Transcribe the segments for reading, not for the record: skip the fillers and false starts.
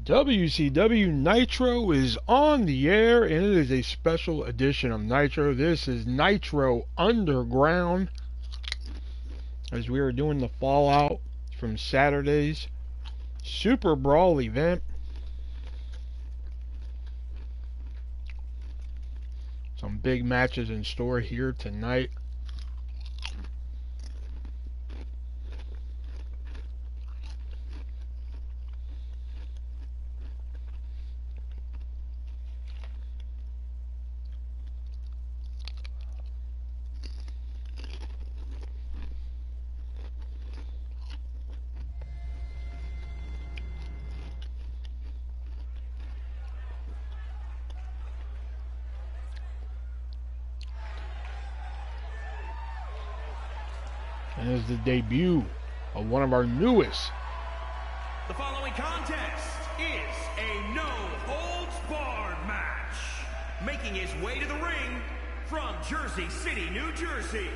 wCw Nitro is on the air, and it is a special edition of Nitro. This is Nitro Underground, as we are doing the fallout from Saturday's Super Brawl event. Some big matches in store here tonight. And is the debut of one of our newest. The following contest is a no-holds-barred match. Making his way to the ring from Jersey City, New Jersey,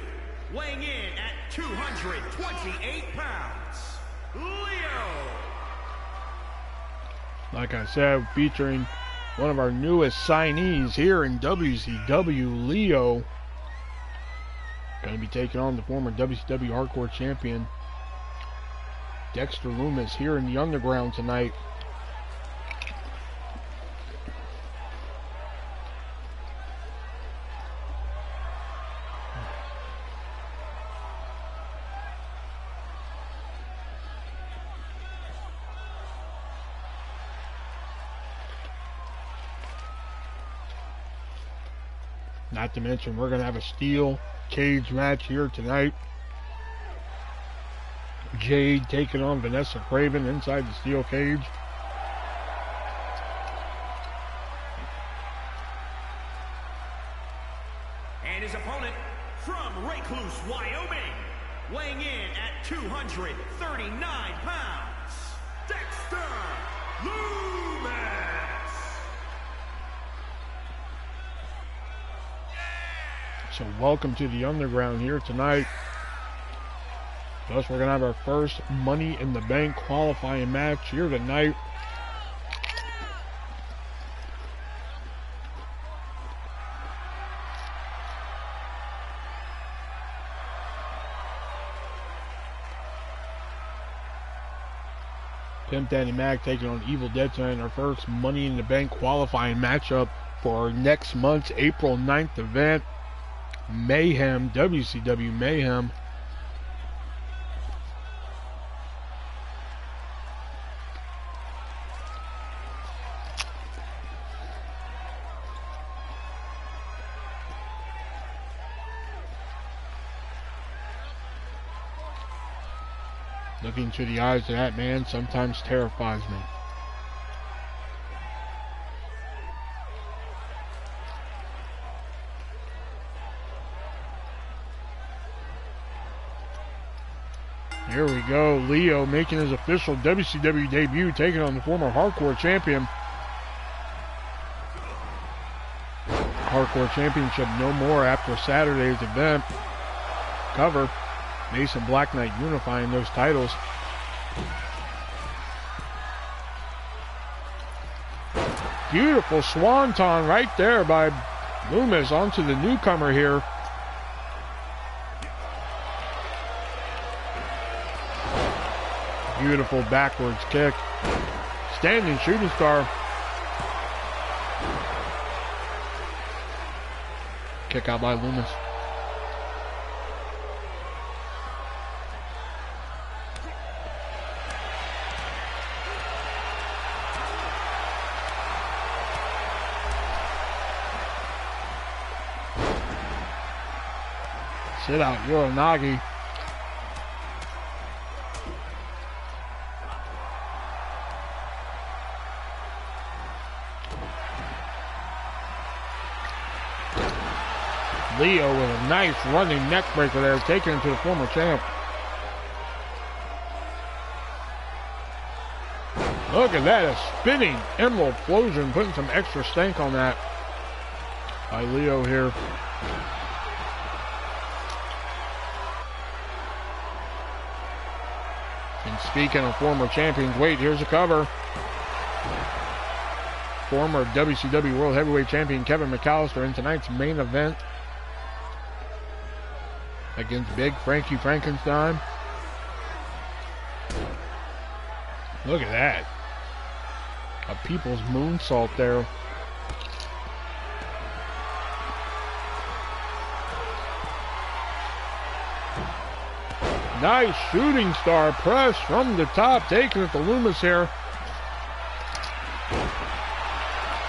weighing in at 228 pounds, Leo. Like I said, featuring one of our newest signees here in wCw, Leo. Going to be taking on the former WCW Hardcore Champion, Dexter Lumis, here in the Underground tonight. Not to mention, we're going to have a steel cage match here tonight. Jade taking on Vanessa Craven inside the steel cage. And his opponent from Recluse, Wyoming, weighing in at 239 pounds, Dexter Lumis. So welcome to the Underground here tonight. Plus, we're going to have our first Money in the Bank qualifying match here tonight. Pimp Daddy Mac taking on Evil Dead tonight in our first Money in the Bank qualifying matchup for our next month's April 9th event. Mayhem, WCW Mayhem. Looking into the eyes of that man sometimes terrifies me. Here we go, Leo making his official WCW debut, taking on the former Hardcore Champion. Hardcore Championship no more after Saturday's event cover. Mason Black Knight unifying those titles. Beautiful swanton right there by Lumis onto the newcomer here. Beautiful backwards kick. Standing shooting star. Kick out by Lumis. Sit out Yoranagi. Leo with a nice running neck breaker there, taking him to the former champ. Look at that, a spinning emerald explosion, putting some extra stank on that by Leo here. And speaking of former champions, wait, here's a cover. Former WCW World Heavyweight Champion Kevin McAllister in tonight's main event against Big Frankie Frankenstein. Look at that. A people's moonsault there. Nice shooting star press from the top, taking it to Loomis here.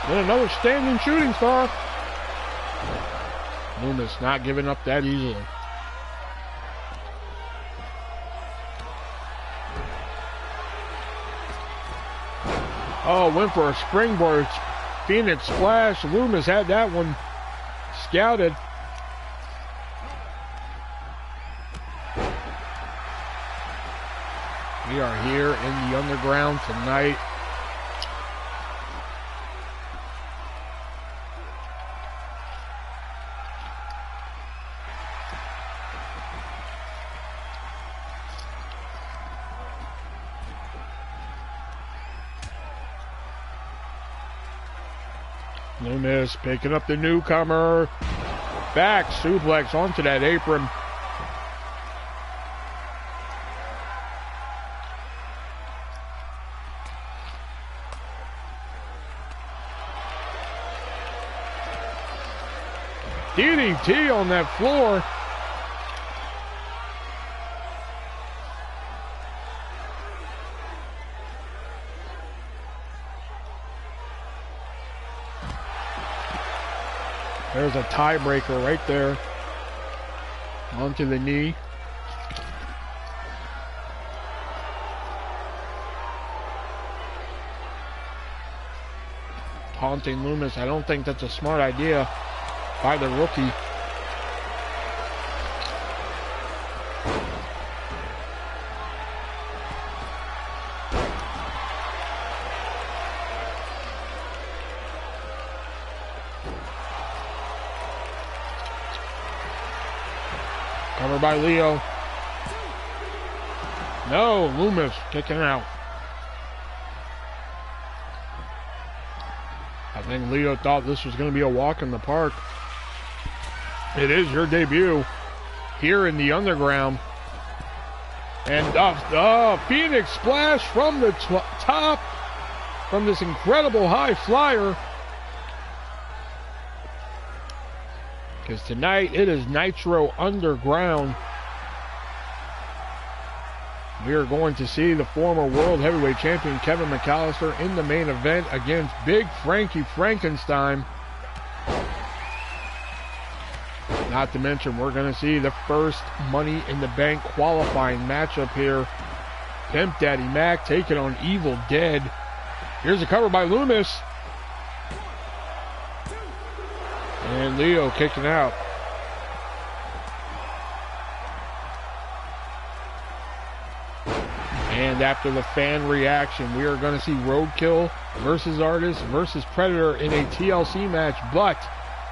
And another standing shooting star. Loomis not giving up that easily. Oh, went for a springboard Phoenix splash. Loomis had that one scouted. We are here in the underground tonight. Loomis picking up the newcomer. Back suplex onto that apron. DDT on that floor. There's a tiebreaker right there. Onto the knee. Taunting Loomis. I don't think that's a smart idea by the rookie. Cover by Leo. No, Loomis kicking out. I think Leo thought this was going to be a walk in the park. It is your debut here in the underground. And Phoenix splash from the top from this incredible high flyer. Because tonight it is Nitro Underground. We are going to see the former World Heavyweight Champion Kevin McAllister in the main event against Big Frankie Frankenstein. Not to mention, we're going to see the first Money in the Bank qualifying matchup here. Pimp Daddy Mac taking on Evil Dead. Here's a cover by Loomis. And Leo kicking out. And after the fan reaction, we are going to see Roadkill versus Artist versus Predator in a TLC match, but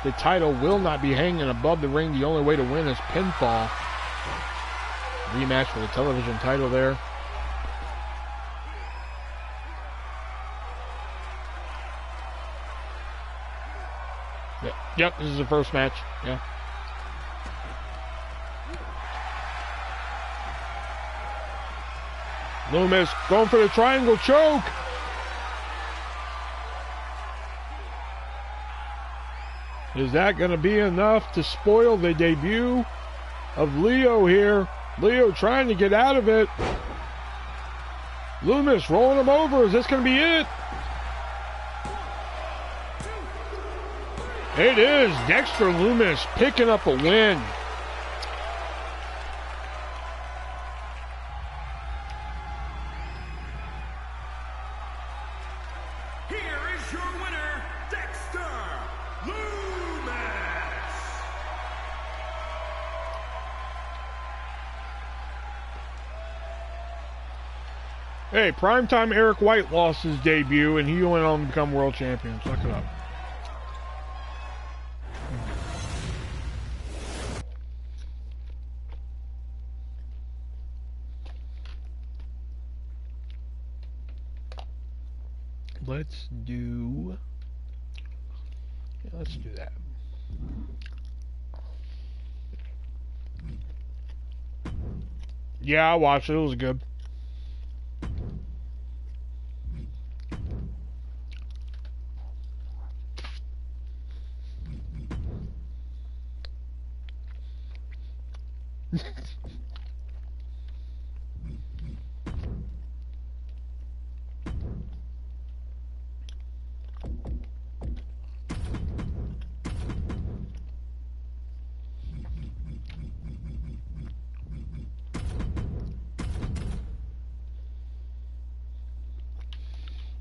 the title will not be hanging above the ring. The only way to win is pinfall. Rematch for the television title there. Yep, this is the first match. Yeah. Loomis going for the triangle choke. Is that going to be enough to spoil the debut of Leo here? Leo trying to get out of it. Loomis rolling him over. Is this going to be it? It is. Dexter Loomis picking up a win. Hey, primetime Eric White lost his debut, and he went on to become world champion. Suck it up. let's do that. Yeah, I watched it. It was good.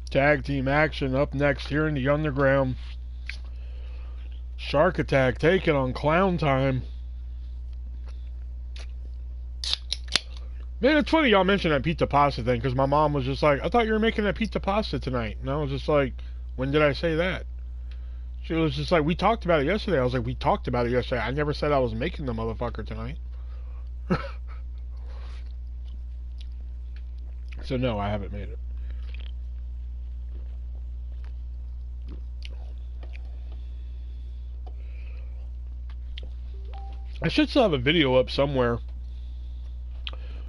Tag team action up next here in the underground. Shark Attack taking on Clown Time. Man, it's funny y'all mentioned that pizza pasta thing, because my mom was just like, I thought you were making that pizza pasta tonight. And I was just like, when did I say that? She was just like, we talked about it yesterday. I was like, we talked about it yesterday. I never said I was making the motherfucker tonight. So no, I haven't made it. I should still have a video up somewhere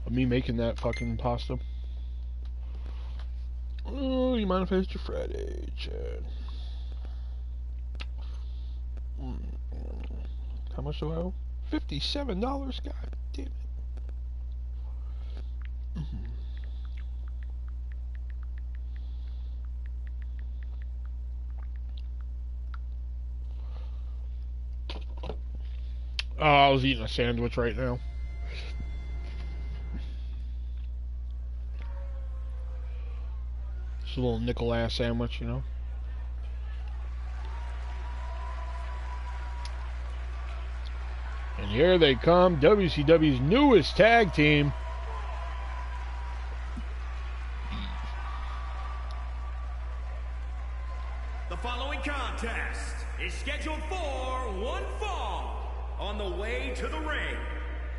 of me making that fucking pasta. Oh, you mind if I hit your Friday, Chad? How much do I owe? $57? God damn it. Oh, I was eating a sandwich right now. It's a little nickel-ass sandwich, you know? And here they come, WCW's newest tag team. The following contest is scheduled for one fall on the way to the ring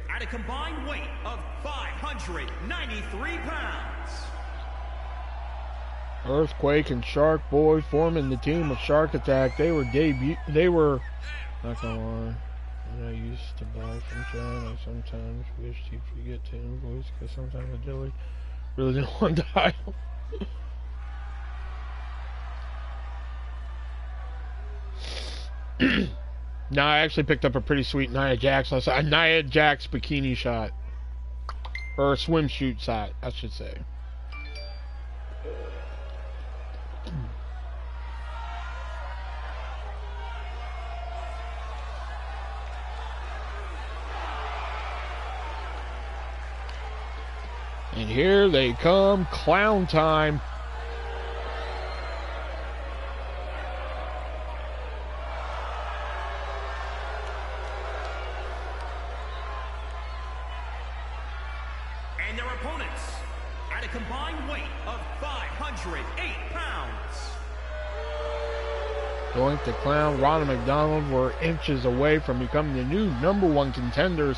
at a combined weight of 593 pounds. Earthquake and Shark Boy forming the team of Shark Attack. They were not gonna lie, when I used to buy from John, I sometimes wished he'd forget to invoice, because sometimes I really didn't want to dial. No, I actually picked up a pretty sweet Nia Jax last night. A Nia Jax bikini shot. Or a swimsuit shot, I should say. And here they come, Clown Time. And their opponents at a combined weight of 508 pounds. Doink the Clown, Ronald McDonald were inches away from becoming the new #1 contenders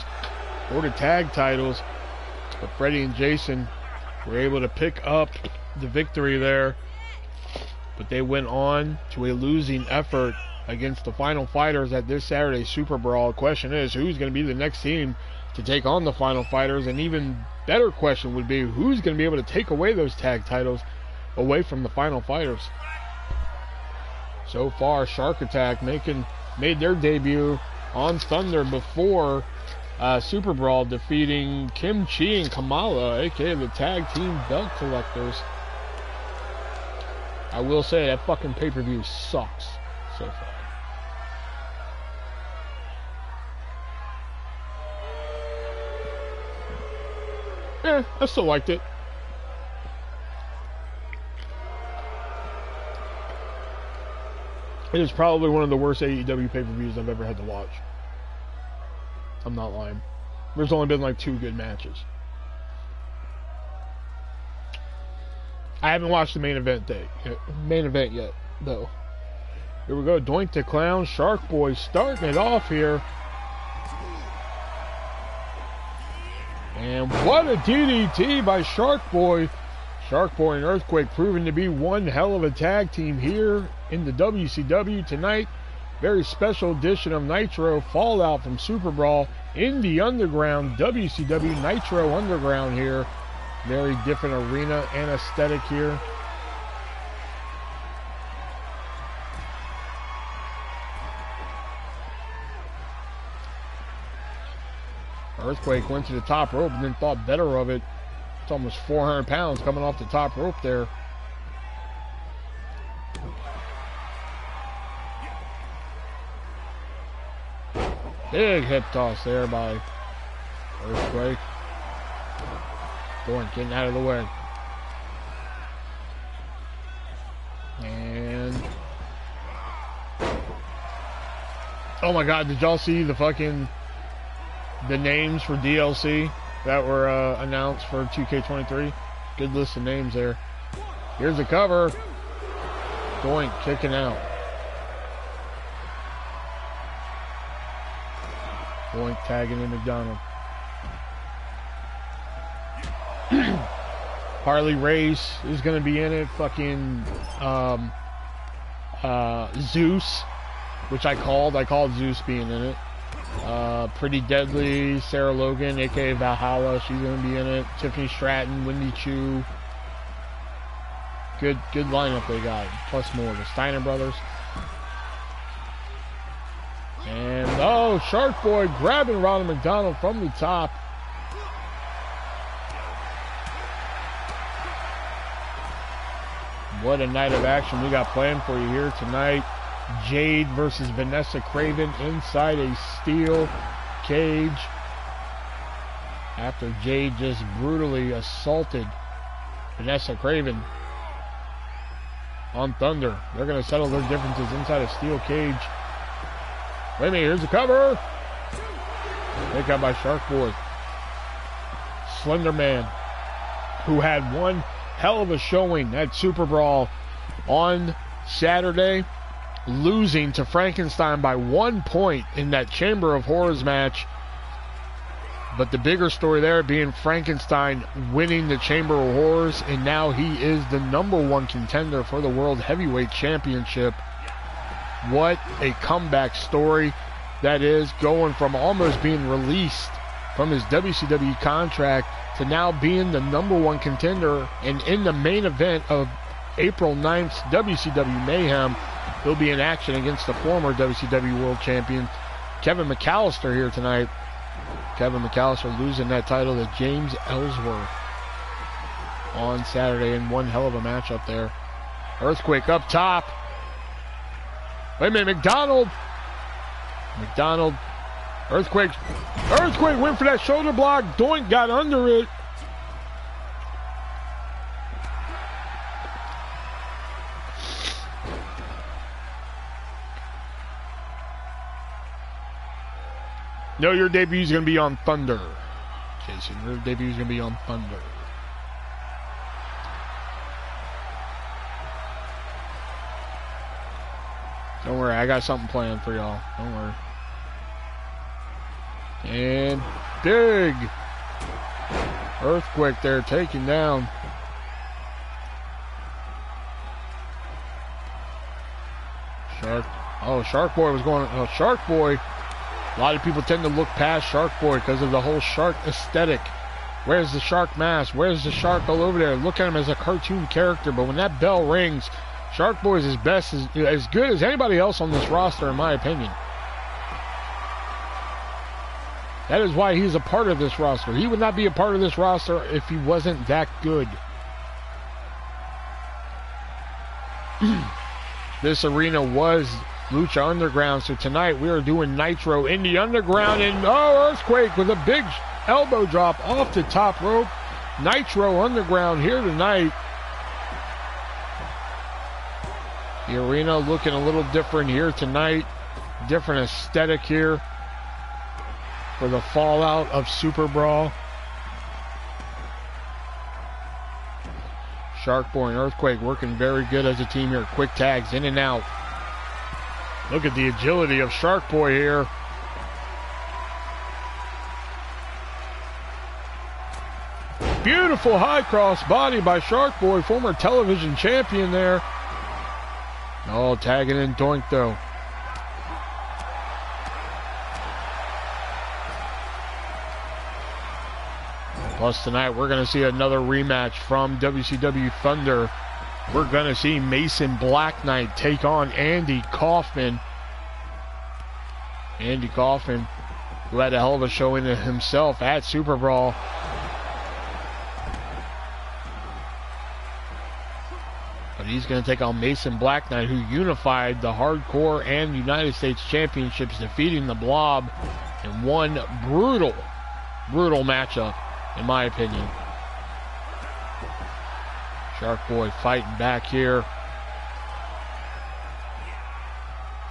for the tag titles. But Freddie and Jason were able to pick up the victory there. But they went on to a losing effort against the Final Fighters at this Saturday's Super Brawl. The question is, who's going to be the next team to take on the Final Fighters? And even better question would be, who's going to be able to take away those tag titles away from the Final Fighters? So far, Shark Attack made their debut on Thunder before Super Brawl, defeating Kim Chi and Kamala, aka the tag team belt collectors. I will say that fucking pay-per-view sucks so far. I still liked it. It is probably one of the worst AEW pay-per-views I've ever had to watch. I'm not lying. There's only been like 2 good matches. I haven't watched the main event yet, though. Here we go, Doink the Clown, Shark Boy starting it off here. And what a DDT by Shark Boy. Shark Boy and Earthquake proving to be one hell of a tag team here in the WCW tonight. Very special edition of Nitro, fallout from Super Brawl in the Underground, WCW Nitro Underground here. Very different arena and aesthetic here. Earthquake went to the top rope and then thought better of it. It's almost 400 pounds coming off the top rope there. Big hip toss there by Earthquake. Going, getting out of the way. And oh my God, did y'all see the names for DLC that were announced for 2K23? Good list of names there. Here's the cover. Doink kicking out. Doink tagging in McDonald. Harley Race is going to be in it. Fucking Zeus, which I called Zeus being in it. Pretty Deadly, Sarah Logan, aka Valhalla, she's going to be in it. Tiffany Stratton, Wendy Chu. Good lineup they got. Plus more. The Steiner brothers. And oh, Shark Boy grabbing Ronald McDonald from the top. What a night of action we got planned for you here tonight. Jade versus Vanessa Craven inside a steel cage after Jade just brutally assaulted Vanessa Craven on Thunder. They're going to settle their differences inside a steel cage. Wait a minute, here's the cover. Pick up by Shark Boy. Slender Man, who had one hell of a showing at Super Brawl on Saturday, losing to Frankenstein by 1 point in that Chamber of Horrors match. But the bigger story there being Frankenstein winning the Chamber of Horrors, and now he is the #1 contender for the World Heavyweight Championship. What a comeback story that is, going from almost being released from his WCW contract to now being the #1 contender, and in the main event of April 9th's WCW Mayhem, he'll be in action against the former WCW World Champion Kevin McAllister here tonight. Kevin McAllister losing that title to James Ellsworth on Saturday in one hell of a matchup there. Earthquake up top. Wait a minute, McDonald, Earthquake went for that shoulder block. Doink got under it. No, your debut is going to be on Thunder, Jason. Your debut is going to be on Thunder. Don't worry, I got something planned for y'all. Don't worry. And big Earthquake there taking down Shark. Oh, Shark Boy was going. Oh, Shark Boy. A lot of people tend to look past Shark Boy because of the whole shark aesthetic. Where's the shark mask? Where's the shark all over there? Look at him as a cartoon character. But when that bell rings, Shark Boy is as good as anybody else on this roster, in my opinion. That is why he's a part of this roster. He would not be a part of this roster if he wasn't that good. This arena was Lucha Underground, so tonight we are doing Nitro in the Underground, and oh, Earthquake with a big elbow drop off the top rope. Nitro Underground here tonight. The arena looking a little different here tonight. Different aesthetic here for the fallout of Super Brawl. Shark Boy and Earthquake working very good as a team here. Quick tags in and out. Look at the agility of Shark Boy here. beautiful high cross body by Shark Boy, former television champion there. Oh, tagging in Doink though. Plus tonight we're going to see another rematch from WCW Thunder. We're going to see Mason Black Knight take on Andy Kaufman. Andy Kaufman, who had a hell of a showing himself at Super Brawl. But he's going to take on Mason Black Knight, who unified the Hardcore and United States Championships, defeating the Blob in one brutal matchup, in my opinion. Shark Boy fighting back here.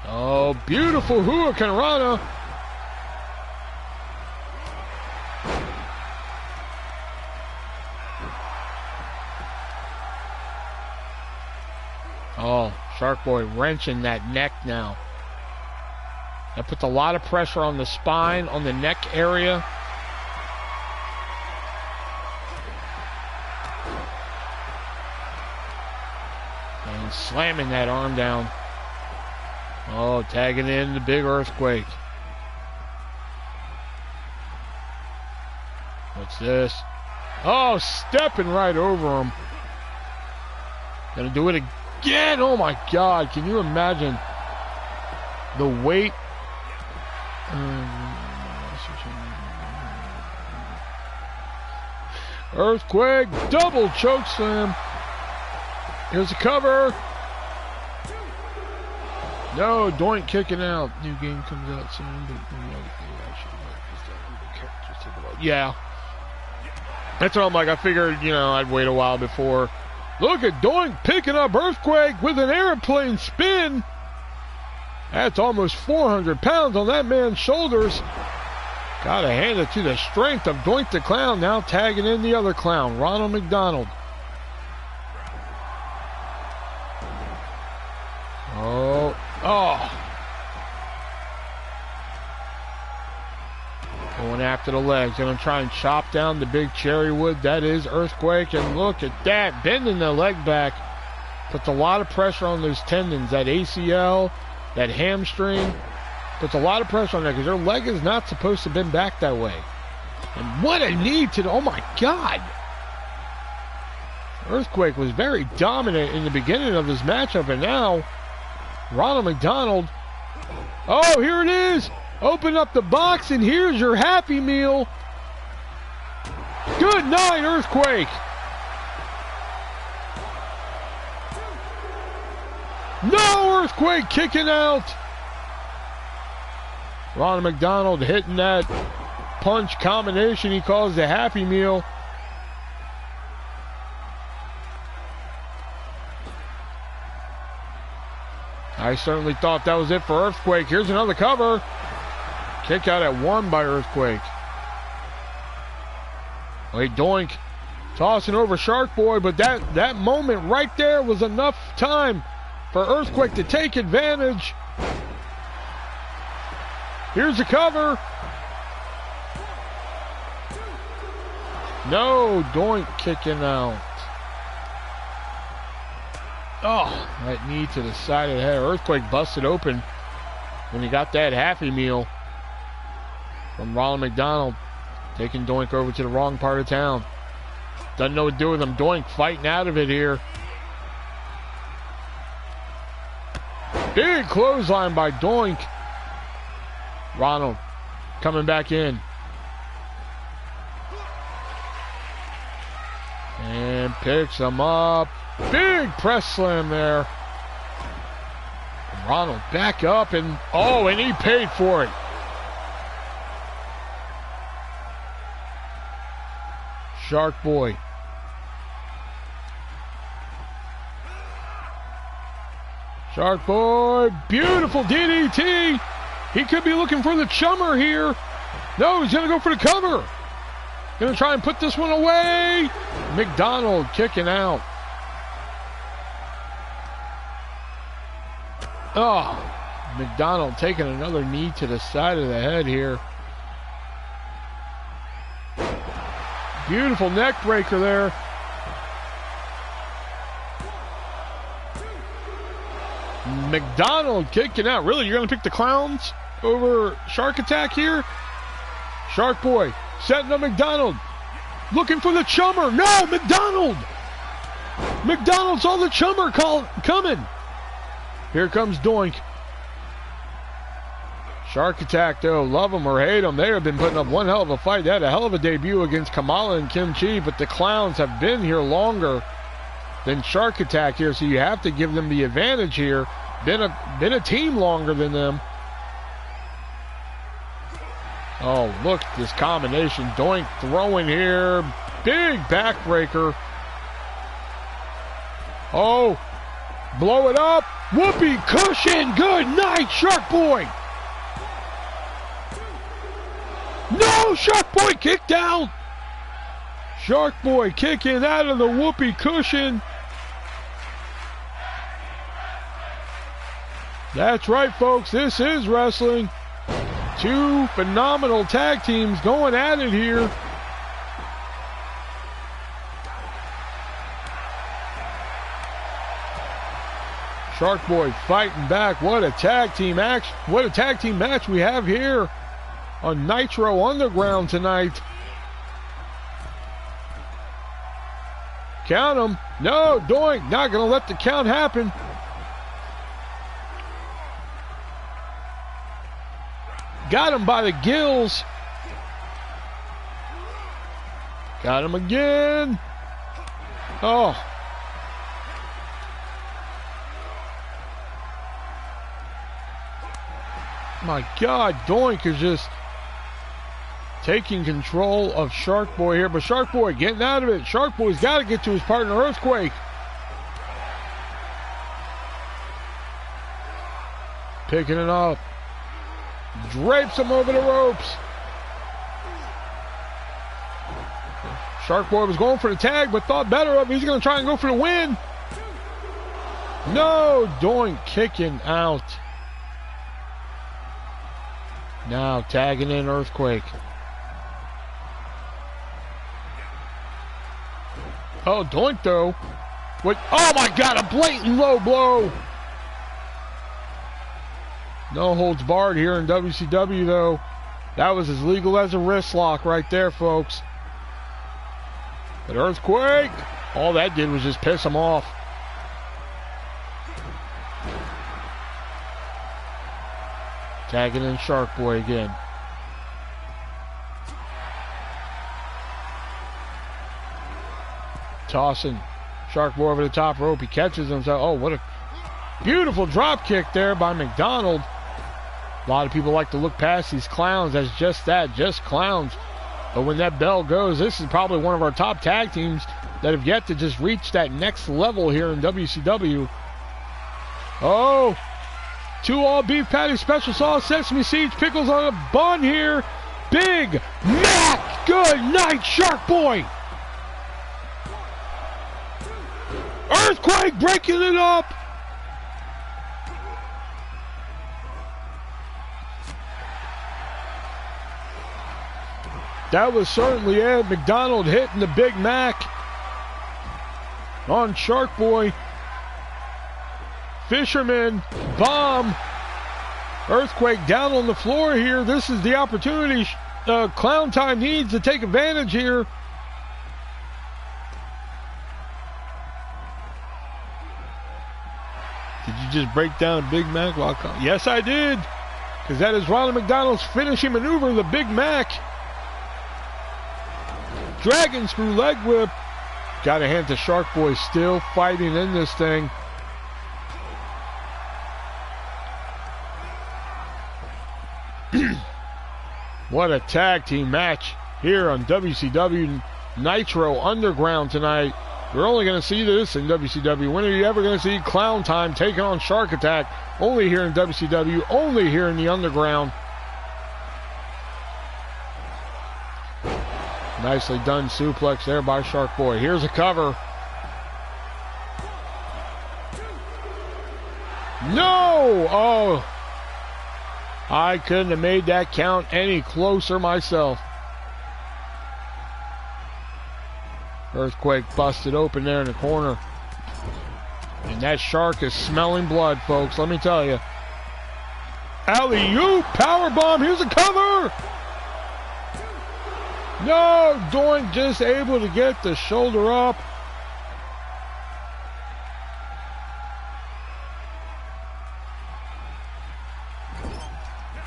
Oh, beautiful Hurricane Rana. Oh, Shark Boy wrenching that neck now. That puts a lot of pressure on the spine, on the neck area. And slamming that arm down. Oh, tagging in the big earthquake. What's this? Oh, stepping right over him. Gonna do it again. Oh my God, can you imagine the weight? Earthquake, double choke slam. Here's a cover. No, Doink kicking out. New game comes out soon, but yeah. That's what I'm like. I figured, you know, I'd wait a while before. Look at Doink picking up Earthquake with an airplane spin. That's almost 400 pounds on that man's shoulders. Gotta hand it to the strength of Doink the Clown. Now tagging in the other clown, Ronald McDonald. Oh. Going after the legs. Gonna try and chop down the big cherry wood. That is Earthquake. And look at that. Bending the leg back. Puts a lot of pressure on those tendons. That ACL, that hamstring. Puts a lot of pressure on that because their leg is not supposed to bend back that way. And what a knee to the... Oh my God. Earthquake was very dominant in the beginning of this matchup. And now... Ronald McDonald. Oh, here it is. Open up the box, and here's your Happy Meal. Good night, Earthquake. No, Earthquake kicking out. Ronald McDonald hitting that punch combination he calls the Happy Meal. I certainly thought that was it for Earthquake. Here's another cover. Kick out at one by Earthquake. Wait, Doink tossing over Shark Boy, but that moment right there was enough time for Earthquake to take advantage. Here's the cover. No, Doink kicking out. Oh, that knee to the side of the head. Earthquake busted open when he got that Happy Meal from Ronald McDonald. Taking Doink over to the wrong part of town. Doesn't know what to do with him. Doink fighting out of it here. Big clothesline by Doink. Ronald coming back in. And picks him up. Big press slam there. Ronald back up and and he paid for it. Shark Boy. Shark Boy, beautiful DDT. He could be looking for the chummer here. No, he's gonna go for the cover. Gonna try and put this one away. McDonald kicking out. Oh, McDonald taking another knee to the side of the head here. Beautiful neck breaker there. McDonald kicking out. Really, you're going to pick the Clowns over Shark Attack here? Shark Boy setting up McDonald. Looking for the chummer. No, McDonald! McDonald saw the chummer coming. Here comes Doink. Shark Attack, though, love them or hate them, they have been putting up one hell of a fight. They had a hell of a debut against Kamala and Kim Chi, but the Clowns have been here longer than Shark Attack here, so you have to give them the advantage here. Been a team longer than them. Oh, look at this combination. Doink throwing here. Big backbreaker. Oh, blow it up. Whoopee cushion. Good night, Shark Boy. No, Shark Boy kicked out. Shark Boy kicking out of the whoopee cushion. That's right, folks. This is wrestling. Two phenomenal tag teams going at it here. Shark Boy fighting back. What a tag team action. What a tag team match we have here on Nitro Underground tonight. Count him. No, Doink. Not going to let the count happen. Got him by the gills. Got him again. Oh. My God, Doink is just taking control of Shark Boy here, but Shark Boy getting out of it. Shark Boy's got to get to his partner, Earthquake. Picking it up. Drapes him over the ropes. Shark Boy was going for the tag, but thought better of it. He's going to try and go for the win. No, Doink kicking out. Now tagging in Earthquake. Oh, Doink though. What? Oh my God, a blatant low blow. No holds barred here in WCW though. That was as legal as a wrist lock right there, folks. But Earthquake, all that did was just piss him off. Tagging in Shark Boy again. Tossing Shark Boy over the top rope. He catches himself. Oh, what a beautiful drop kick there by McDonald. A lot of people like to look past these clowns as just that, just clowns. But when that bell goes, this is probably one of our top tag teams that have yet to just reach that next level here in WCW. Oh, 2 all beef patty, special sauce, sesame seeds, pickles on a bun here. Big Mac, good night, Shark Boy. Earthquake breaking it up. That was certainly Ed McDonald hitting the Big Mac on Shark Boy. Fisherman, bomb. Earthquake down on the floor here. This is the opportunity Clown Time needs to take advantage here. Did you just break down Big Mac? Yes, I did. Because that is Ronald McDonald's finishing maneuver, the Big Mac. Dragon screw leg whip. Got a hand to Shark Boy, still fighting in this thing. What a tag team match here on WCW Nitro Underground tonight. You're only going to see this in WCW. When are you ever going to see Clown Time taking on Shark Attack? Only here in WCW, only here in the Underground. Nicely done suplex there by Shark Boy. Here's a cover. No! Oh! I couldn't have made that count any closer myself. Earthquake busted open there in the corner. And that shark is smelling blood, folks, let me tell you. Alley-oop, powerbomb, here's a cover! No, Doink just able to get the shoulder up.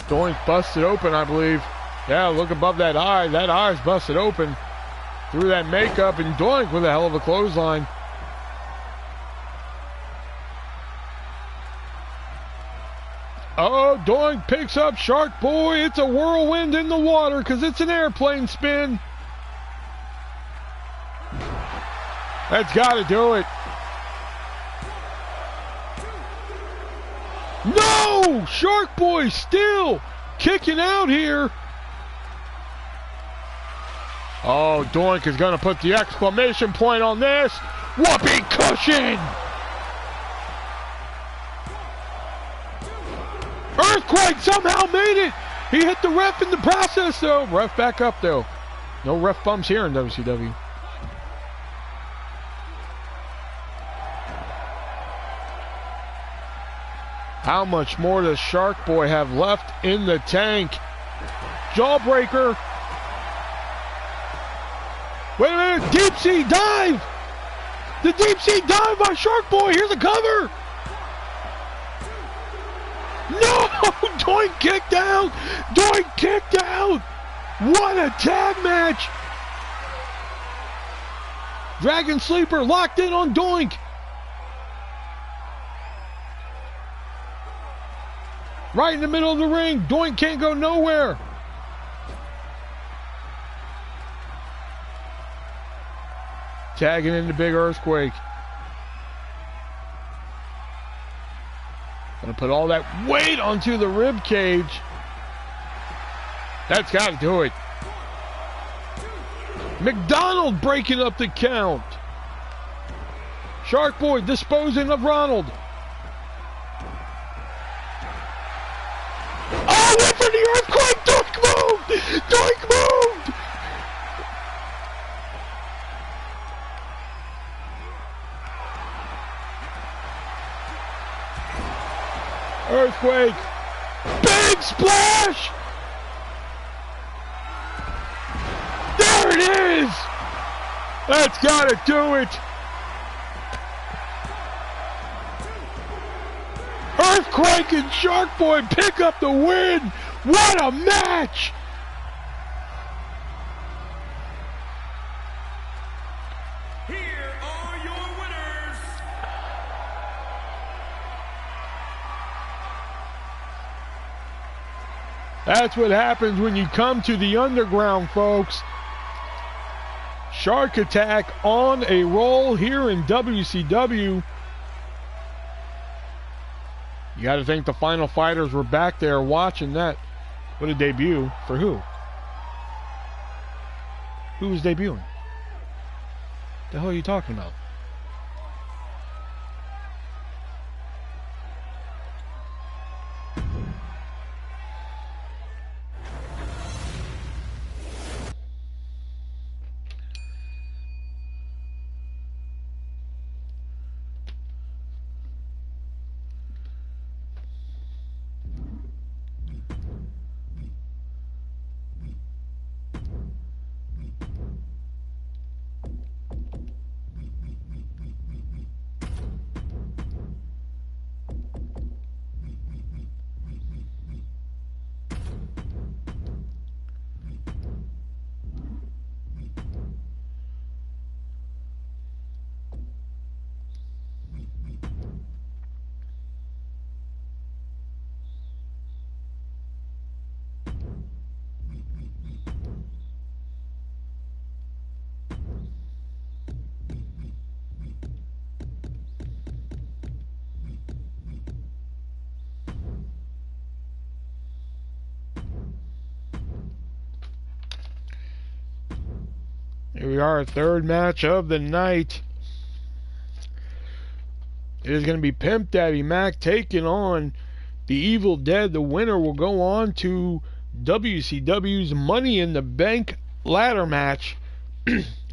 Doink busted open, I believe. Yeah, look above that eye. That eye's busted open through that makeup, and Doink with a hell of a clothesline. Oh, Doink picks up Shark Boy. It's a whirlwind in the water because it's an airplane spin. That's got to do it. No! Shark Boy still kicking out here. Oh, Doink is going to put the exclamation point on this. Whoopee cushion! Earthquake somehow made it. He hit the ref in the process, though. Ref back up, though. No ref bumps here in WCW. How much more does Shark Boy have left in the tank? Jawbreaker. Wait a minute. Deep sea dive. The deep sea dive by Shark Boy. Here's a cover. No! Doink kicked out! Doink kicked out! What a tag match! Dragon Sleeper locked in on Doink. Right in the middle of the ring. Doink can't go nowhere. Tagging in the big earthquake. Gonna put all that weight onto the rib cage. That's gotta do it. McDonald breaking up the count. Shark Boy disposing of Ronald. Oh, wait for the earthquake! Doink moved! Doink moved! Earthquake! Big splash! There it is! That's gotta do it! Earthquake and Shark Boy pick up the win! What a match! Here are your winners. That's what happens when you come to the underground, folks. Shark Attack on a roll here in WCW. You got to think the Final Fighters were back there watching that. What a debut. For who? Who was debuting? The hell are you talking about? Here we are, third match of the night. It is going to be Pimp Daddy Mac taking on the Evil Dead. The winner will go on to WCW's Money in the Bank ladder match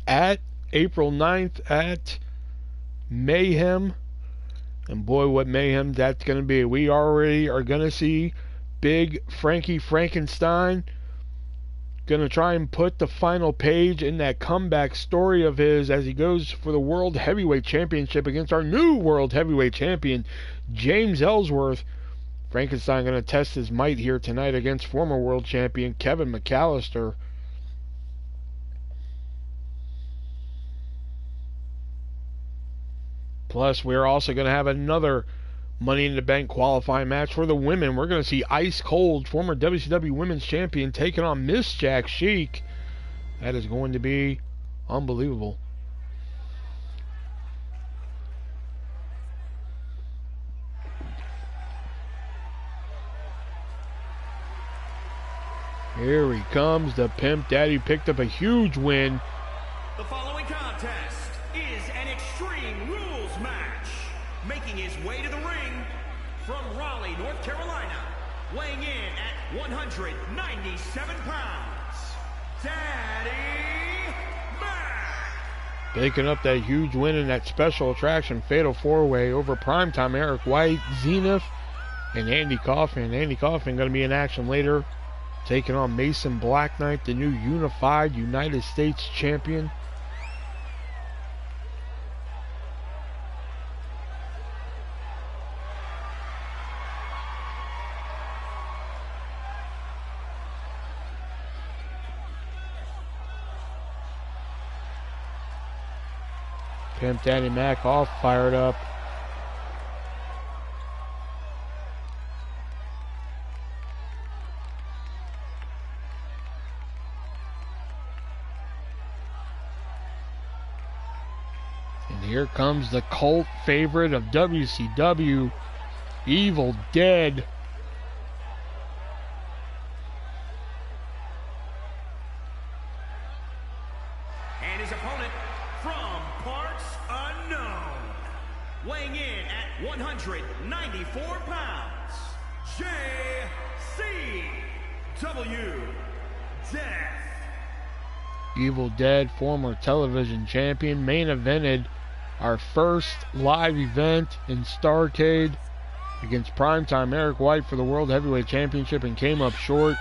at April 9th at Mayhem. And boy, what mayhem that's going to be. We already are going to see Big Frankie Frankenstein going to try and put the final page in that comeback story of his as he goes for the World Heavyweight Championship against our new World Heavyweight Champion, James Ellsworth. Frankenstein going to test his might here tonight against former World Champion Kevin McAllister. Plus, we're also going to have another Money in the Bank qualifying match for the women. We're going to see Ice Cold, former WCW Women's Champion, taking on Miss Jack Chic. That is going to be unbelievable. Here he comes, the Pimp Daddy picked up a huge win. The following contest is an Extreme Rules match. Making his way to the ring from Raleigh, North Carolina, weighing in at 197 pounds, Daddy Mac. Picking up that huge win in that special attraction Fatal 4-Way over Primetime Eric White, Zenith, and Andy Kaufman. Andy Kaufman going to be in action later, taking on Mason Black Knight, the new unified United States champion. Pimp Daddy Mac all fired up. And here comes the cult favorite of WCW, Evil Dead. And his opponent from parts unknown, weighing in at 194 pounds, JCW Death. Evil Dead, former television champion, main evented our first live event in Starrcade against Primetime Eric White for the World Heavyweight Championship and came up short.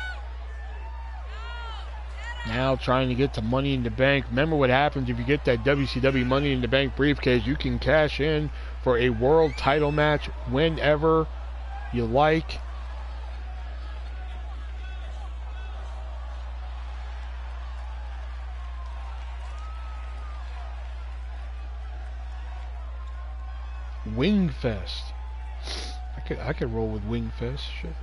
Now trying to get to Money in the Bank. Remember what happens if you get that WCW Money in the Bank briefcase. You can cash in for a world title match whenever you like. Wingfest. I could roll with Wingfest. Shit.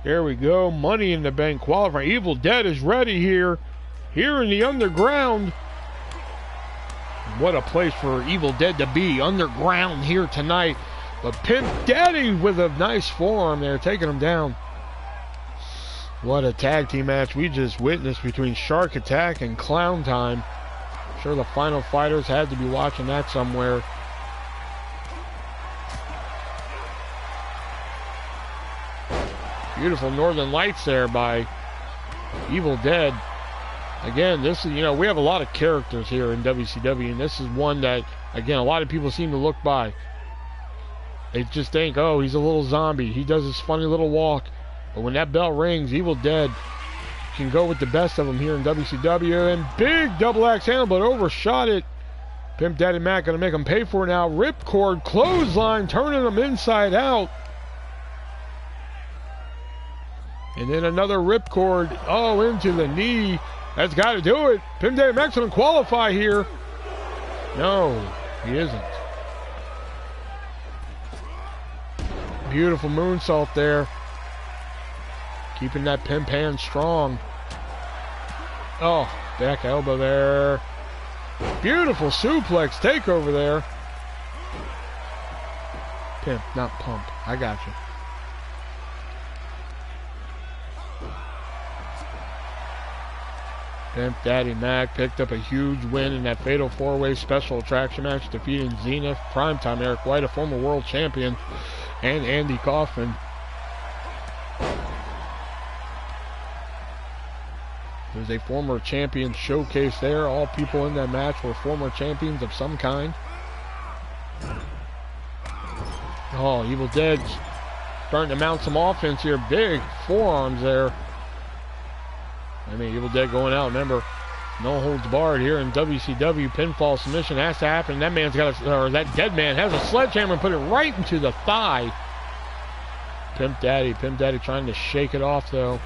There we go. Money in the Bank qualifier. Evil Dead is ready here in the underground. What a place for Evil Dead to be, underground here tonight. But Pimp Daddy with a nice forearm there, taking him down. What a tag team match we just witnessed between Shark Attack and Clown Time. I'm sure the final fighters had to be watching that somewhere. Beautiful Northern Lights there by Evil Dead. Again, this is, we have a lot of characters here in WCW, and this is one that, again, a lot of people seem to look by. They just think, oh, he's a little zombie. He does this funny little walk. But when that bell rings, Evil Dead can go with the best of them here in WCW. And big double axe handle, but overshot it. Pimp Daddy Mac going to make him pay for it now. Ripcord clothesline, turning him inside out. And then another ripcord, into the knee. That's got to do it. Pimp Daddy Mac's going to qualify here. No, he isn't. Beautiful moonsault there. Keeping that pimp hand strong. Oh, back elbow there. Beautiful suplex takeover there. Pimp, not pump. I got you. Pimp Daddy Mac picked up a huge win in that Fatal 4-Way special attraction match, defeating Zenith, Primetime Eric White, a former world champion, and Andy Kaufman. was a former champion showcase there. All people in that match were former champions of some kind. Oh, Evil Dead's starting to mount some offense here. Big forearms there. I mean, Evil Dead going out. Remember, no holds barred here in WCW. Pinfall submission has to happen. That man's got a, or that dead man has a sledgehammer and put it right into the thigh. Pimp Daddy trying to shake it off though.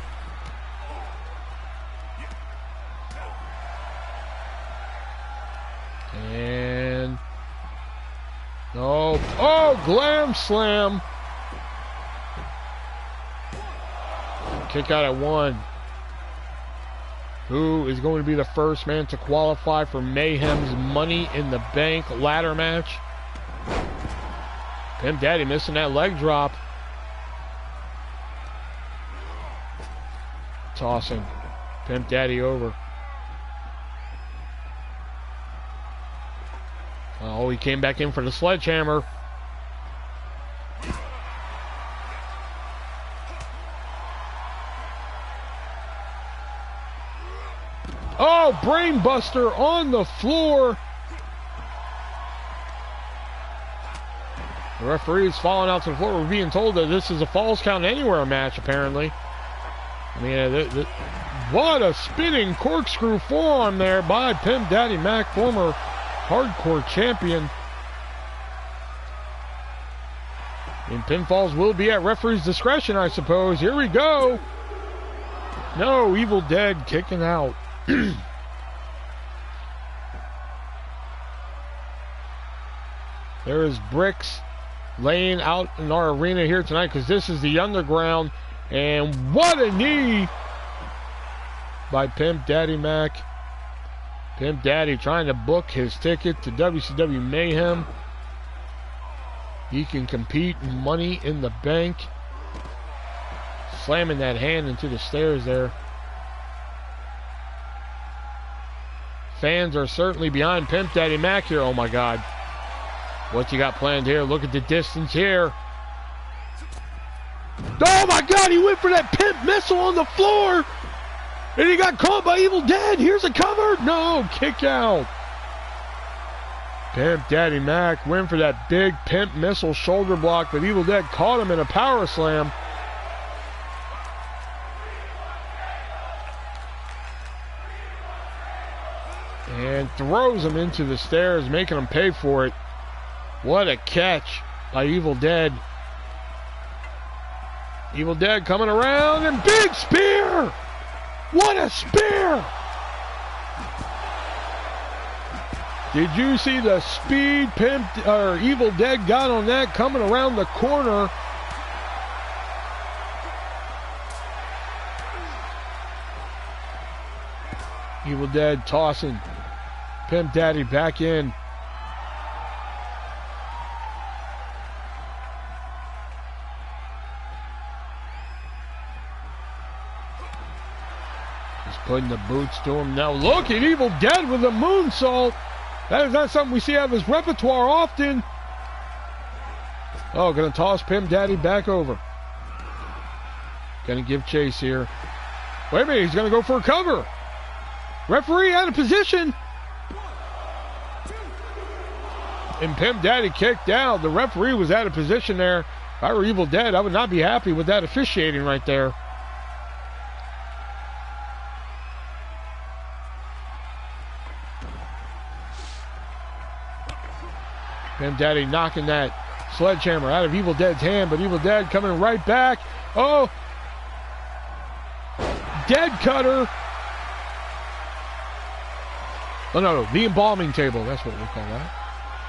And oh, glam slam. Kick out at 1. Who is going to be the first man to qualify for Mayhem's Money in the Bank ladder match? Pimp Daddy missing that leg drop. Tossing Pimp Daddy over. Oh, he came back in for the sledgehammer. Oh, brainbuster on the floor. The referee's falling out to the floor. We're being told that this is a Falls Count Anywhere match, apparently. I mean, what a spinning corkscrew forearm there by Pimp Daddy Mac, former hardcore champion. And pinfalls will be at referee's discretion, I suppose. Here we go. No, Evil Dead kicking out. There is bricks laying out in our arena here tonight because this is the underground. And what a knee by Pimp Daddy Mac. Pimp Daddy trying to book his ticket to WCW Mayhem. He can compete in Money in the Bank. Slamming that hand into the stairs there. Fans are certainly behind Pimp Daddy Mac here. Oh my God. What you got planned here? Look at the distance here. Oh my God, he went for that pimp missile on the floor. And he got caught by Evil Dead. Here's a cover. No, kick out. Pimp Daddy Mac went for that big pimp missile shoulder block, but Evil Dead caught him in a power slam. And throws him into the stairs, making him pay for it. What a catch by Evil Dead. Evil Dead coming around and big spear! What a spear! Did you see the speed Evil Dead got on that coming around the corner? Evil Dead tossing Pimp Daddy back in. Putting the boots to him now. Look at Evil Dead with a moonsault. That is not something we see out of his repertoire often. Oh, gonna toss Pimp Daddy back over. Gonna give chase here. Wait a minute, he's gonna go for a cover. Referee out of position. And Pimp Daddy kicked out. The referee was out of position there. If I were Evil Dead, I would not be happy with that officiating right there. Pimp Daddy knocking that sledgehammer out of Evil Dead's hand, but Evil Dead coming right back. Oh! Dead cutter. Oh, no, the embalming table. That's what we'll call that.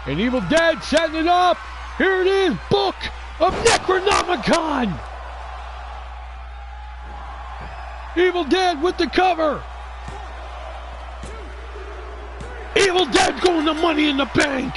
And Evil Dead setting it up. Here it is. Book of Necronomicon. Evil Dead with the cover. Evil Dead going to Money in the Bank.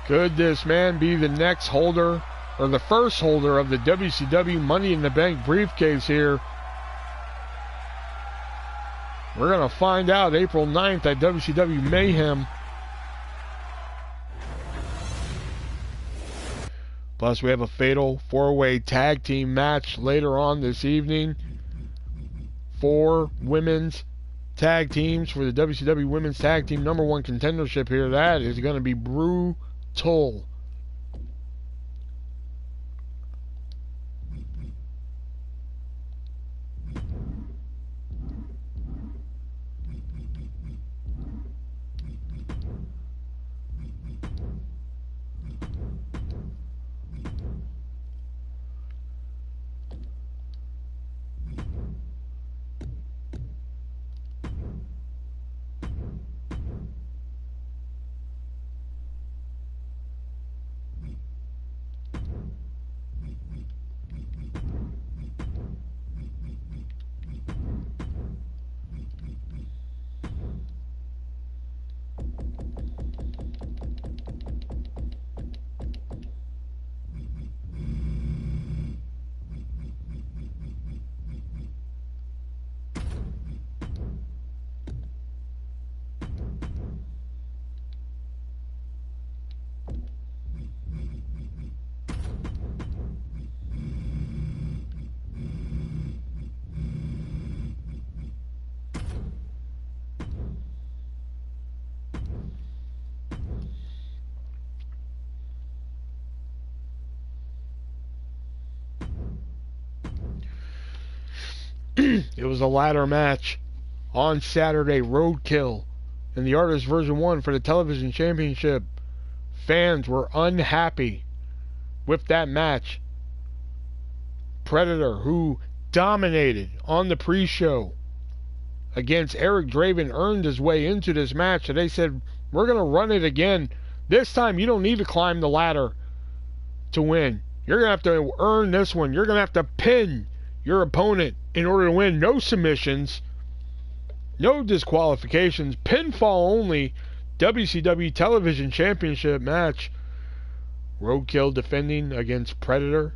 Could this man be the next holder, or the first holder of the WCW Money in the Bank briefcase here? We're going to find out April 9th at WCW Mayhem. Plus, we have a fatal 4-way tag team match later on this evening. 4 women's tag teams for the WCW Women's Tag Team #1 contendership here. That is going to be brutal. It was a ladder match on Saturday. Roadkill in the ArtistVersion1 for the television championship. Fans were unhappy with that match. Predator, who dominated on the pre-show against Eric Draven, earned his way into this match. And they said, we're going to run it again. This time you don't need to climb the ladder to win. You're going to have to earn this one. You're going to have to pin your opponent in order to win. No submissions, no disqualifications, pinfall only. WCW Television Championship match. Roadkill defending against Predator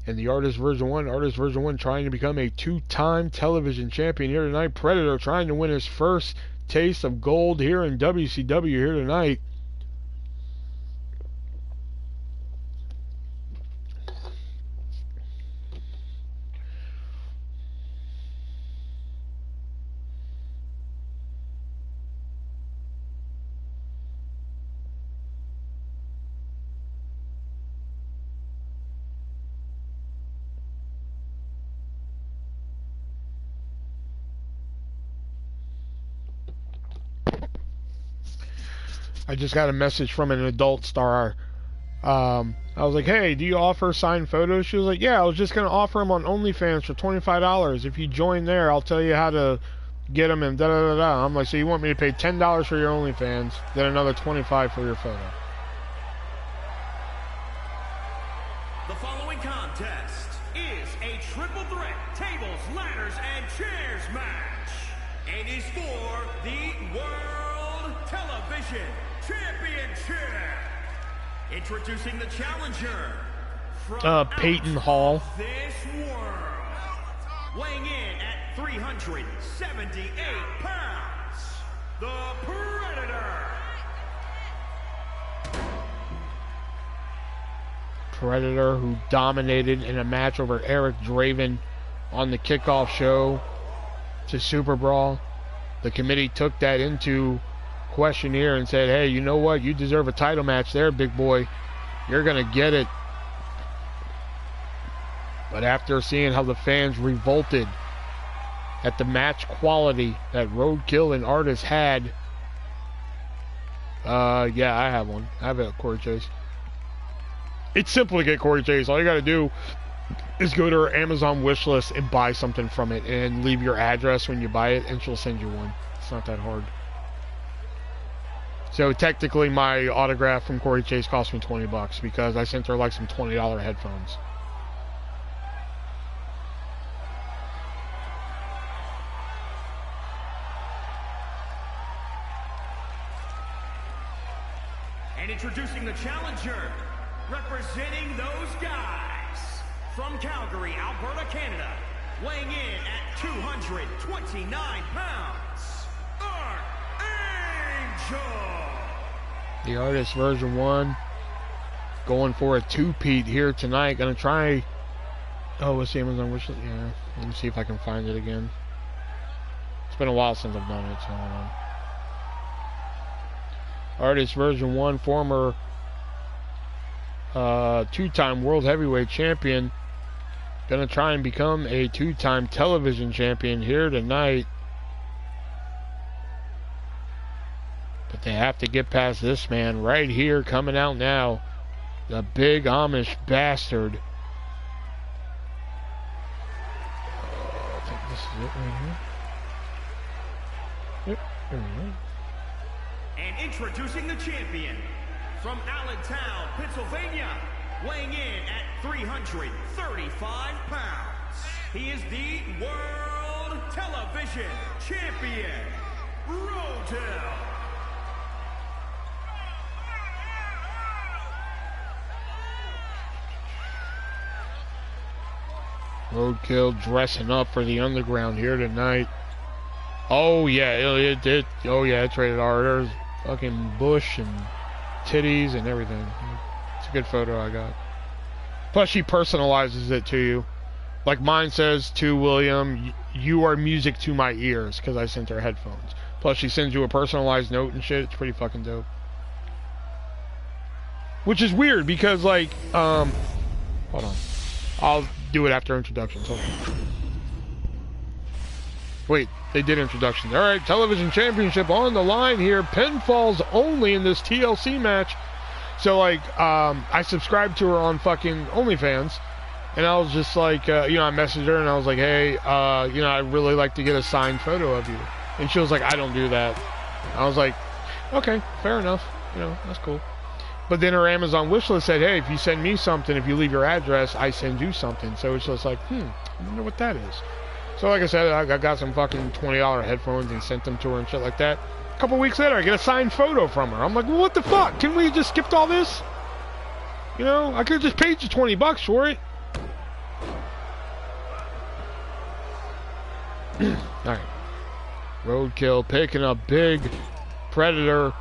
and the ArtistVersion1. ArtistVersion1 trying to become a 2-time television champion here tonight. Predator trying to win his first taste of gold here in WCW here tonight. I just got a message from an adult star. I was like, hey, do you offer signed photos? She was like, yeah, I was just going to offer them on OnlyFans for $25. If you join there, I'll tell you how to get them and da-da-da-da. I'm like, so you want me to pay $10 for your OnlyFans, then another $25 for your photo? The following contest is a triple threat tables, ladders, and chairs match. It is for the World Television Championship. Introducing the challenger from Peyton Hall. This world, weighing in at 378 pounds, the Predator. Predator, who dominated in a match over Eric Draven on the kickoff show to Super Brawl. The committee took that into question here and said, hey, you know what? You deserve a title match there, big boy. You're going to get it. But after seeing how the fans revolted at the match quality that Roadkill and Artist had, yeah, I have one. I have a Corey Chase. It's simple to get Corey Chase. All you got to do is go to her Amazon wish list and buy something from it and leave your address when you buy it, and she'll send you one. It's not that hard. So technically my autograph from Corey Chase cost me $20 because I sent her like some $20 headphones. And introducing the challenger, representing those guys from Calgary, Alberta, Canada, weighing in at 229 pounds, Archangel. The Artist version 1 going for a two-peat here tonight. Gonna try. Oh, what's the Amazon wish list? Yeah, let me see if I can find it again. It's been a while since I've done it, so hold on. Artist version 1, former two-time world heavyweight champion. Gonna try and become a two-time television champion here tonight. But they have to get past this man right here, coming out now. The big Amish bastard. I think this is it right here. Yep, there we go. And introducing the champion from Allentown, Pennsylvania, weighing in at 335 pounds. He is the World Television Champion, Rodell. Roadkill dressing up for the underground here tonight. Oh yeah, oh yeah, it's rated R. There's fucking bush and titties and everything. It's a good photo I got. Plus she personalizes it to you. Like mine says to William, you are music to my ears, because I sent her headphones. Plus she sends you a personalized note and shit. It's pretty fucking dope. Which is weird because like, hold on. I'll do it after introductions. Hold on. Wait, they did introductions. Alright, television championship on the line here. Pinfalls only in this TLC match. So, like, I subscribed to her on fucking OnlyFans. And I was just like, I messaged her and I was like, hey, I'd really like to get a signed photo of you. And she was like, I don't do that. I was like, okay, fair enough. That's cool. But then her Amazon wishlist said, hey, if you send me something, if you leave your address, I send you something. So it's just like, I wonder what that is. So like I said, I got some fucking $20 headphones and sent them to her and shit like that. A couple weeks later, I get a signed photo from her. I'm like, well, what the fuck? Can we just skipped all this? I could have just paid you $20 for it. Alright. Roadkill picking up big Predator.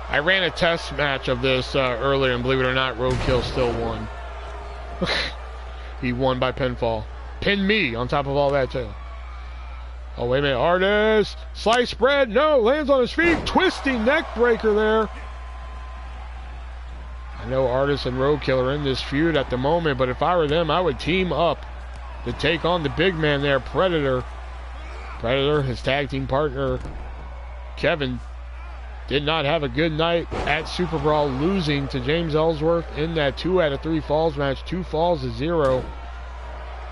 I ran a test match of this earlier, and believe it or not, Roadkill still won. He won by pinfall. Pinned me on top of all that, too. Oh, wait a minute. Artist. Slice bread. No. Lands on his feet. Twisting neck breaker there. I know Artist and Roadkill are in this feud at the moment, but if I were them, I would team up to take on the big man there, Predator. Predator, his tag team partner, Kevin, did not have a good night at Super Brawl, losing to James Ellsworth in that 2 out of 3 falls match. 2 falls to 0.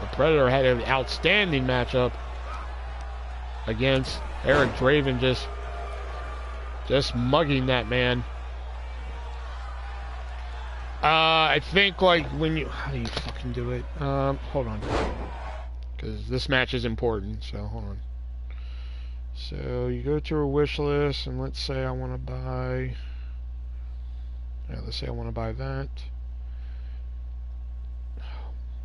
The Predator had an outstanding matchup against Eric Draven, just mugging that man. I think like how do you fucking do it? Hold on, because this match is important. So hold on. So you go to a wish list, and let's say I want to buy. Yeah, let's say I want to buy that.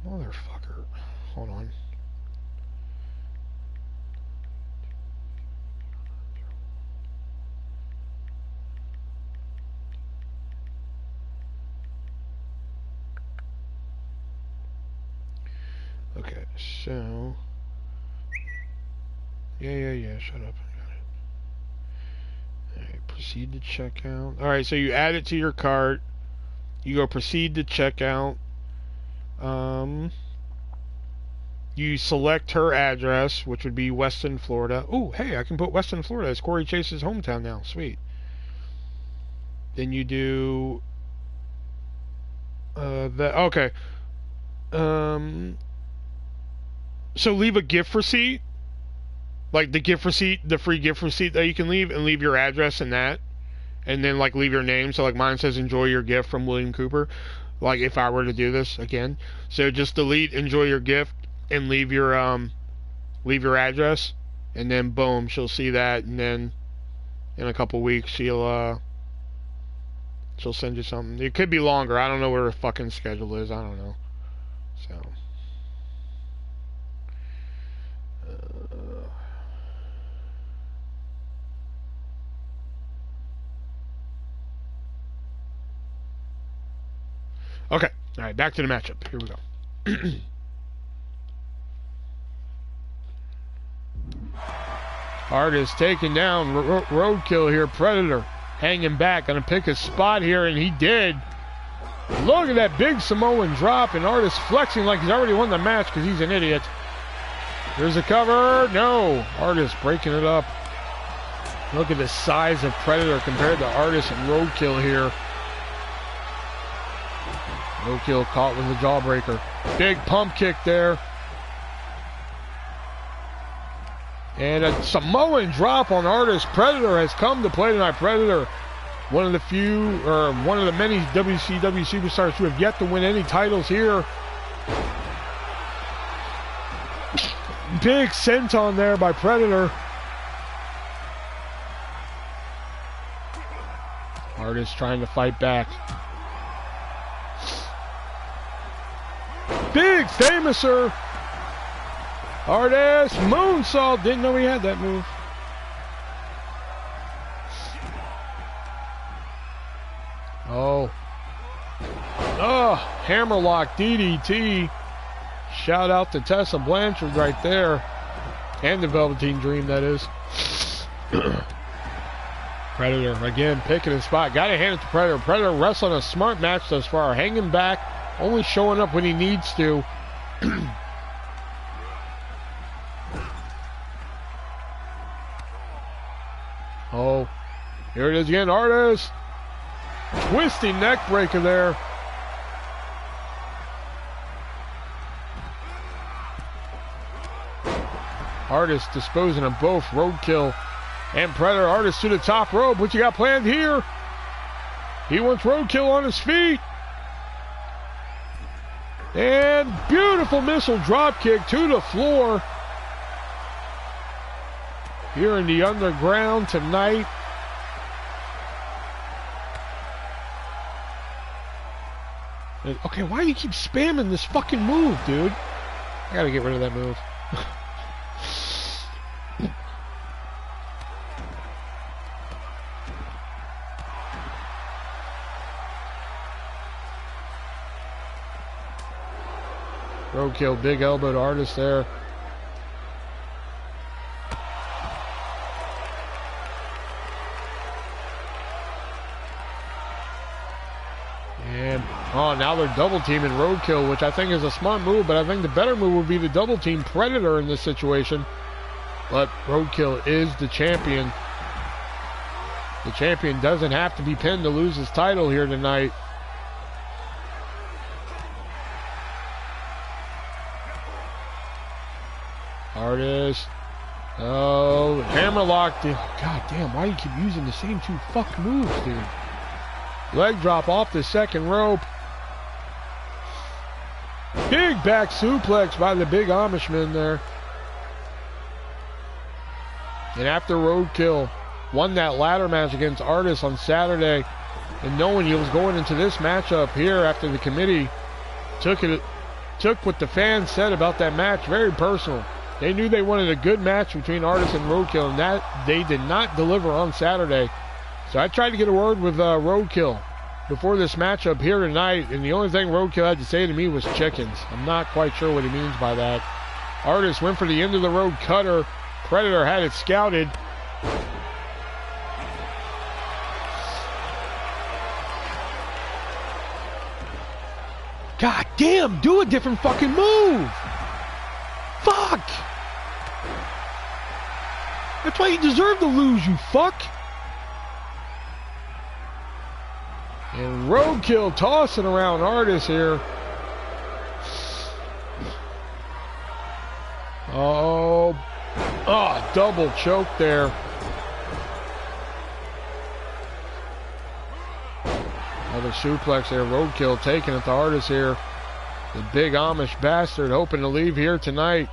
Motherfucker. Hold on. Okay, so yeah, shut up. I got it. Alright, proceed to checkout. Alright, so you add it to your cart. You go proceed to checkout. You select her address, which would be Weston, Florida. Oh, hey, I can put Weston, Florida as Corey Chase's hometown now. Sweet. Then you do okay. So leave a gift receipt, like the gift receipt, the free gift receipt that you can leave, and leave your address in that, and then like leave your name. So like mine says, enjoy your gift from William Cooper. Like if I were to do this again, so just delete enjoy your gift and leave your address, and then boom, she'll see that, and then in a couple weeks she'll send you something. It could be longer. I don't know where her fucking schedule is. I don't know. So Okay. All right, back to the matchup. Here we go. Artist taking down Roadkill here. Predator hanging back. Going to pick his spot here, and he did. Look at that big Samoan drop, and Artist flexing like he's already won the match because he's an idiot. Here's a cover. No. Artist breaking it up. Look at the size of Predator compared to Artist and Roadkill here. Roadkill caught with a jawbreaker. Big pump kick there. And a Samoan drop on Artist. Predator has come to play tonight. Predator, one of the few, or one of the many WCW superstars who have yet to win any titles here. Big senton there by Predator. Artist trying to fight back. Big famouser. Artist moonsault. Didn't know he had that move. Oh. Oh, hammerlock DDT. Shout out to Tessa Blanchard right there. And the Velveteen Dream, that is. Predator, again, picking his spot. Got to hand it to Predator. Predator wrestling a smart match thus far. Hanging back, only showing up when he needs to. Oh, here it is again. Artist. Twisting neck breaker there. Artist disposing of both Roadkill and Predator. Artist to the top rope. What you got planned here? He wants Roadkill on his feet. And beautiful missile drop kick to the floor. Here in the underground tonight. Okay, why do you keep spamming this fucking move, dude? I gotta get rid of that move. Roadkill, big elbow to Artist there. And, oh, now they're double teaming Roadkill, which I think is a smart move, but I think the better move would be to double team Predator in this situation. But Roadkill is the champion. The champion doesn't have to be pinned to lose his title here tonight. Artist. Oh, hammerlock. God damn, why do you keep using the same two fuck moves, dude? Leg drop off the second rope. Big back suplex by the big Amishman there. And after Roadkill won that ladder match against Artist on Saturday, and knowing he was going into this matchup here after the committee took what the fans said about that match very personal. They knew they wanted a good match between Artist and Roadkill, and that they did not deliver on Saturday. So I tried to get a word with Roadkill before this matchup here tonight, and the only thing Roadkill had to say to me was chickens. I'm not quite sure what he means by that. Artist went for the end of the road cutter. Predator had it scouted. God damn, do a different fucking move. Fuck. That's why you deserve to lose, you fuck. And Roadkill tossing around Artist here. Oh, double choke there. Another suplex there. Roadkill taking it to Artist here. The big Amish bastard hoping to leave here tonight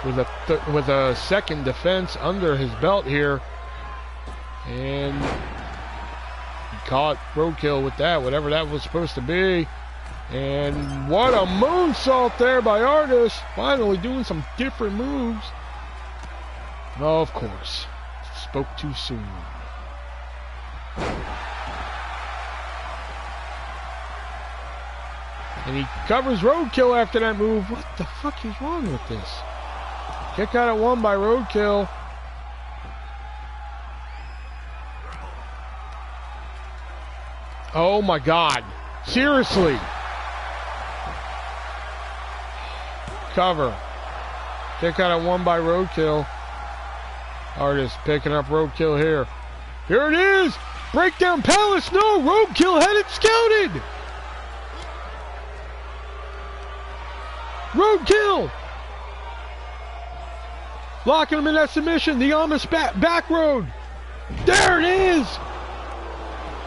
with a second defense under his belt here. And he caught Roadkill with that, whatever that was supposed to be. And what a moonsault there by Artist. Finally doing some different moves. Oh, of course. Spoke too soon. And he covers Roadkill after that move. What the fuck is wrong with this? Kick out at 1 by Roadkill. Oh my God. Seriously. Cover. Kick out at 1 by Roadkill. Artist picking up Roadkill here. Here it is. Breakdown Palace. No, Roadkill had it scouted. Roadkill. Locking him in that submission. The Amish back road. There it is.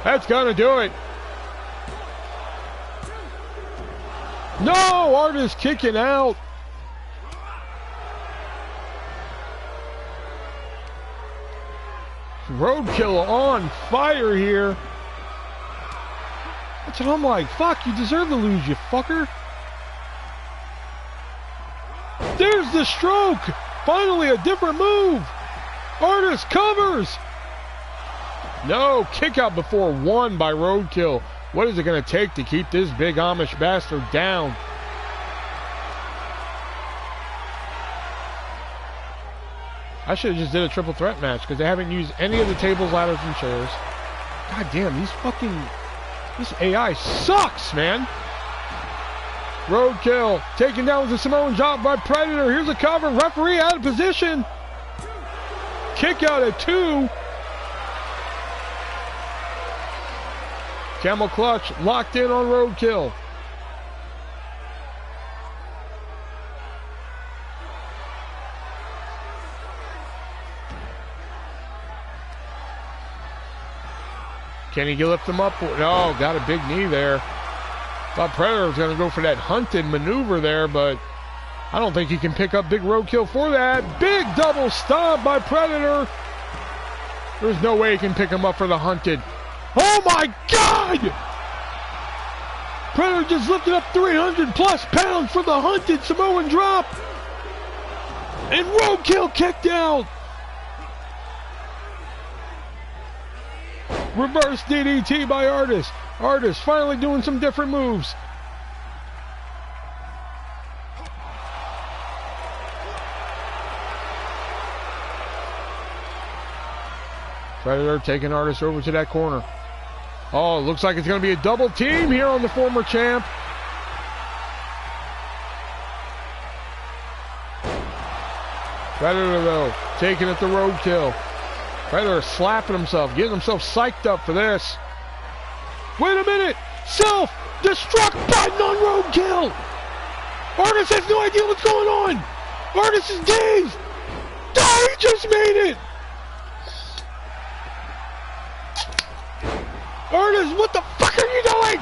That's gonna do it. No, Artist kicking out. Roadkill on fire here. That's what I'm like. Fuck, you deserve to lose, you fucker. There's the stroke. Finally a different move. Artist covers. No, kick out before 1 by Roadkill. What is it going to take to keep this big Amish bastard down? I should have just did a triple threat match because they haven't used any of the tables, ladders, and chairs. God damn, this AI sucks, man. Roadkill taken down with a Samoan drop by Predator. Here's a cover. Referee out of position. Kick out at 2. Camel clutch locked in on Roadkill. Can he lift him up? No, got a big knee there. Thought Predator was going to go for that hunted maneuver there, but I don't think he can pick up big Roadkill for that. Big double stomp by Predator. There's no way he can pick him up for the hunted. Oh my God! Predator just lifted up 300 plus pounds for the hunted Samoan drop. And Roadkill kicked out. Reverse DDT by Artist. Artist finally doing some different moves. Predator taking Artist over to that corner. Oh, looks like it's going to be a double team here on the former champ. Predator, though, taking it to Roadkill. Predator slapping himself, getting himself psyched up for this. Wait a minute! Self-destruct button on Roadkill! Artist has no idea what's going on! Artist is dazed! Oh, he just made it! Artist, what the fuck are you doing?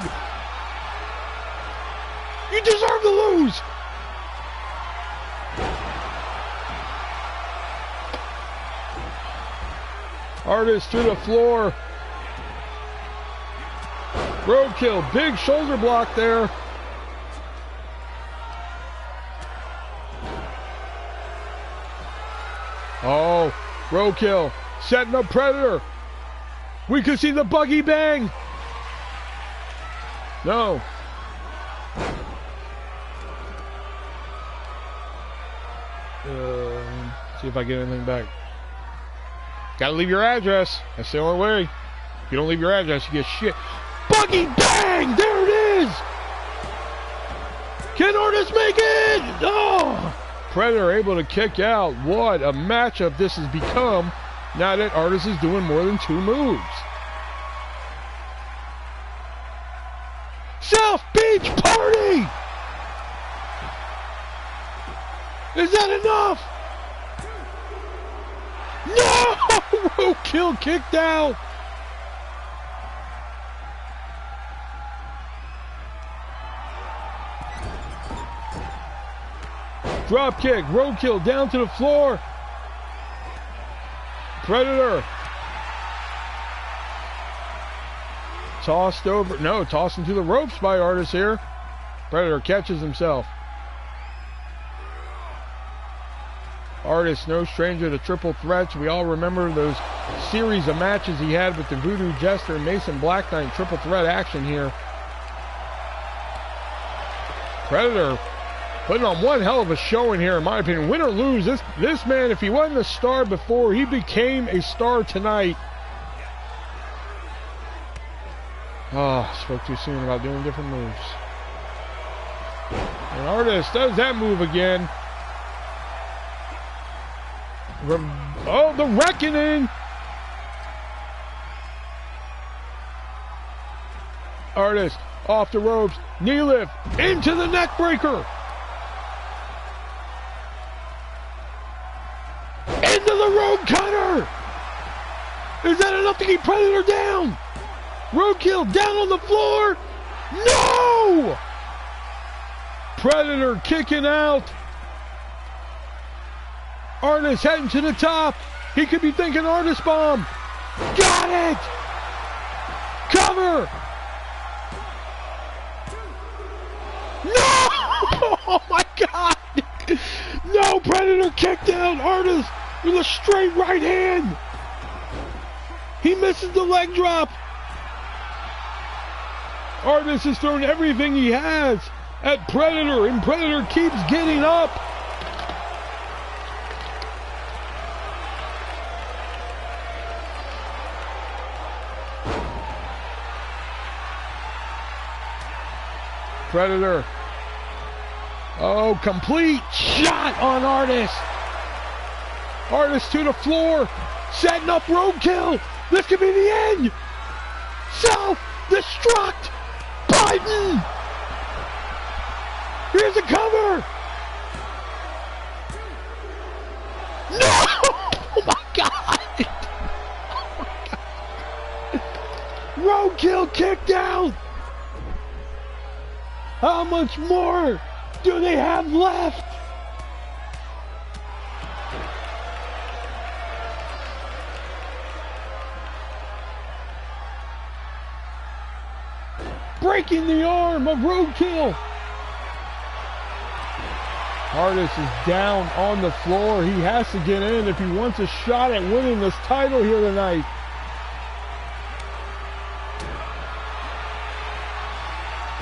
You deserve to lose! Artist to the floor. Roadkill, big shoulder block there. Oh, Roadkill setting up Predator. We can see the buggy bang. No. See if I get anything back. Gotta leave your address. That's the only way. If you don't leave your address, you get shit. Buggy bang! There it is! Can Artist make it? Oh! Predator able to kick out. What a matchup this has become now that Artist is doing more than 2 moves. South Beach Party! Is that enough? No! Roadkill kicked out. Drop kick. Roadkill down to the floor. Predator. Tossed over. No, tossed into the ropes by Artist here. Predator catches himself. Artist, no stranger to triple threats. We all remember those series of matches he had with the Voodoo Jester and Mason Black Knight. Triple threat action here. Predator putting on one hell of a showing here, in my opinion. Win or lose, this man, if he wasn't a star before, he became a star tonight. Oh, spoke too soon about doing different moves. And Artist does that move again. Oh, the Reckoning! Artist off the ropes, knee lift, into the neck breaker! Into the Road Cutter! Is that enough to keep Predator down? Roadkill down on the floor! No! Predator kicking out. Artist heading to the top. He could be thinking Artist Bomb. Got it! Cover! No! Oh my God! No, Predator kicked out Artist with a straight right hand. He misses the leg drop. Artist has thrown everything he has at Predator, and Predator keeps getting up. Predator. Oh, complete shot on Artist. Artist to the floor, setting up Roadkill. This could be the end. Self-destruct Biden. Here's a cover. No! Oh my God! Oh my God! Roadkill kicked out. How much more do they have left? Breaking the arm of Roadkill. Artist is down on the floor. He has to get in if he wants a shot at winning this title here tonight.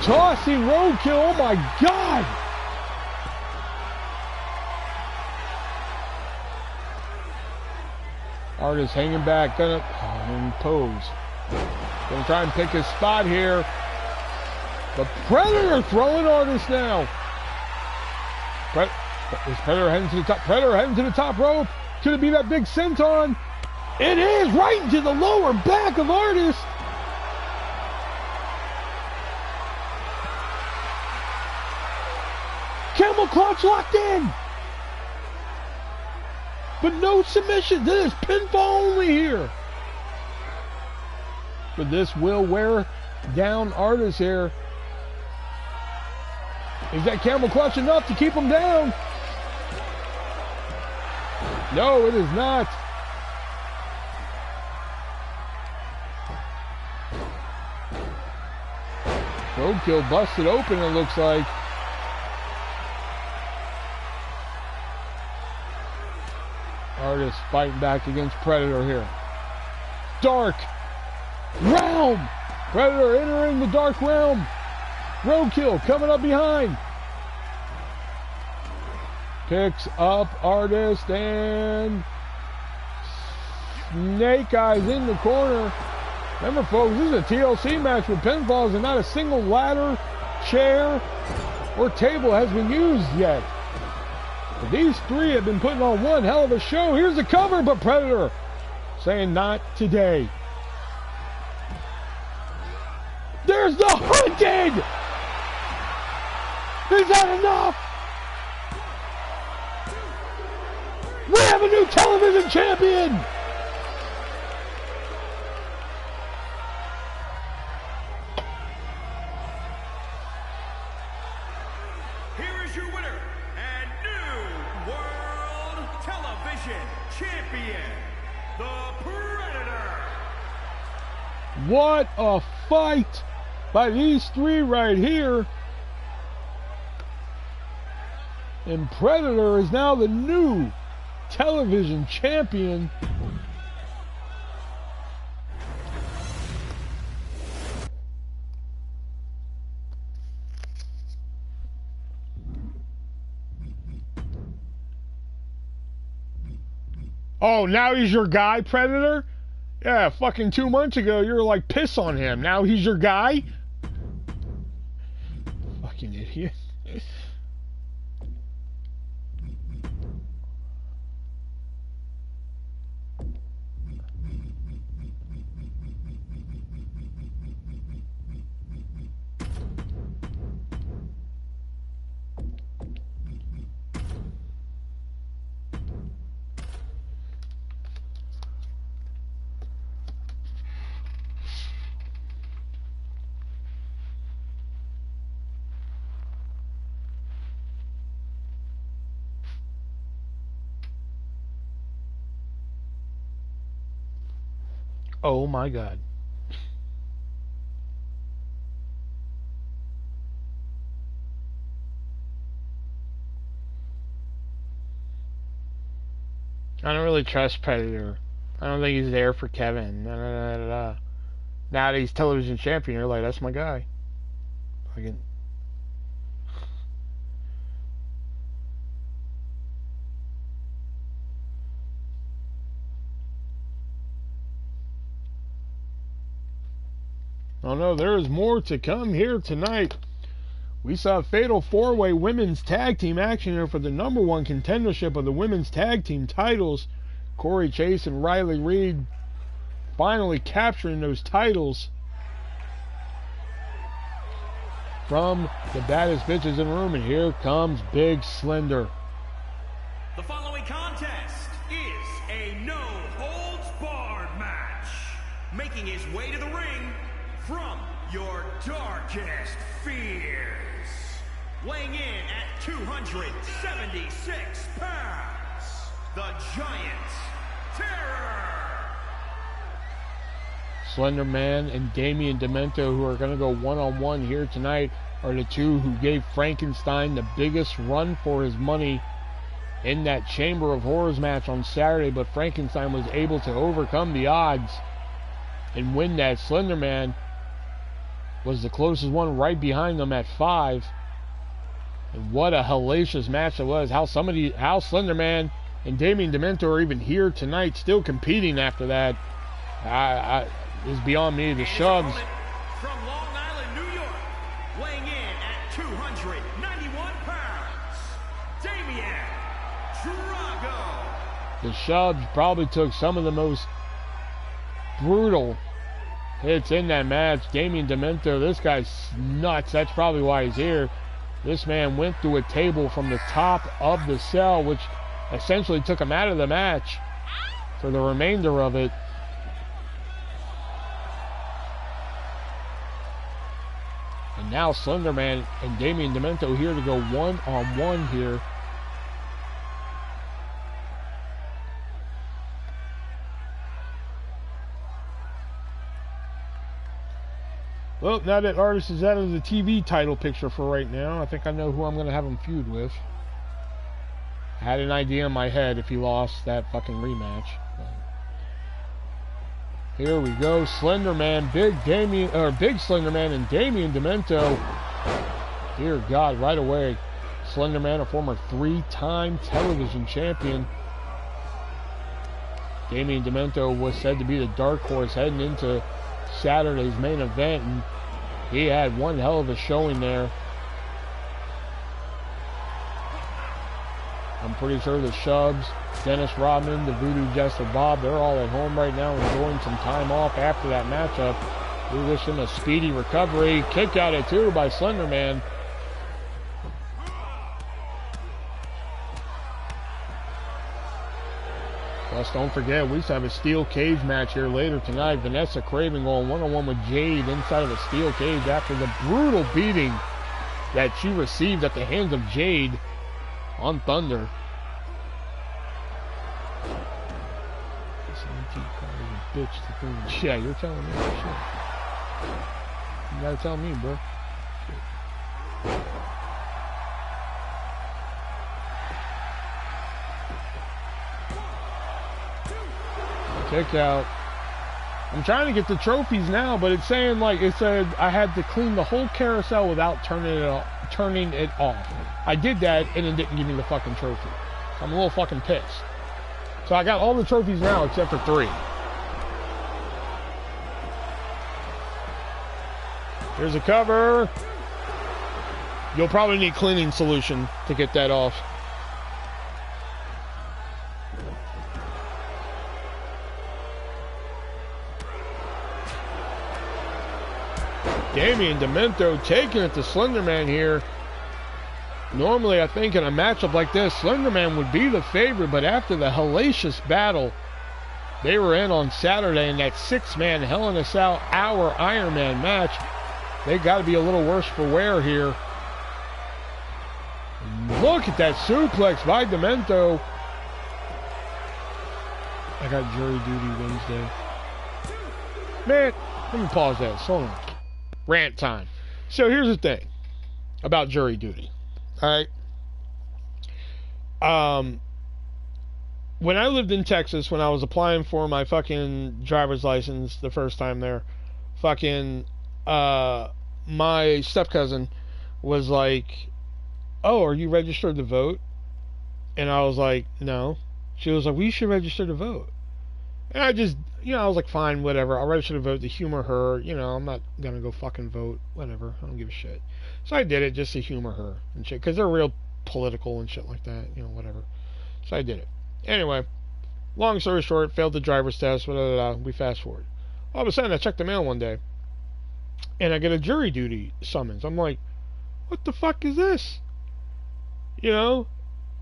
Tossing Roadkill, oh my God! Artist hanging back, gonna pose. Gonna try and pick his spot here. The Predator throwing Artist now. Is Predator heading to the top? Predator heading to the top rope. Could it be that big senton? It is, right into the lower back of Artist. Camel clutch locked in. But no submission. This is pinfall only here. But this will wear down Artist here. Is that camel clutch enough to keep him down? No, it is not. Roadkill busted open, it looks like. Artist fighting back against Predator here. Dark realm. Predator entering the dark realm. Roadkill coming up behind. Picks up Artist and Snake Eyes in the corner. Remember, folks, this is a TLC match with pinfalls and not a single ladder, chair, or table has been used yet. But these three have been putting on one hell of a show. Here's the cover, but Predator saying not today. There's the Hunted! Is that enough? We have a new television champion! Here is your winner and new World Television Champion, the Predator. What a fight by these three right here. And Predator is now the new television champion. Oh, now he's your guy, Predator? Yeah, fucking 2 months ago, you were like, piss on him. Now he's your guy? Fucking idiot. Oh my god. I don't really trust Predator. I don't think he's there for Kevin. Now that he's television champion, you're like, that's my guy. Fucking. Oh no, there is more to come here tonight. We saw a fatal four-way women's tag team action here for the #1 contendership of the women's tag team titles. Corey Chase and Riley Reid finally capturing those titles from the baddest bitches in the room. And here comes Big Slender. The following contest is a no-holds-barred match. Making his way to the ring from your darkest fears, weighing in at 276 pounds, the Giant Terror. Slender Man and Damian Demento, who are going to go one-on-one here tonight, are the two who gave Frankenstein the biggest run for his money in that Chamber of Horrors match on Saturday, but Frankenstein was able to overcome the odds and win that. Slender Man was the closest one, right behind them at 5. And what a hellacious match it was. How Slender Man and Damian Demento are even here tonight, still competing after that, is beyond me. The shoves. From Long Island, New York, weighing in at 291 pounds, Damian Drago. The shoves probably took some of the most brutal hits in that match. Damian Demento, this guy's nuts. That's probably why he's here. This man went through a table from the top of the cell, which essentially took him out of the match for the remainder of it. And now Slender Man and Damian Demento here to go one-on-one here. Well, now that Artist is out of the TV title picture for right now, I think I know who I'm going to have him feud with. I had an idea in my head if he lost that fucking rematch. But here we go. Slender Man, Big Slender Man and Damian Demento. Dear God, right away. Slender Man, a former 3-time television champion. Damian Demento was said to be the dark horse heading into Saturday's main event, and he had one hell of a showing there. I'm pretty sure the Shubs, Dennis Rodman, the Voodoo Jester Bob, they're all at home right now enjoying some time off after that matchup. We wish him a speedy recovery. Kick out at 2 by Slender Man. Plus, don't forget, we have a steel cage match here later tonight. Vanessa Craven going one-on-one with Jade inside of a steel cage after the brutal beating that she received at the hands of Jade on Thunder. Bitch, yeah, you're telling me that shit. You gotta tell me, bro. Shit. Kick out. I'm trying to get the trophies now, but it's saying, like, it said I had to clean the whole carousel without turning it off. I did that, and it didn't give me the fucking trophy. So I'm a little fucking pissed. So I got all the trophies now except for 3. Here's a cover. You'll probably need cleaning solution to get that off. Damian Demento taking it to Slenderman here. Normally, I think in a matchup like this, Slenderman would be the favorite, but after the hellacious battle they were in on Saturday in that 6-man Hell in a Cell hour Iron Man match, they got to be a little worse for wear here. Look at that suplex by Demento. I got jury duty Wednesday. Man, let me pause that. Hold on. Rant time. So here's the thing about jury duty. Alright. When I lived in Texas, when I was applying for my fucking driver's license the first time there, fucking my step-cousin was like, "Oh, are you registered to vote?" And I was like, "No." She was like, "Well, you should register to vote." And I just, I was like, fine, whatever. I'll register to vote to humor her. I'm not going to go fucking vote. Whatever. I don't give a shit. So I did it just to humor her and shit. Because they're real political and shit like that. Whatever. So I did it. Anyway, long story short, failed the driver's test. Blah, blah, blah. We fast forward. All of a sudden, I checked the mail one day. And I get a jury duty summons. I'm like, what the fuck is this? And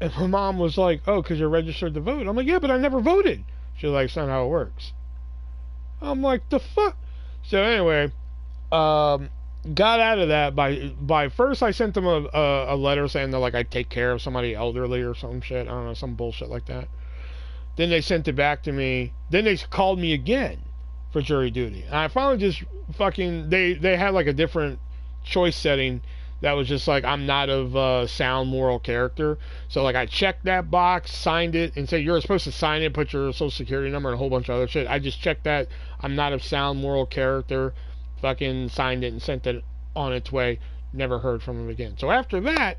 my mom was like, "Oh, because you're registered to vote." I'm like, "Yeah, but I never voted." She's like, "That's not how it works." I'm like, the fuck? So anyway, got out of that by first I sent them a letter saying that like I take care of somebody elderly or some shit. I don't know, some bullshit like that. Then they sent it back to me. Then they called me again for jury duty. And I finally just fucking, they had like a different choice setting that was just like, I'm not of sound moral character. So like I checked that box, signed it, and said you're supposed to sign it, put your social security number and a whole bunch of other shit. I just checked that I'm not of sound moral character, fucking signed it and sent it on its way. Never heard from him again. So after that,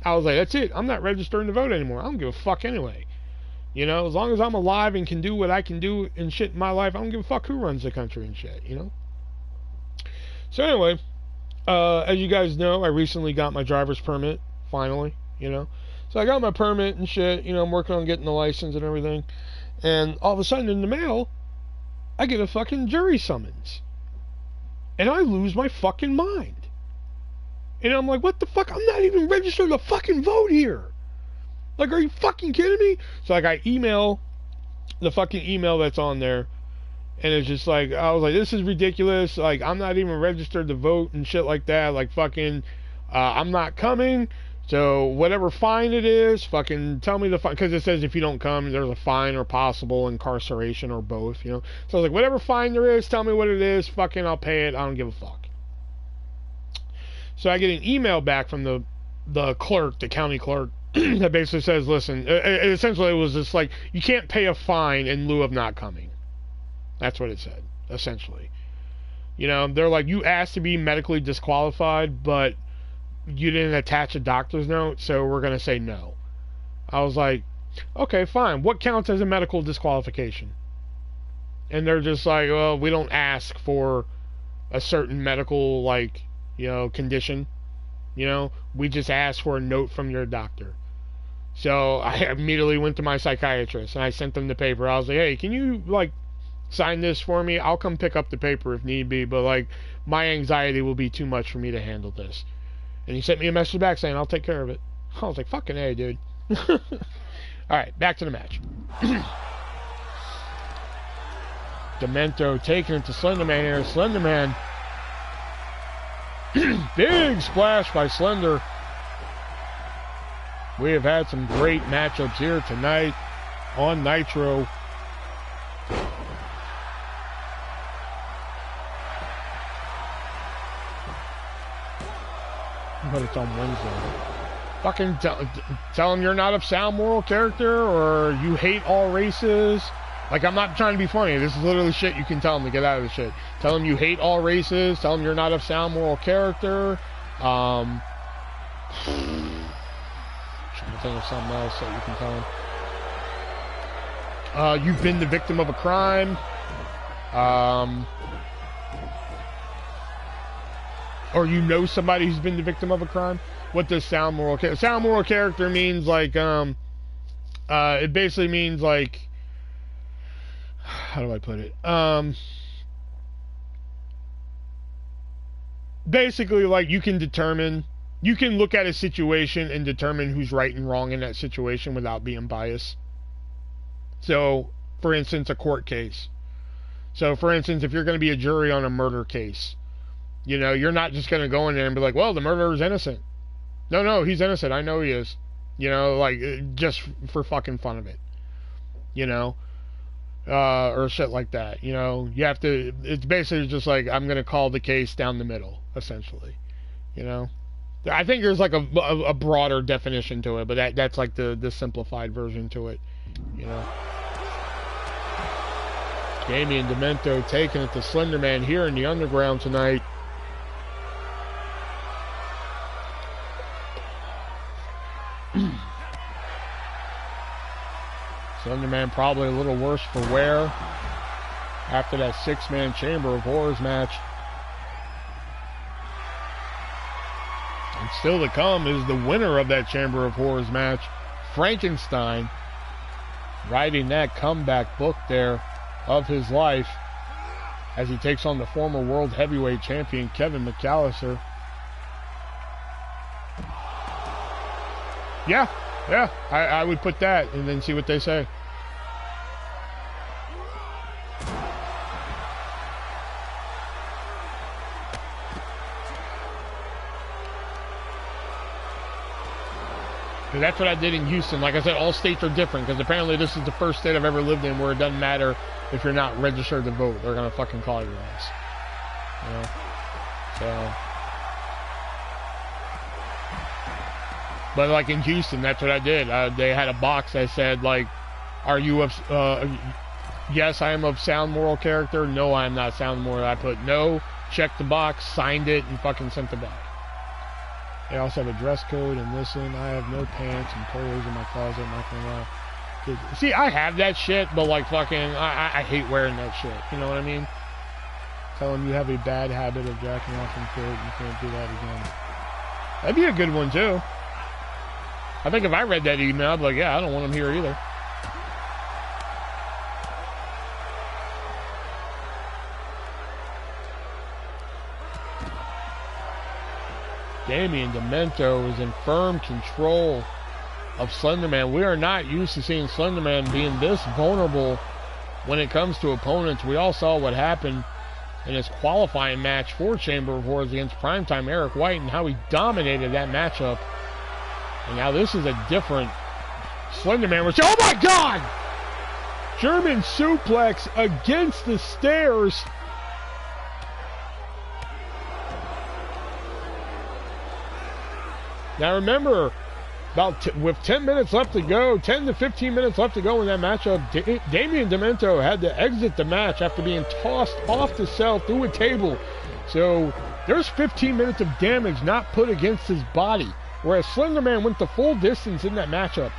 I was like, that's it. I'm not registering to vote anymore. I don't give a fuck anyway. As long as I'm alive and can do what I can do and shit in my life, I don't give a fuck who runs the country and shit, So anyway, as you guys know, I recently got my driver's permit, finally, So I got my permit and shit, I'm working on getting the license and everything. And all of a sudden in the mail, I get a fucking jury summons. And I lose my fucking mind. And I'm like, what the fuck? I'm not even registered to fucking vote here. Like, are you fucking kidding me? So like I email the fucking email that's on there. And it's just like, I was like, this is ridiculous. Like, I'm not even registered to vote and shit like that. Like, fucking, I'm not coming. So, whatever fine it is, fucking tell me the fine. Because it says if you don't come, there's a fine or possible incarceration or both, So, I was like, whatever fine there is, tell me what it is. Fucking, I'll pay it. I don't give a fuck. So, I get an email back from the clerk, the county clerk, that basically says, listen, essentially it was just like, you can't pay a fine in lieu of not coming. That's what it said, essentially. They're like, you asked to be medically disqualified, but you didn't attach a doctor's note, so we're going to say no. I was like, okay, fine. What counts as a medical disqualification? And they're just like, well, we don't ask for a certain medical, condition. We just ask for a note from your doctor. So I immediately went to my psychiatrist, and I sent them the paper. I was like, hey, can you, sign this for me? I'll come pick up the paper if need be, but my anxiety will be too much for me to handle this. And he sent me a message back saying I'll take care of it. I was like, fucking A, dude. Alright, back to the match. Demento taking it to Slenderman here. Slenderman. Big splash by Slender. We have had some great matchups here tonight on Nitro. But it's on Wednesday. Fucking tell them you're not of sound moral character, or you hate all races. I'm not trying to be funny. This is literally shit you can tell them to get out of the shit. Tell them you hate all races. Tell them you're not of sound moral character. Trying to think of something else that you can tell them. You've been the victim of a crime. Or you know somebody who's been the victim of a crime. What does sound moral character? Sound moral character means like, it basically means like, how do I put it? Basically, like, you can look at a situation and determine who's right and wrong in that situation without being biased. So, for instance, a court case. So, for instance, if you're going to be a jury on a murder case, you know, you're not just going to go in there and be like, well, the murderer's innocent. No, he's innocent. I know he is. You know, like, just for fucking fun of it. You know? Or shit like that. You know, you have to, it's basically just like, I'm going to call the case down the middle, essentially. You know? I think there's like a broader definition to it, but that's like the simplified version to it. You know? Damien Demento taking it to Slender Man here in the Underground tonight. Slender Man probably a little worse for wear after that 6-man Chamber of Horrors match. And still to come is the winner of that Chamber of Horrors match, Frankenstein, writing that comeback book there of his life as he takes on the former World Heavyweight Champion Kevin McAllister. Yeah, I would put that and then see what they say. Because that's what I did in Houston. Like I said, all states are different because apparently this is the first state I've ever lived in where it doesn't matter if you're not registered to vote. They're going to fucking call your ass. You know? So... But like in Houston, that's what I did. They had a box that said like, "Are you of? Yes, I am of sound moral character. No, I am not sound moral." I put no, checked the box, signed it, and fucking sent it back. They also have a dress code and listen. I have no pants and polos in my closet. I'm not gonna lie. See, I have that shit, but like fucking, I hate wearing that shit. You know what I mean? Tell them you have a bad habit of jacking off in court. You can't do that again. That'd be a good one too. I think if I read that email, I'd be like, yeah, I don't want him here either. Damien Demento is in firm control of Slender Man. We are not used to seeing Slender Man being this vulnerable when it comes to opponents. We all saw what happened in his qualifying match for Chamber of Horrors against Primetime Eric White and how he dominated that matchup. And now this is a different Slender Man. Oh my God! German suplex against the stairs. Now remember, with 10 minutes left to go, 10 to 15 minutes left to go in that matchup, Damien Demento had to exit the match after being tossed off the cell through a table. So there's 15 minutes of damage not put against his body. Whereas Slender Man went the full distance in that matchup.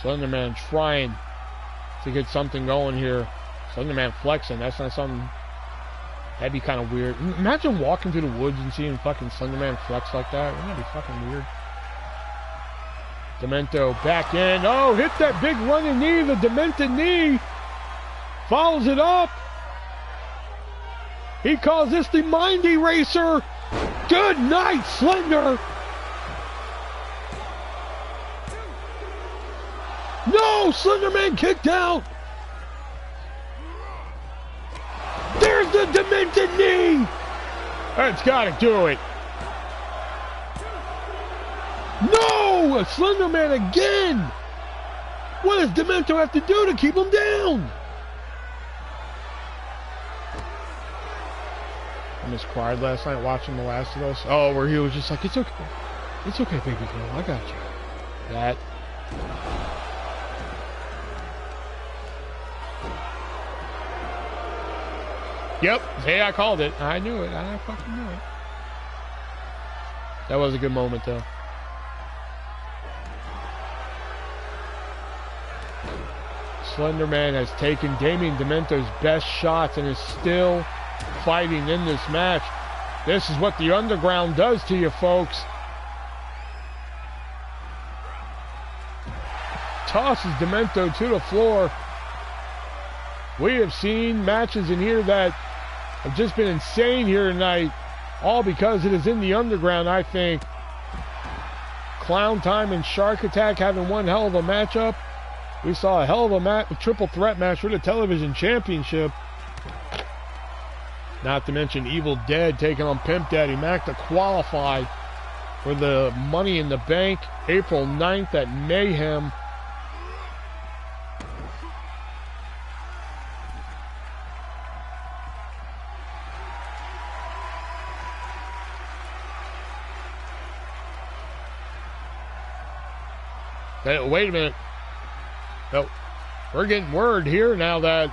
Slender Man trying to get something going here. Slender Man flexing. That's not something... That'd be kind of weird. Imagine walking through the woods and seeing fucking Slender Man flex like that. Wouldn't that be fucking weird? Demento back in. Oh, hit that big running knee. The demented knee. Follows it up. He calls this the mind eraser. Good night, Slender. No, Slender Man kicked out. There's the demented knee. That's got to do it. No! A Slender Man again! What does Demento have to do to keep him down? I just cried last night watching The Last of Us. Oh, where he was just like, it's okay. It's okay, baby girl. I got you. That. Yep. Hey, I called it. I knew it. I fucking knew it. That was a good moment, though. Slenderman has taken Damian Demento's best shots and is still fighting in this match. This is what the underground does to you, folks. Tosses Demento to the floor. We have seen matches in here that have just been insane here tonight, all because it is in the underground, I think. Clown Time and Shark Attack having one hell of a matchup. We saw a hell of a triple threat match for the television championship. Not to mention Evil Dead taking on Pimp Daddy Mac to qualify for the Money in the Bank April 9th at Mayhem. Wait a minute. No, we're getting word here now that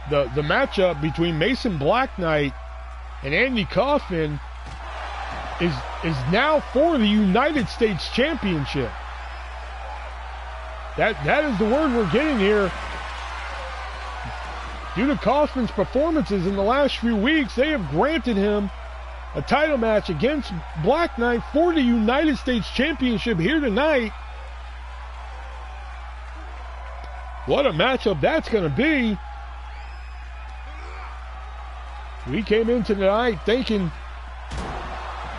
the matchup between Mason Black Knight and Andy Kaufman is now for the United States Championship. That is the word we're getting here. Due to Kaufman's performances in the last few weeks, they have granted him a title match against Black Knight for the United States Championship here tonight. What a matchup that's going to be. We came into tonight thinking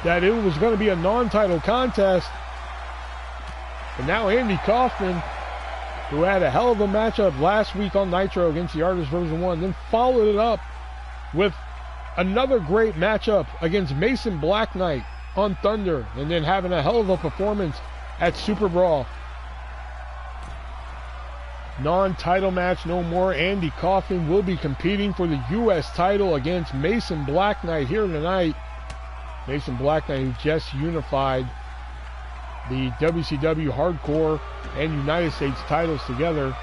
that it was going to be a non-title contest. But now Andy Kaufman, who had a hell of a matchup last week on Nitro against the ArtistVersion1, then followed it up with another great matchup against Mason Black Knight on Thunder, and then having a hell of a performance at Super Brawl. Non-title match no more. Andy Kaufman will be competing for the U.S. title against Mason Black Knight here tonight. Mason Black Knight, who just unified the WCW Hardcore and United States titles together.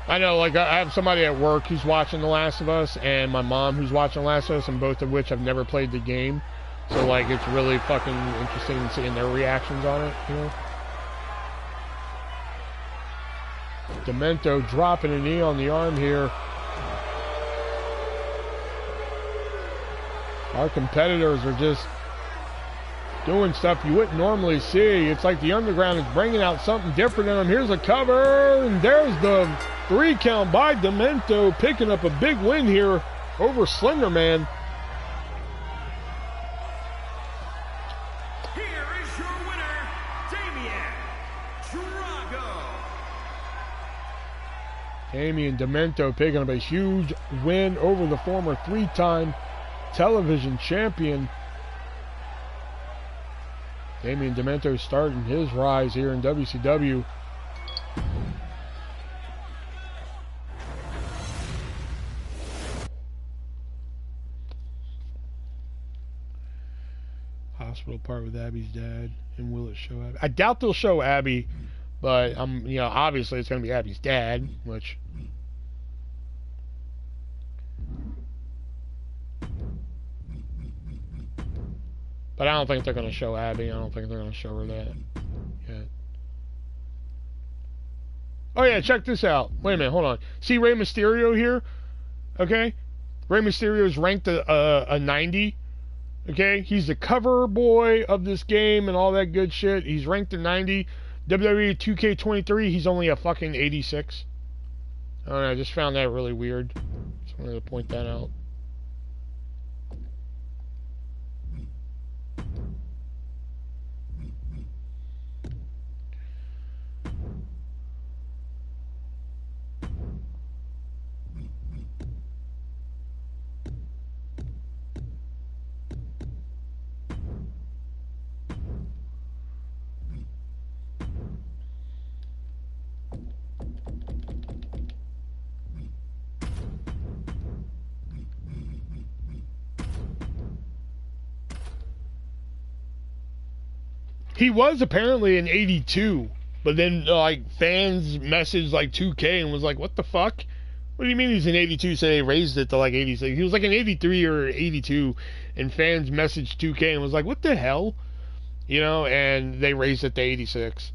I know, like, I have somebody at work who's watching The Last of Us, and my mom who's watching The Last of Us, and both of which have never played the game. So, like, it's really fucking interesting seeing their reactions on it, you know? Demento dropping a knee on the arm here. Our competitors are just doing stuff you wouldn't normally see. It's like the underground is bringing out something different in them. Here's a cover, and there's the 3 count by Demento, picking up a big win here over Slenderman. Here is your winner, Damian Drago. Damian Demento picking up a huge win over the former 3-time television champion. Damian Demento starting his rise here in WCW. Hospital part with Abby's dad, and will it show Abby? I doubt they'll show Abby, but you know, obviously it's going to be Abby's dad, which. But I don't think they're going to show Abby. I don't think they're going to show her that yet. Oh, yeah, check this out. Wait a minute, hold on. See Rey Mysterio here? Okay? Rey Mysterio is ranked a 90. Okay? He's the cover boy of this game and all that good shit. He's ranked a 90. WWE 2K23, he's only a fucking 86. I don't know, I just found that really weird. Just wanted to point that out. He was apparently an 82, but then like fans messaged like 2K and was like, "What the fuck? What do you mean he's an 82?" So they raised it to like 86. He was like an 83 or 82, and fans messaged 2K and was like, "What the hell?" You know, and they raised it to 86.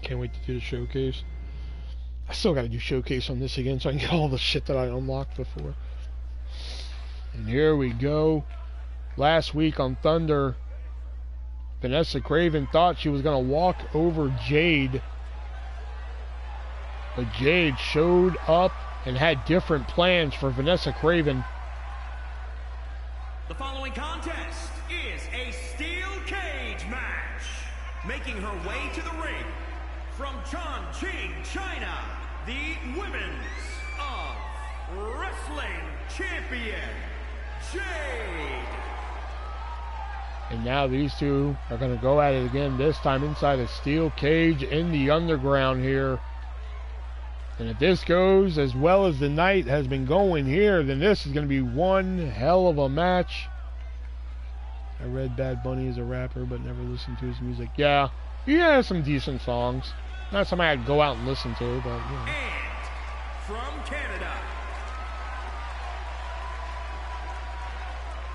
Can't wait to do the showcase. I still got to do showcase on this again so I can get all the shit that I unlocked before. And here we go. Last week on Thunder, Vanessa Craven thought she was going to walk over Jade. But Jade showed up and had different plans for Vanessa Craven. The following contest is a steel cage match. Making her way to the ring from Chongqing, China, the Women's of Wrestling Champion, Jade. And now these two are going to go at it again, this time inside a steel cage in the underground here. And if this goes as well as the night has been going here, then this is going to be one hell of a match. I read Bad Bunny is a rapper, but never listened to his music. Yeah, he has some decent songs. Not something I'd go out and listen to, but, you know. And from Canada,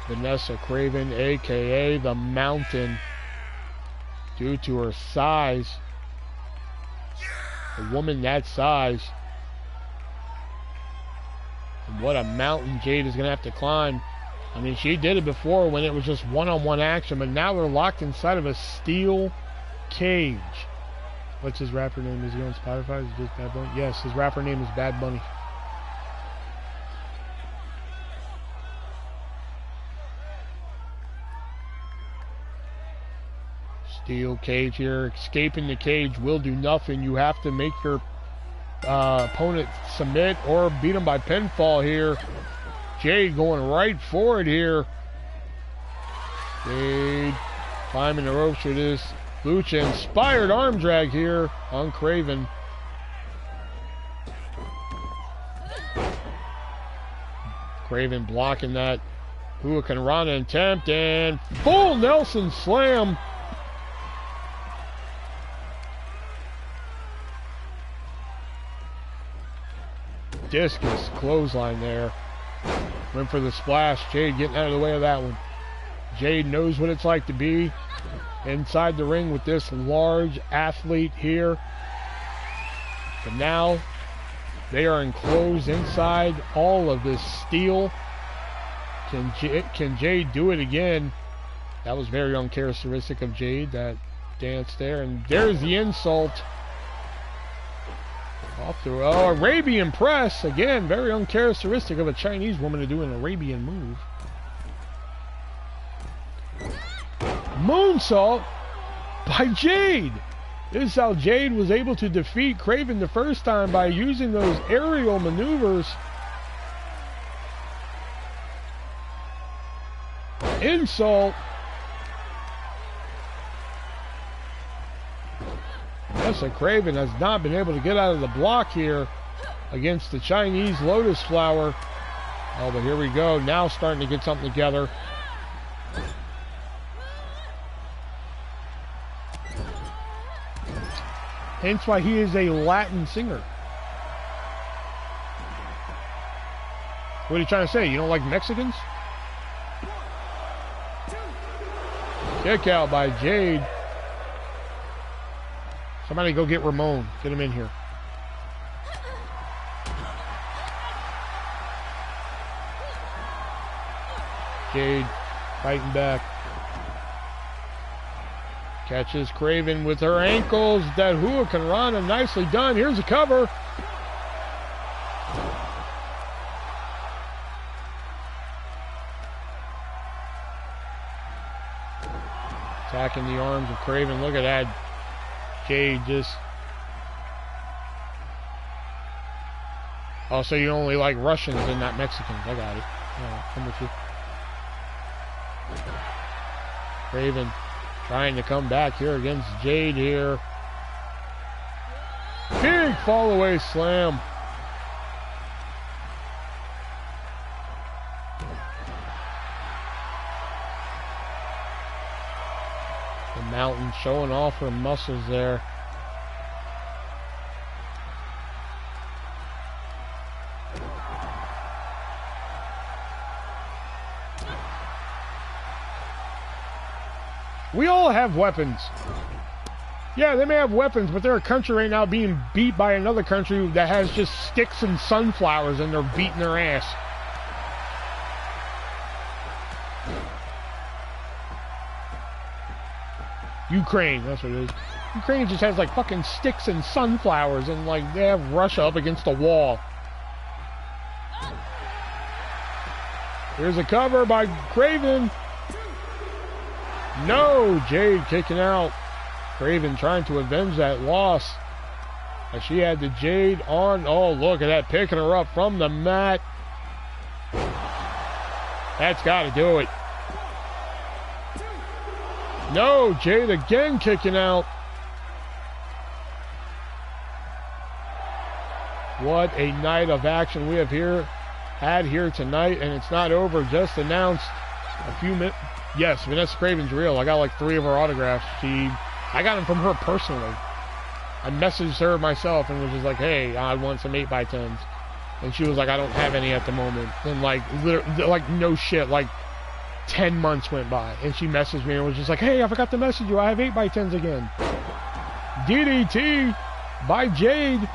Vanessa Craven, a.k.a. The Mountain. Due to her size. A woman that size. And what a mountain Jade is going to have to climb. I mean, she did it before when it was just one-on-one action, but now they're locked inside of a steel cage. What's his rapper name? Is he on Spotify? Is it just Bad Bunny? Yes, his rapper name is Bad Bunny. Steel cage here. Escaping the cage will do nothing. You have to make your opponent submit or beat him by pinfall here. Jade going right for it here. Jade climbing the ropes for this lucha-inspired arm drag here on Craven. Craven blocking that Hurricane Rana attempt and full Nelson slam. Discus clothesline there. Went for the splash. Jade getting out of the way of that one. Jade knows what it's like to be inside the ring with this large athlete here. But now they are enclosed inside all of this steel. Can Jade do it again? That was very uncharacteristic of Jade, that dance there. And there's the insult. Off the Arabian press. Again, very uncharacteristic of a Chinese woman to do an Arabian move. Moonsault by Jade. This is how Jade was able to defeat Craven the first time, by using those aerial maneuvers. Insult. Vanessa Craven has not been able to get out of the block here against the Chinese Lotus Flower. Oh, but here we go. Now starting to get something together. Hence why he is a Latin singer. What are you trying to say? You don't like Mexicans? Kick out by Jade. Somebody go get Ramon. Get him in here. Jade fighting back. Catches Craven with her ankles. That Hurricane Rana nicely done. Here's a cover. Back in the arms of Craven. Look at that. Jade just... Oh, so you only like Russians and not Mexicans. I got it. Yeah, I'm with you. Craven trying to come back here against Jade here. Big fall away slam. The Mountain showing off her muscles there. We all have weapons. Yeah, they may have weapons, but they're a country right now being beat by another country that has just sticks and sunflowers and they're beating their ass. Ukraine, that's what it is. Ukraine just has like fucking sticks and sunflowers and like they have Russia up against a wall. Here's a cover by Craven. No, Jade kicking out. Craven trying to avenge that loss. As she had the Jade on. Oh, look at that. Picking her up from the mat. That's got to do it. No, Jade again kicking out. What a night of action we have had here tonight. And it's not over. Just announced a few minutes. Yes, Vanessa Craven's real. I got like 3 of her autographs. I got them from her personally. I messaged her myself and was just like, hey, I want some 8x10s. And she was like, I don't have any at the moment. And like, like no shit, like 10 months went by. And she messaged me and was just like, hey, I forgot to message you. I have 8x10s again. DDT by Jade.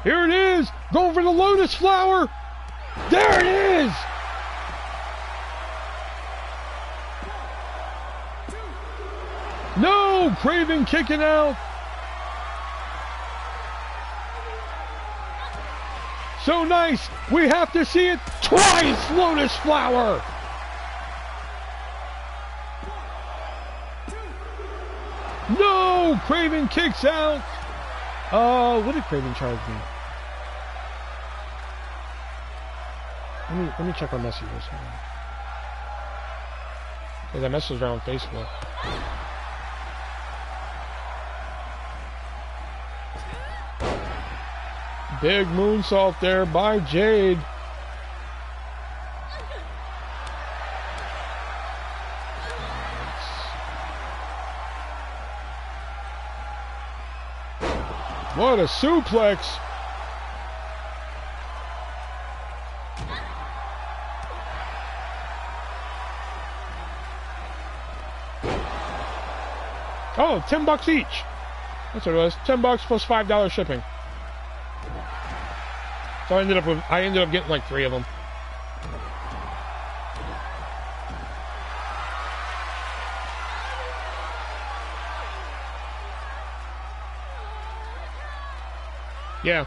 Here it is. Going for the Lotus Flower. There it is. No! Craven kicking out. So nice. We have to see it twice. Lotus Flower. No! Craven kicks out. What did Craven charge me? Let me check our messages. Because I messaged her on Facebook. Big moonsault there by Jade. What a suplex. Oh, $10 each. That's what it was. $10 plus $5 shipping. So I ended up getting like 3 of them. Yeah.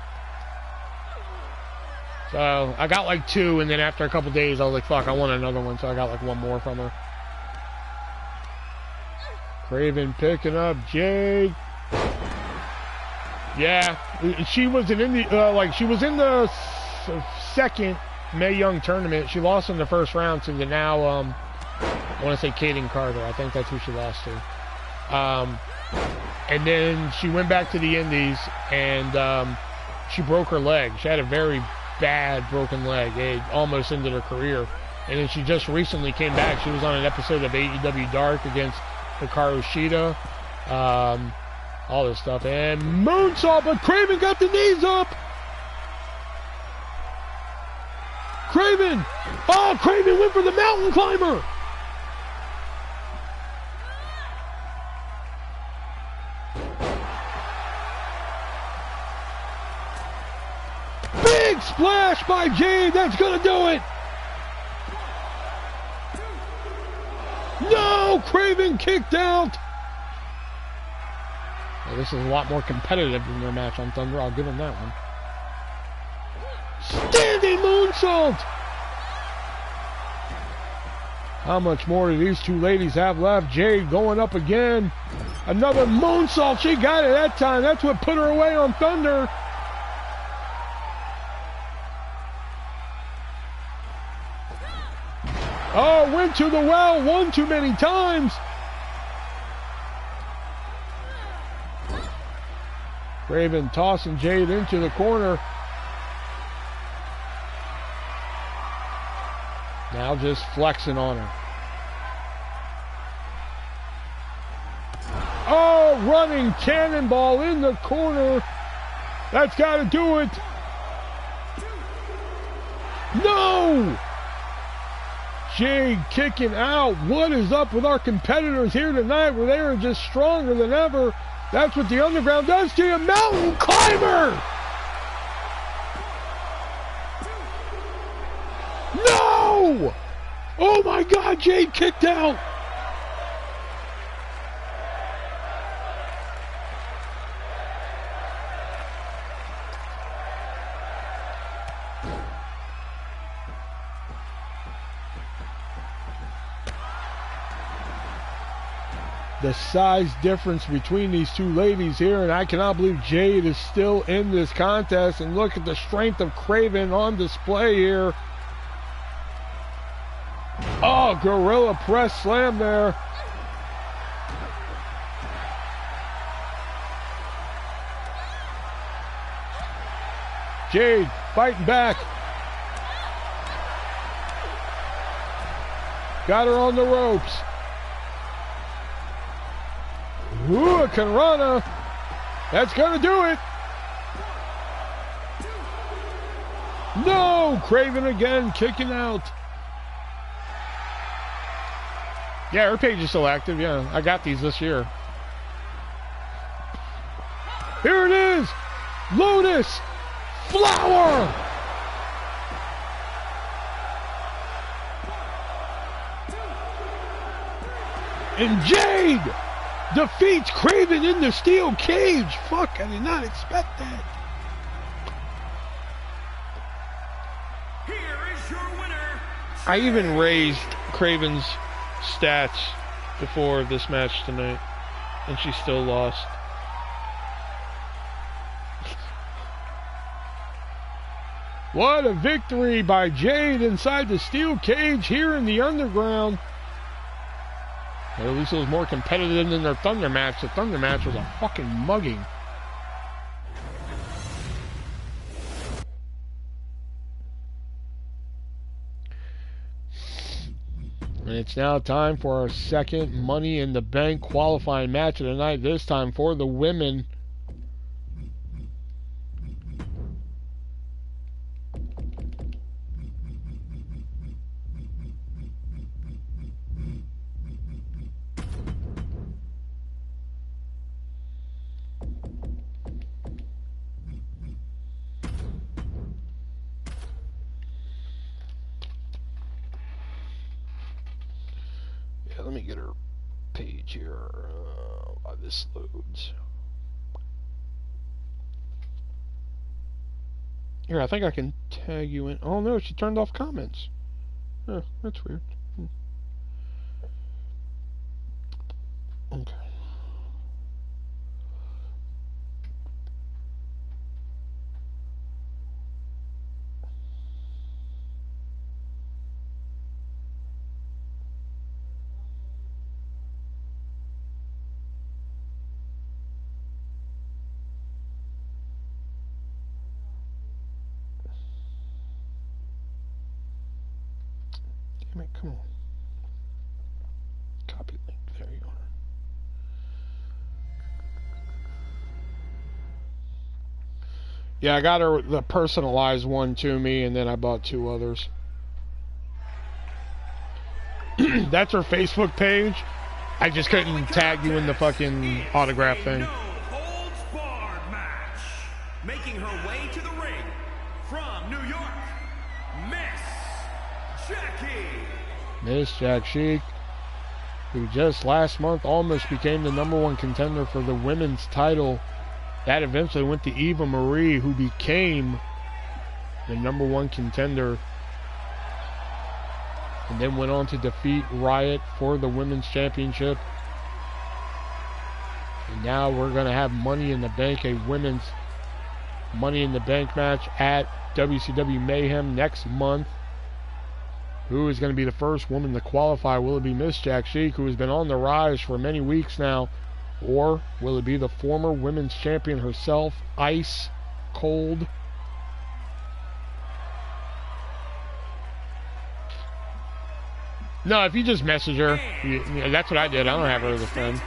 So I got like 2, and then after a couple days I was like, fuck, I want another one, so I got like 1 more from her. Craven picking up Jade. Yeah, she was in the she was in the second Mae Young tournament. She lost in the first round to the now I want to say Kaden Carter. I think that's who she lost to. And then she went back to the Indies and she broke her leg. She had a very bad broken leg. It almost ended her career. And then she just recently came back. She was on an episode of AEW Dark against Hikaru Shida. All this stuff. And moonsault, but Craven got the knees up. Craven. Oh, Craven went for the mountain climber. Big splash by Jade. That's going to do it. No, Craven kicked out. Well, this is a lot more competitive than their match on Thunder. I'll give them that one. Standing moonsault. How much more do these two ladies have left? Jade going up again. Another moonsault. She got it that time. That's what put her away on Thunder. Oh, went to the well one too many times. Craven tossing Jade into the corner. Now just flexing on her. Oh, running cannonball in the corner. That's got to do it. No! Jade kicking out. What is up with our competitors here tonight where they are just stronger than ever? That's what the Underground does to you. Mountain climber! No! Oh my God, Jade kicked out. The size difference between these two ladies here, and I cannot believe Jade is still in this contest. And look at the strength of Craven on display here. Oh, gorilla press slam there. Jade fighting back. Got her on the ropes. Ooh, a Kanrana. That's going to do it. No! Craven again, kicking out. Yeah, her page is still active. Yeah, I got these this year. Here it is. Lotus. Flower. And Jade defeats Craven in the steel cage. Fuck, I did not expect that. Here is your winner. I even raised Craven's stats before this match tonight, and she still lost. What a victory by Jade inside the steel cage here in the Underground. Or at least it was more competitive than their Thunder match. The Thunder match was a fucking mugging. And it's now time for our second Money in the Bank qualifying match of the night. This time for the women. Let me get her page here while this loads. Here, I think I can tag you in. Oh no, she turned off comments. Oh, that's weird. Okay. Come on. Copy link. There you are. Yeah, I got her the personalized one to me, and then I bought two others. That's her Facebook page. I just couldn't tag you in the fucking autograph thing. No holds barred match. Making her way to the ring from New York, Miss Jack Sheik, who just last month almost became the #1 contender for the women's title. That eventually went to Eva Marie, who became the #1 contender and then went on to defeat Riot for the Women's Championship. And now we're going to have Money in the Bank, a women's Money in the Bank match at WCW Mayhem next month. Who is going to be the first woman to qualify? Will it be Miss Jack Sheik, who has been on the rise for many weeks now? Or will it be the former women's champion herself, Ice Cold? No, if you just message her, that's what I did. I don't have her as a friend.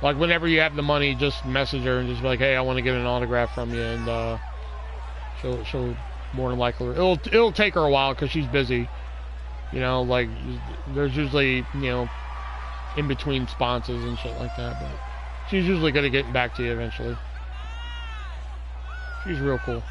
Like, whenever you have the money, just message her and just be like, hey, I want to get an autograph from you, and she'll more than likely, it'll take her a while because she's busy. You know, like, there's usually, you know, in between sponsors and shit like that, but she's usually good at getting back to you eventually. She's real cool.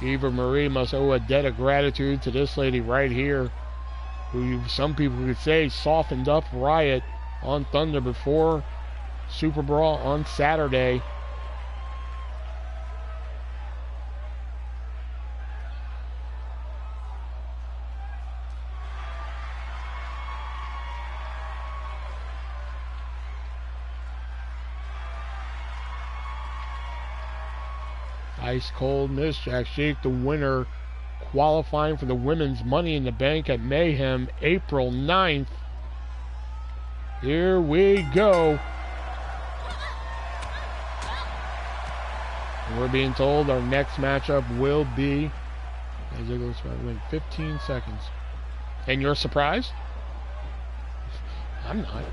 Eva Marie must owe a debt of gratitude to this lady right here, who some people could say softened up Riot on Thunder before Super Brawl on Saturday. Ice Cold Miss Jack Sheik, the winner, qualifying for the women's Money in the Bank at Mayhem April 9th. Here we go. And we're being told our next matchup will be, as it goes, win 15 seconds. And you're surprised? I'm not.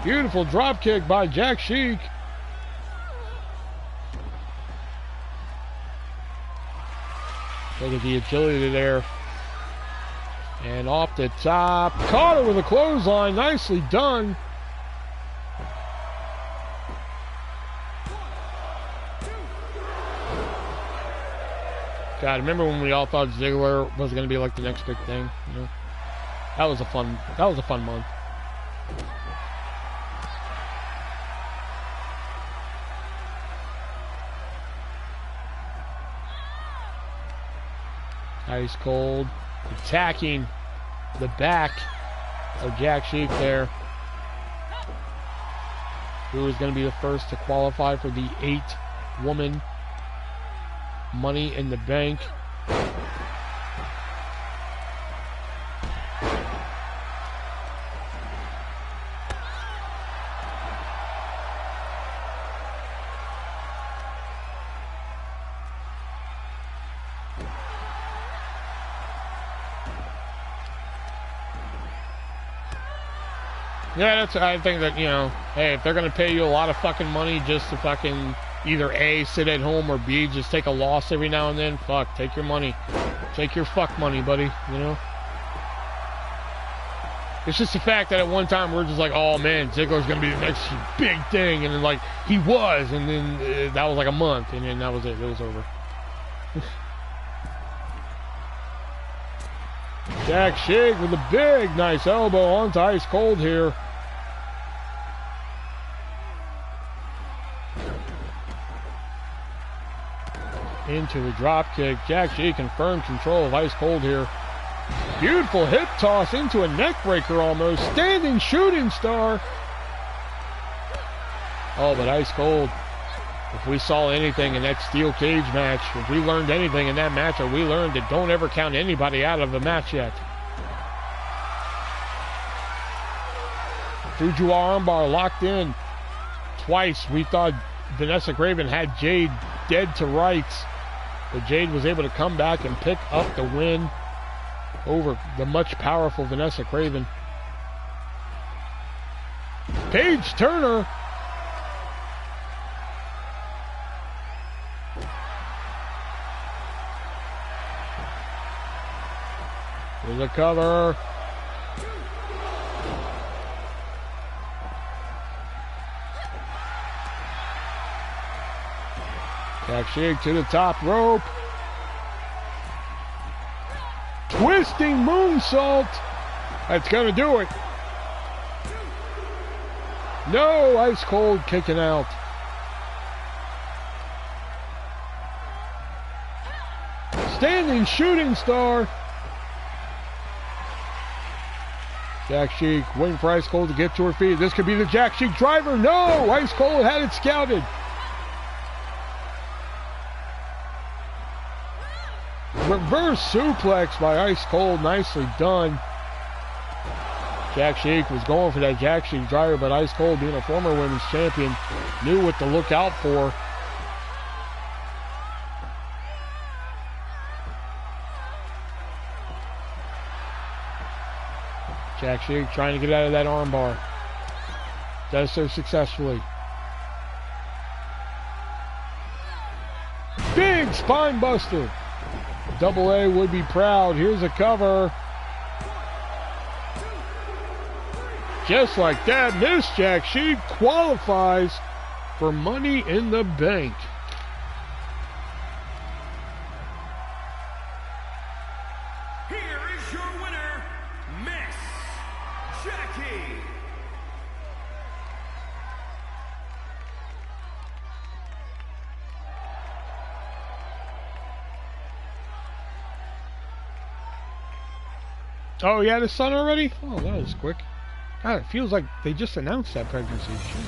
Beautiful drop kick by Jack Sheik. Look at the agility there. And off the top. Caught her with a clothesline. Nicely done. God, remember when we all thought Ziggler was going to be like the next big thing? You know? That was a fun month. Ice Cold attacking the back of Jack Sheik there, who is going to be the first to qualify for the 8-woman Money in the Bank. Yeah, I think that, you know, hey, if they're going to pay you a lot of fucking money just to fucking either A, sit at home, or B, just take a loss every now and then, fuck, take your money. Take your fuck money, buddy, you know? It's just the fact that at one time we're just like, oh man, Ziggler's going to be the next big thing, and then like, he was, and then that was like a month, and then that was it was over. Jack Sheik with a big, nice elbow onto Ice Cold here. Into the drop kick. Jack Sheik confirmed control of Ice Cold here. Beautiful hip toss into a neck breaker almost. Standing shooting star. Oh, but Ice Cold, if we saw anything in that steel cage match, if we learned anything in that match, we learned that don't ever count anybody out of a match yet. Fujiwara armbar locked in. Twice we thought Vanessa Craven had Jade dead to rights, but Jade was able to come back and pick up the win over the much powerful Vanessa Craven. Paige Turner. There's a cover. Jack Sheik to the top rope. Twisting moonsault. That's going to do it. No, ice cold kicking out. Standing shooting star. Jack Sheik waiting for Ice Cold to get to her feet. This could be the Jack Sheik driver. No, Ice Cold had it scouted. Reverse suplex by Ice Cold, nicely done. Jack Sheik was going for that Jack Sheik driver, but Ice Cold, being a former women's champion, knew what to look out for. Jack Sheik trying to get out of that armbar. Does so successfully. Big spine buster. Double A would be proud. Here's a cover. Just like that, Miss Jack Sheik qualifies for Money in the Bank. Oh, you had a son already? Oh, that was quick. God, it feels like they just announced that pregnancy. Shit.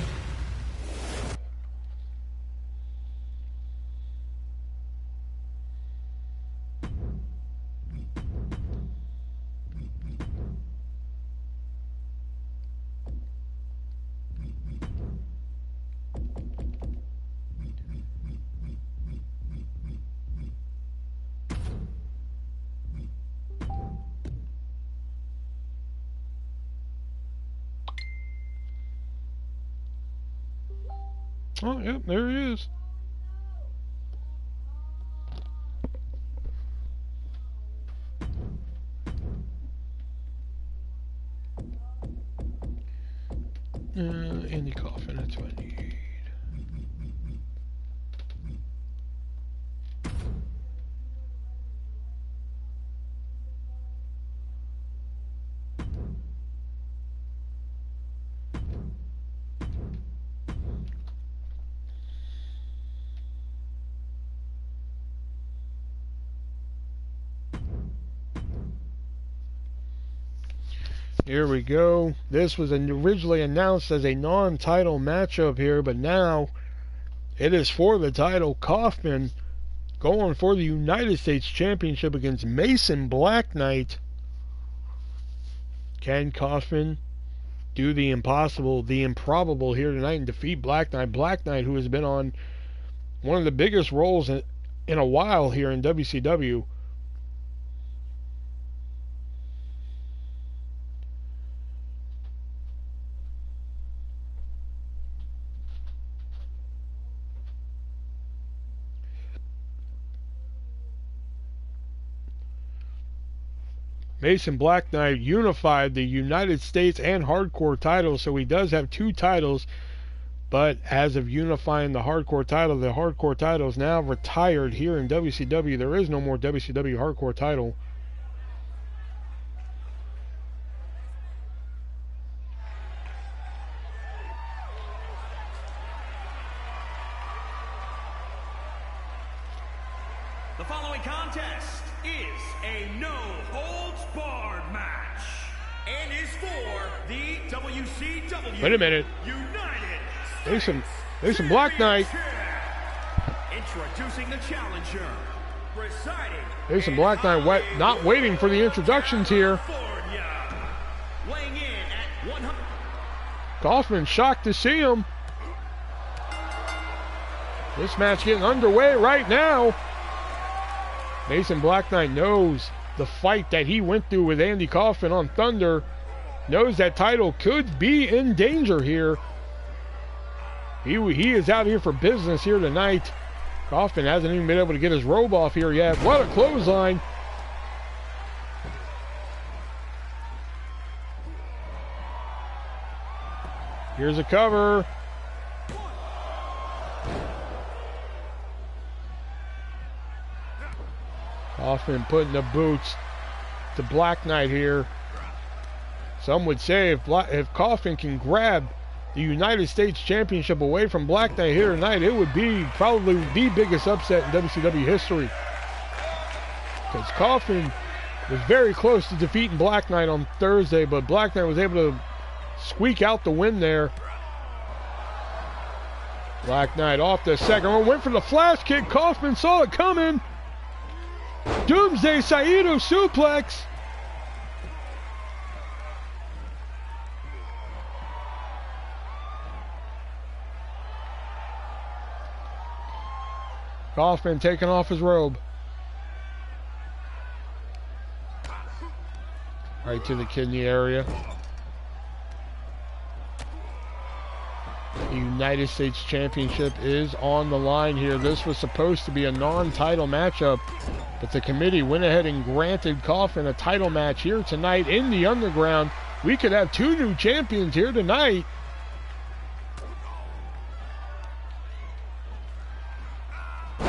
Oh, yep, there he is. Andy Kaufman, that's what I need. Here we go. This was originally announced as a non-title matchup here, but now it is for the title. Kaufman going for the United States Championship against Mason Black Knight. Can Kaufman do the impossible, the improbable here tonight and defeat Black Knight? Black Knight, who has been on one of the biggest roles in a while here in WCW. Mason Black Knight unified the United States and Hardcore titles, so he does have two titles, but as of unifying the Hardcore title is now retired here in WCW. There is no more WCW Hardcore title. The following contest is a no-holds-barred match and is for the WCW Wait a minute. United Mason Black Knight. Introducing the challenger, presiding. Mason Black Knight not waiting for the introductions here. Weighing in at 100. Kaufman shocked to see him. This match getting underway right now. Mason Black Knight knows the fight that he went through with Andy Kaufman on Thunder. Knows that title could be in danger here. He is out here for business here tonight. Kaufman hasn't even been able to get his robe off here yet. What a clothesline. Here's a cover. Kaufman putting the boots to Black Knight here. Some would say if Coffin can grab the United States Championship away from Black Knight here tonight, it would be probably the biggest upset in WCW history. Because Coffin was very close to defeating Black Knight on Thursday, but Black Knight was able to squeak out the win there. Black Knight off the second one, went for the flash kick. Kaufman saw it coming. Doomsday Saito suplex. Kaufman taking off his robe. Right to the kidney area. The United States Championship is on the line here. This was supposed to be a non-title matchup, but the committee went ahead and granted Coffin a title match here tonight in the Underground. We could have two new champions here tonight.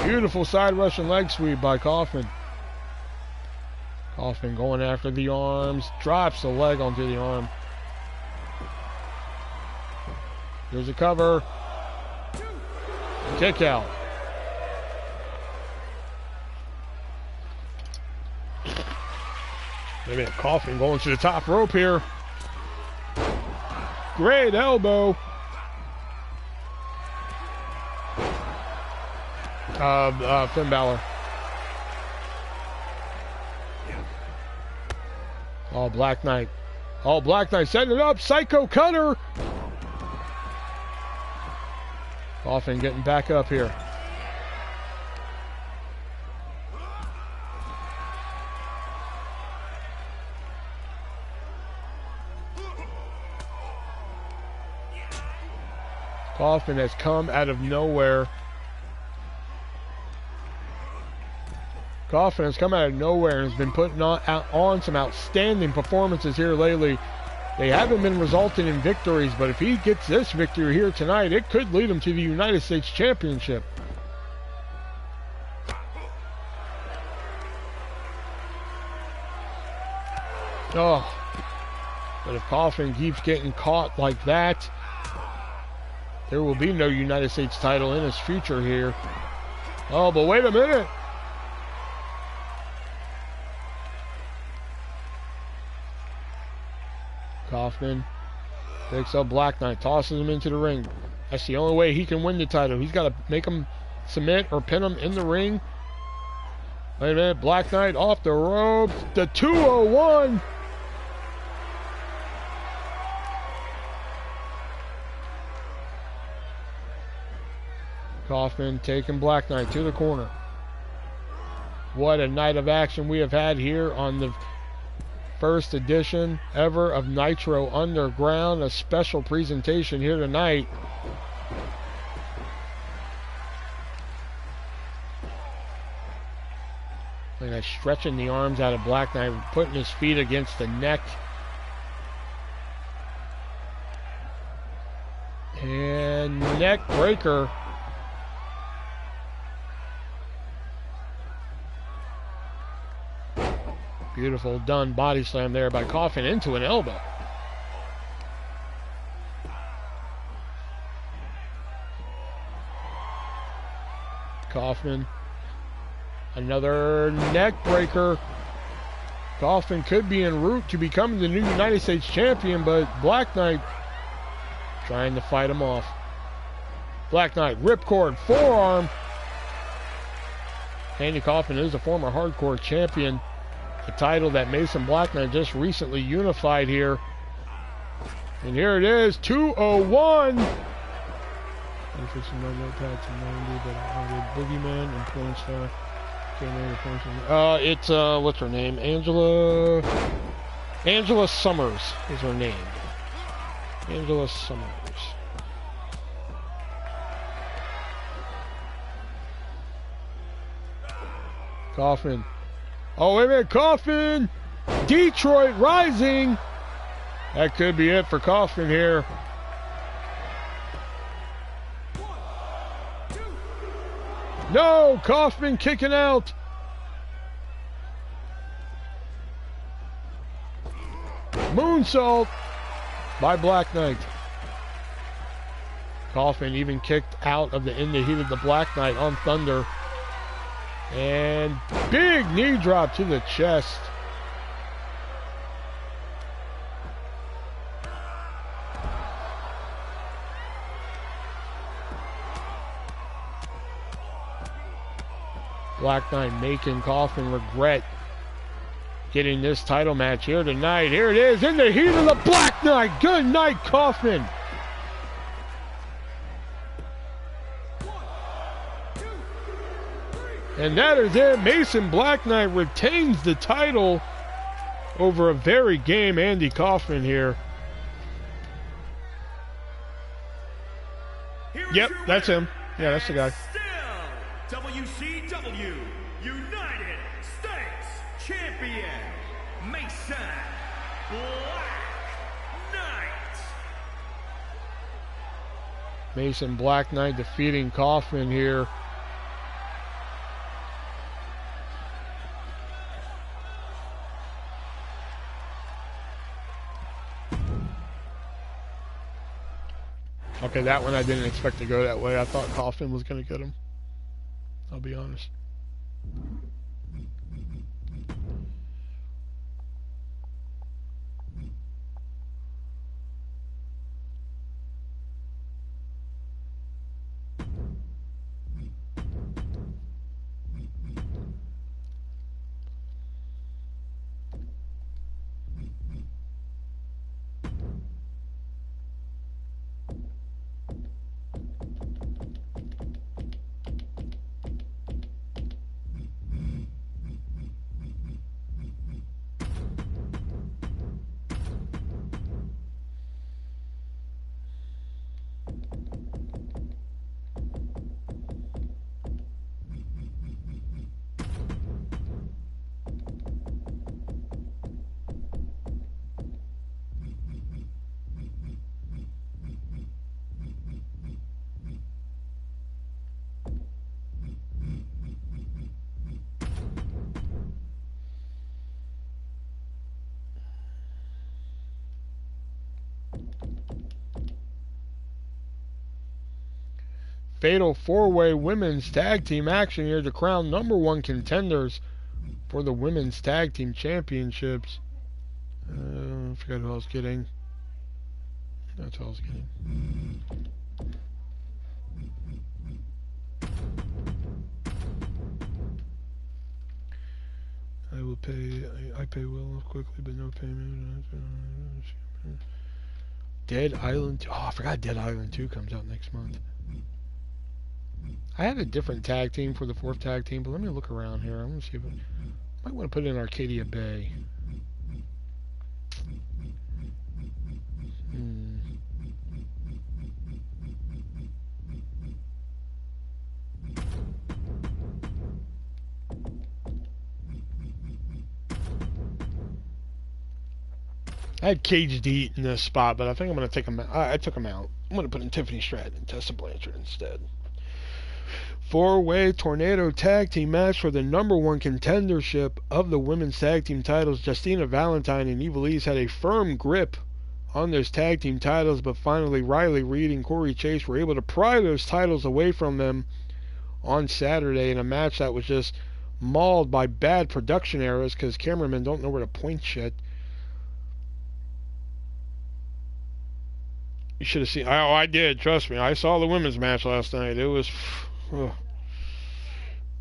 Beautiful side Russian leg sweep by Coffin. Coffin going after the arms, drops the leg onto the arm. Here's a cover. Kick out. Maybe a Coffin going to the top rope here. Great elbow. Finn Balor. Oh, Black Knight. Oh, Black Knight setting it up. Psycho Cutter. Coffin getting back up here. Coffin has come out of nowhere. Coffin has come out of nowhere and has been putting on some outstanding performances here lately. They haven't been resulting in victories, but if he gets this victory here tonight, it could lead him to the United States Championship. Oh, but if Coffin keeps getting caught like that, there will be no United States title in his future here. Oh, but wait a minute. Kaufman picks up Black Knight, tosses him into the ring. That's the only way he can win the title. He's got to make him submit or pin him in the ring. Wait a minute, Black Knight off the ropes. The 201. Kaufman taking Black Knight to the corner. What a night of action we have had here on the first edition ever of Nitro Underground. A special presentation here tonight. Like stretching the arms out of Black Knight, putting his feet against the neck. And neck breaker. Beautiful done body slam there by Coffin into an elbow. Kaufman. Another neck breaker. Kaufman could be en route to becoming the new United States champion, but Black Knight trying to fight him off. Black Knight, ripcord, forearm. Andy Kaufman is a former hardcore champion. A title that Mason Black Knight just recently unified here. And here it is, 201. Boogeyman and Porn Star. It's what's her name? Angela Summers is her name. Angela Summers. Kaufman. Oh, wait a minute, Kaufman! Detroit Rising! That could be it for Kaufman here. No, Kaufman kicking out. moonsault by Black Knight. Kaufman even kicked out of the in the heat of the Black Knight on Thunder. And big knee drop to the chest. Black Knight making Kaufman regret getting this title match here tonight. Here it is in the heat of the Black Knight. Good night, Kaufman. And that is it. Mason Black Knight retains the title over a very game Andy Kaufman here. Yep, that's him. Yeah, that's the guy. Still, WCW United States Champion, Mason Black Knight. Mason Black Knight defeating Kaufman here. Okay, that one I didn't expect to go that way. I thought Kaufman was going to get him. I'll be honest. Fatal four-way women's tag team action here to crown #1 contenders for the women's tag team championships. I forgot who I was getting. That's who I was getting. I will pay. I pay well quickly, but no payment. Dead Island. Oh, I forgot Dead Island 2 comes out next month. I had a different tag team for the 4th tag team, but let me look around here. I'm going to see if I might want to put in Arcadia Bay. I had Cage D in this spot, but I think I'm going to take him out. I took him out. I'm going to put in Tiffany Stratton and Tessa Blanchard instead. Four-way tornado tag team match for the #1 contendership of the women's tag team titles. Justina Valentine and Evilise had a firm grip on those tag team titles, but finally Riley Reid and Corey Chase were able to pry those titles away from them on Saturday in a match that was just mauled by bad production errors because cameramen don't know where to point shit. You should have seen. Oh, I did. Trust me. I saw the women's match last night. It was.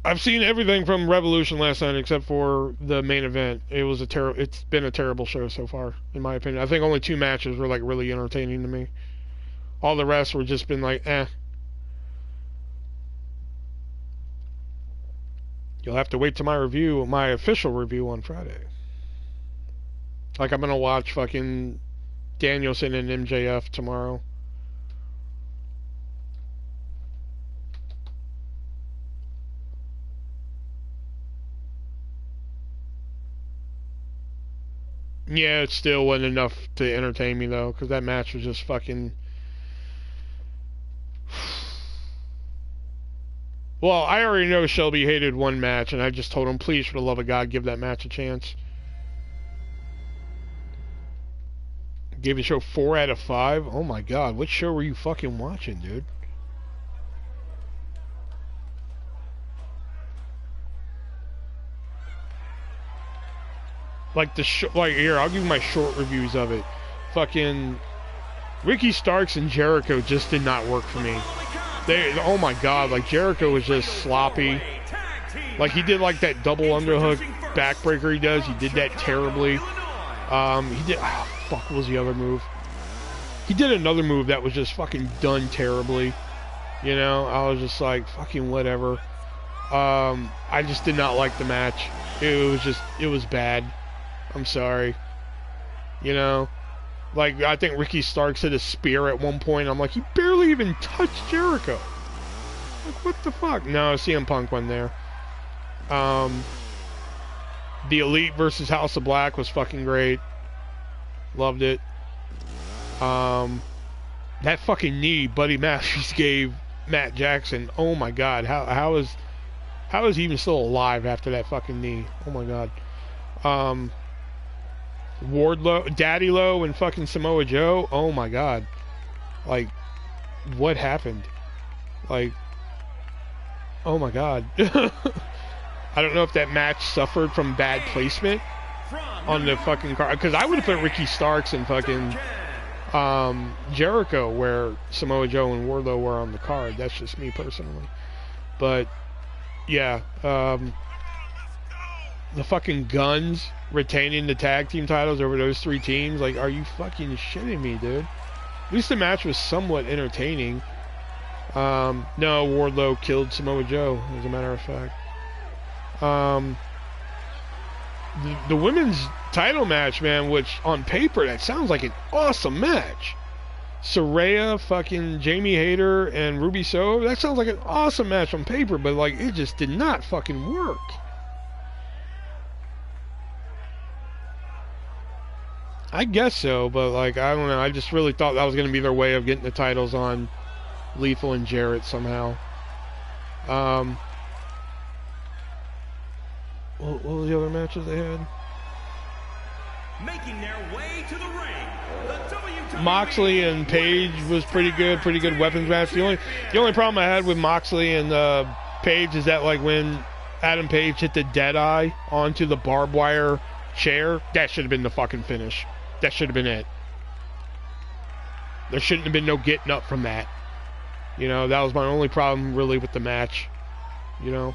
I've seen everything from Revolution last night except for the main event. It was a terrible. It's been a terrible show so far, in my opinion. I think only 2 matches were like really entertaining to me. All the rest were just been like, eh. You'll have to wait till my official review on Friday. Like I'm gonna watch fucking Danielson and MJF tomorrow. Yeah, it still wasn't enough to entertain me though, because that match was just fucking. Well, I already know Shelby hated one match, and I just told him, please, for the love of God, give that match a chance. Gave the show 4 out of 5. Oh my god, what show were you fucking watching, dude? Like the here, I'll give you my short reviews of it. Fucking Ricky Starks and Jericho just did not work for me. Oh my god, like Jericho was just sloppy. Like he did like that double underhook backbreaker he does. He did that terribly. He did, fuck, what was the other move? He did another move that was just fucking done terribly. You know, I was just like, fucking whatever. I just did not like the match. It was bad. I'm sorry. You know, like I think Ricky Starks hit a spear at one point. I'm like, he barely even touched Jericho. Like, what the fuck? No, CM Punk won there. The Elite versus House of Black was fucking great. Loved it. That fucking knee Buddy Matthews gave Matt Jackson. Oh my god, how is he even still alive after that fucking knee? Oh my god. Wardlow, Daddy Low, and fucking Samoa Joe. Oh my god. Like, what happened? Like, oh my god. I don't know if that match suffered from bad placement on the fucking card, because I would have put Ricky Starks and fucking Jericho where Samoa Joe and Wardlow were on the card. That's just me personally. But yeah, the fucking Guns retaining the tag team titles over those 3 teams. Like, are you fucking shitting me, dude? At least the match was somewhat entertaining. No, Wardlow killed Samoa Joe, as a matter of fact. The women's title match, man, which on paper that sounds like an awesome match. Saraya, fucking Jamie Hayter, and Ruby Soho. That sounds like an awesome match on paper, but like it just did not fucking work. I guess so, but like I don't know. I just really thought that was going to be their way of getting the titles on Lethal and Jarrett somehow. What were the other matches they had? Making their way to the ring, the WWE Moxley and Page was pretty good weapons match. The only problem I had with Moxley and Page is that like when Adam Page hit the Deadeye onto the barbed wire chair, that should have been the fucking finish. That should have been it. There shouldn't have been no getting up from that. You know, that was my only problem really with the match. You know.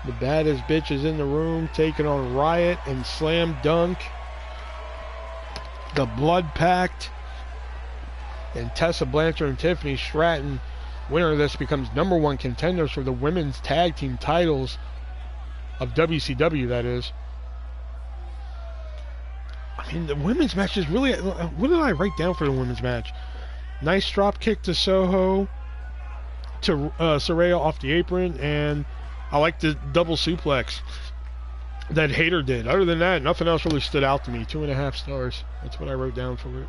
The baddest bitches in the room taking on Riot and Slam Dunk. The Blood Pact and Tessa Blanchard and Tiffany Stratton. Winner of this becomes #1 contenders for the women's tag team titles of WCW, that is. I mean, the women's match is really... What did I write down for the women's match? Nice drop kick to Soho, to Saraya off the apron, and I like the double suplex that Hayter did. Other than that, nothing else really stood out to me. 2.5 stars. That's what I wrote down for it.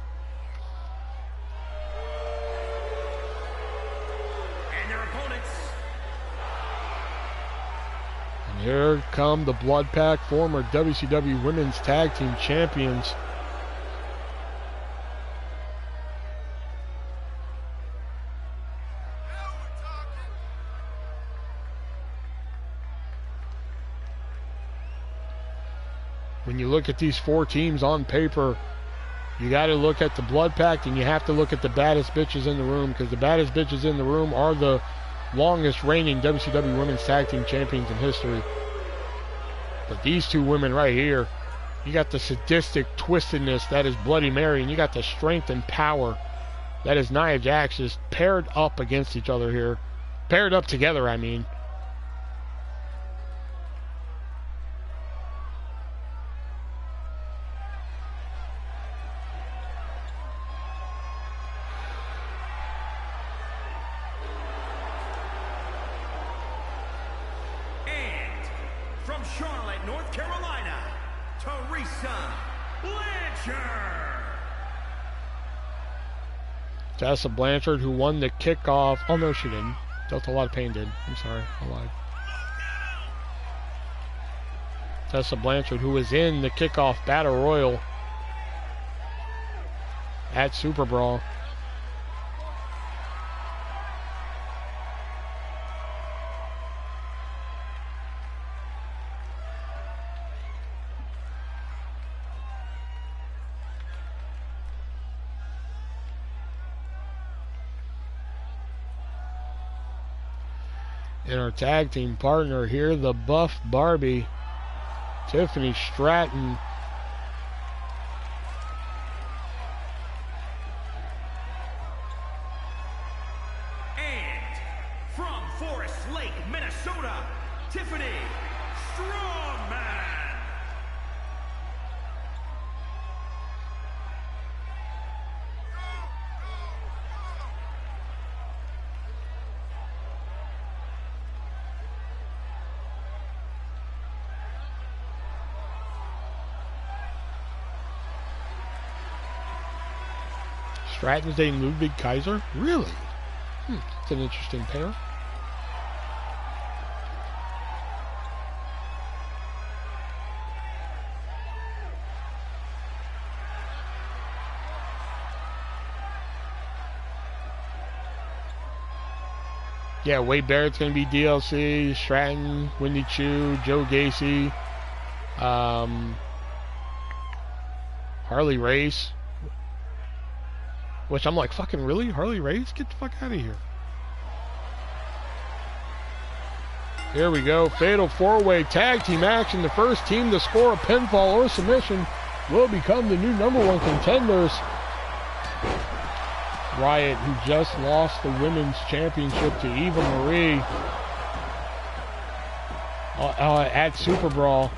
and their opponents. And here come the Blood Pack, former WCW Women's Tag Team Champions. When you look at these 4 teams on paper, you got to look at the Blood Pact and you have to look at the baddest bitches in the room, because the baddest bitches in the room are the longest reigning WCW Women's Tag Team Champions in history. But these 2 women right here, you got the sadistic twistedness that is Bloody Mary, and you got the strength and power that is Nia Jax, just paired up against each other here. Paired up together, I mean. From from Charlotte, North Carolina, Teresa Blanchard. Tessa Blanchard, who won the kickoff. Oh, no, she didn't. Dealt a lot of pain, did. I'm sorry. I lied. Tessa Blanchard, who was in the kickoff battle royal at Super Brawl. And our tag team partner here, the Buff Barbie, Tiffany Stratton. And from Forest Lake, Minnesota, Tiffany Strongman. Stratton's dating Ludwig Kaiser? Really? It's an interesting pair. Yeah, Wade Barrett's going to be DLC, Stratton, Wendy Chu, Joe Gacy, Harley Race. Which I'm like, fucking really? Harley Race? Get the fuck out of here. Here we go. Fatal 4-way tag team action. The first team to score a pinfall or submission will become the new #1 contenders. Riot, who just lost the women's championship to Eva Marie at Super Brawl.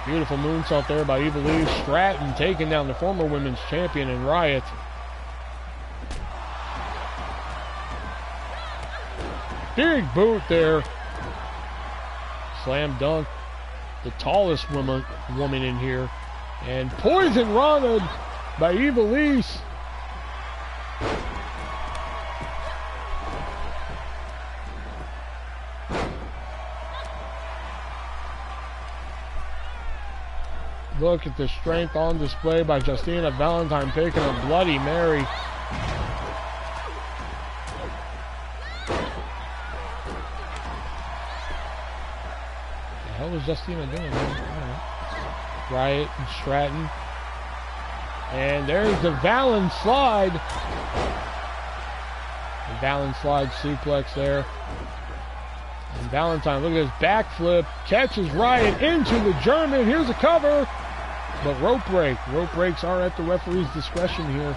Beautiful moonsault there by Eva Lee. Stratton taking down the former women's champion in Riot. Big boot there. Slam dunk. The tallest woman in here. And Poison Rana by Eva Lee. Look at the strength on display by Justina Valentine taking a Bloody Mary. What the hell was Justina doing, man? I don't know. Riot and Stratton. And there's the Valen slide. The Valen slide suplex there. And Valentine, look at his backflip. Catches Riot into the German. Here's a cover. But rope break. Rope breaks are at the referee's discretion here.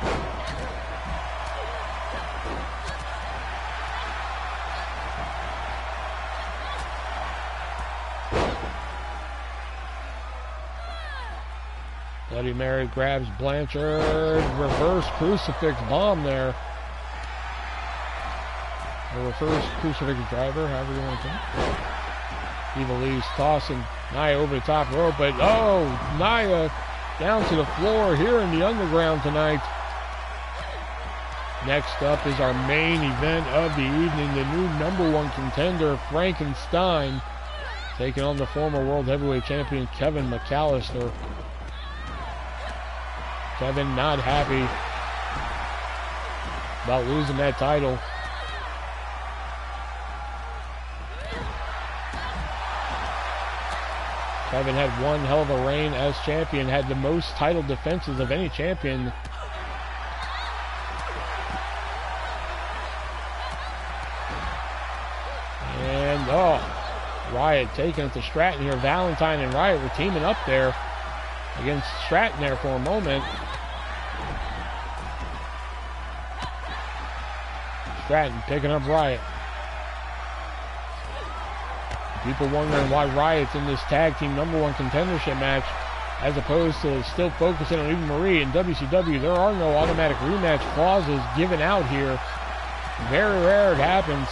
Bloody Mary grabs Blanchard. Reverse crucifix bomb there. A reverse crucifix driver, however you want to think. Eva Lee's tossing Nia over the top rope, but oh, Nia down to the floor here in the underground tonight. Next up is our main event of the evening, the new #1 contender, Frankenstein, taking on the former world heavyweight champion, Kevin McAllister. Kevin not happy about losing that title. Kevin had one hell of a reign as champion, had the most title defenses of any champion. And, oh, Riot taking it to Stratton here. Valentine and Riot were teaming up there against Stratton there for a moment. Stratton picking up Riot. People wondering why Riot's in this tag team #1 contendership match as opposed to still focusing on Eva Marie. In WCW, there are no automatic rematch clauses given out here. Very rare it happens.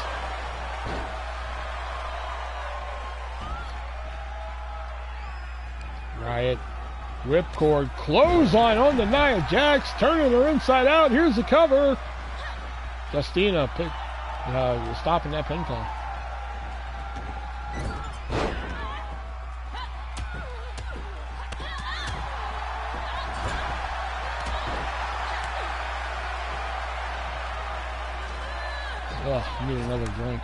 Riot. Ripcord. Clothesline on the Nia Jax. Turning her inside out. Here's the cover. Justina stopping that pinfall. Oh, I need another drink.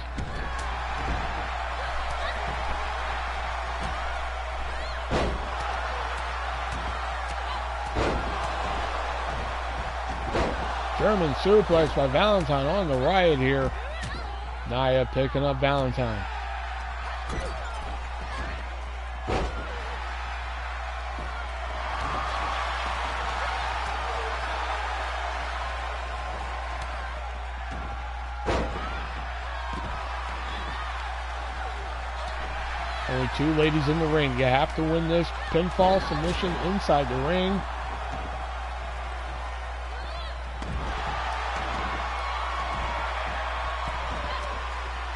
German suplex by Valentine on the Riot here. Nia picking up Valentine. Only 2 ladies in the ring. You have to win this pinfall submission inside the ring.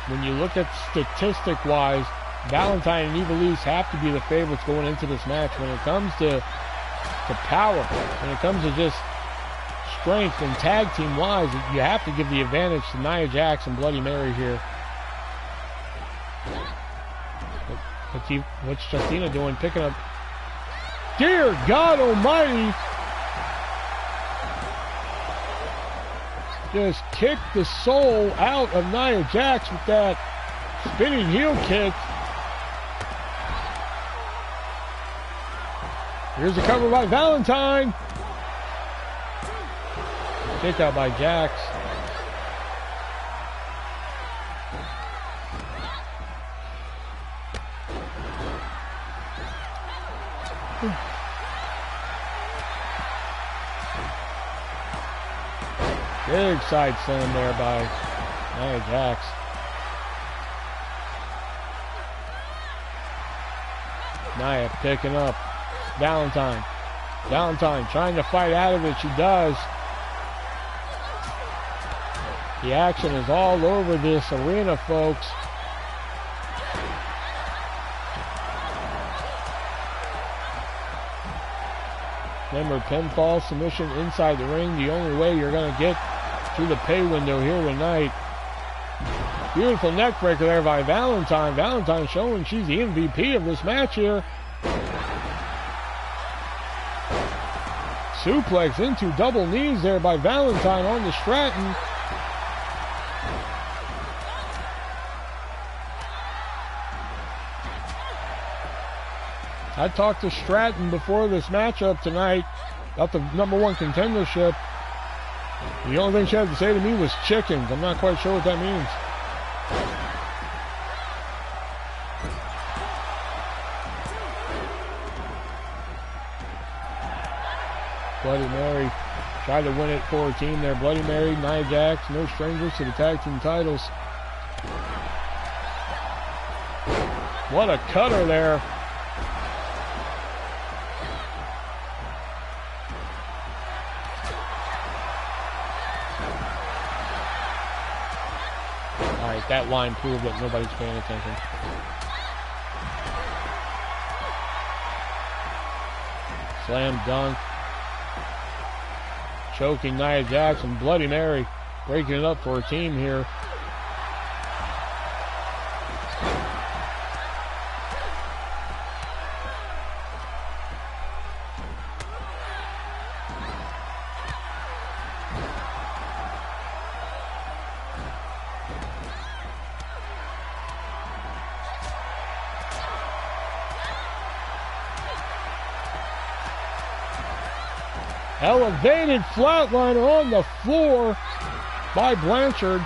When you look at statistic-wise, Valentine and Ivelisse have to be the favorites going into this match. When it comes to power, when it comes to just strength and tag team-wise, you have to give the advantage to Nia Jax and Bloody Mary here. What's Justina doing? Picking up. Dear God Almighty! Just kicked the soul out of Nia Jax with that spinning heel kick. Here's the cover by Valentine. Kick out by Jax. Big side slam there by Nia Jax. Nia picking up Valentine. Valentine trying to fight out of it. She does. The action is all over this arena, folks. Remember, pinfall submission inside the ring. The only way you're going to get through the pay window here tonight. Beautiful neck breaker there by Valentine. Valentine showing she's the MVP of this match here. Suplex into double knees there by Valentine on the Stratton. I talked to Stratton before this matchup tonight about the #1 contendership. The only thing she had to say to me was chickens. I'm not quite sure what that means. Bloody Mary tried to win it for her team there. Bloody Mary, Nia Jax, no strangers to the tag team titles. What a cutter there. That line proved that nobody's paying attention. Slam dunk. Choking Nia Jax and Bloody Mary breaking it up for her team here. Elevated flatliner on the floor by Blanchard.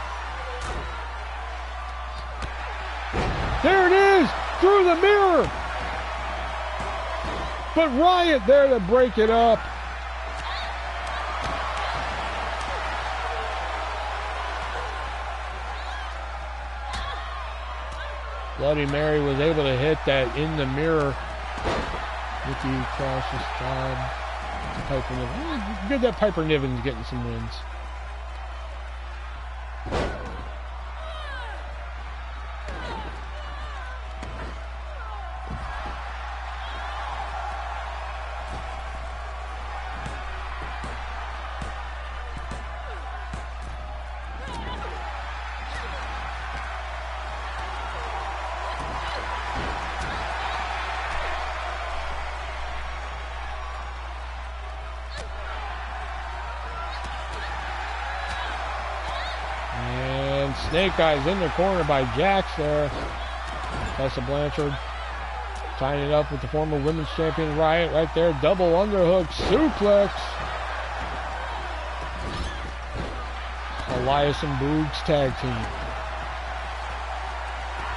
There it is, through the mirror. But Riot there to break it up. Bloody Mary was able to hit that in the mirror with the cautious job. Piper Niven. Good that Piper Niven's getting some wins. Snake Eyes in the corner by Jax there. Tessa Blanchard tying it up with the former women's champion Riot right there. Double underhook suplex. Elias and Boogs tag team.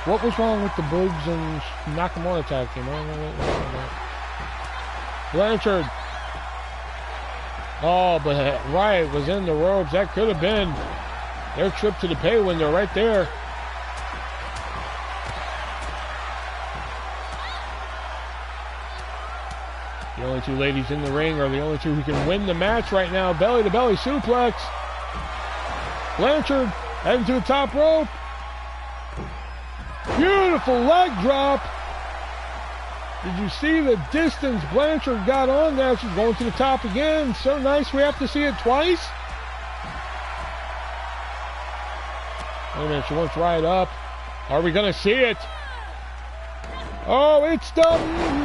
What was wrong with the Boogs and Nakamura tag team? I don't know what was wrong with that. Blanchard. Oh, but Riot was in the ropes. That could have been their trip to the pay window right there. The only two ladies in the ring are the only two who can win the match right now. Belly to belly suplex. Blanchard heading to the top rope. Beautiful leg drop. Did you see the distance Blanchard got on there? She's going to the top again. So nice we have to see it twice. Wait a minute, she wants right up. Are we going to see it? Oh, it's the...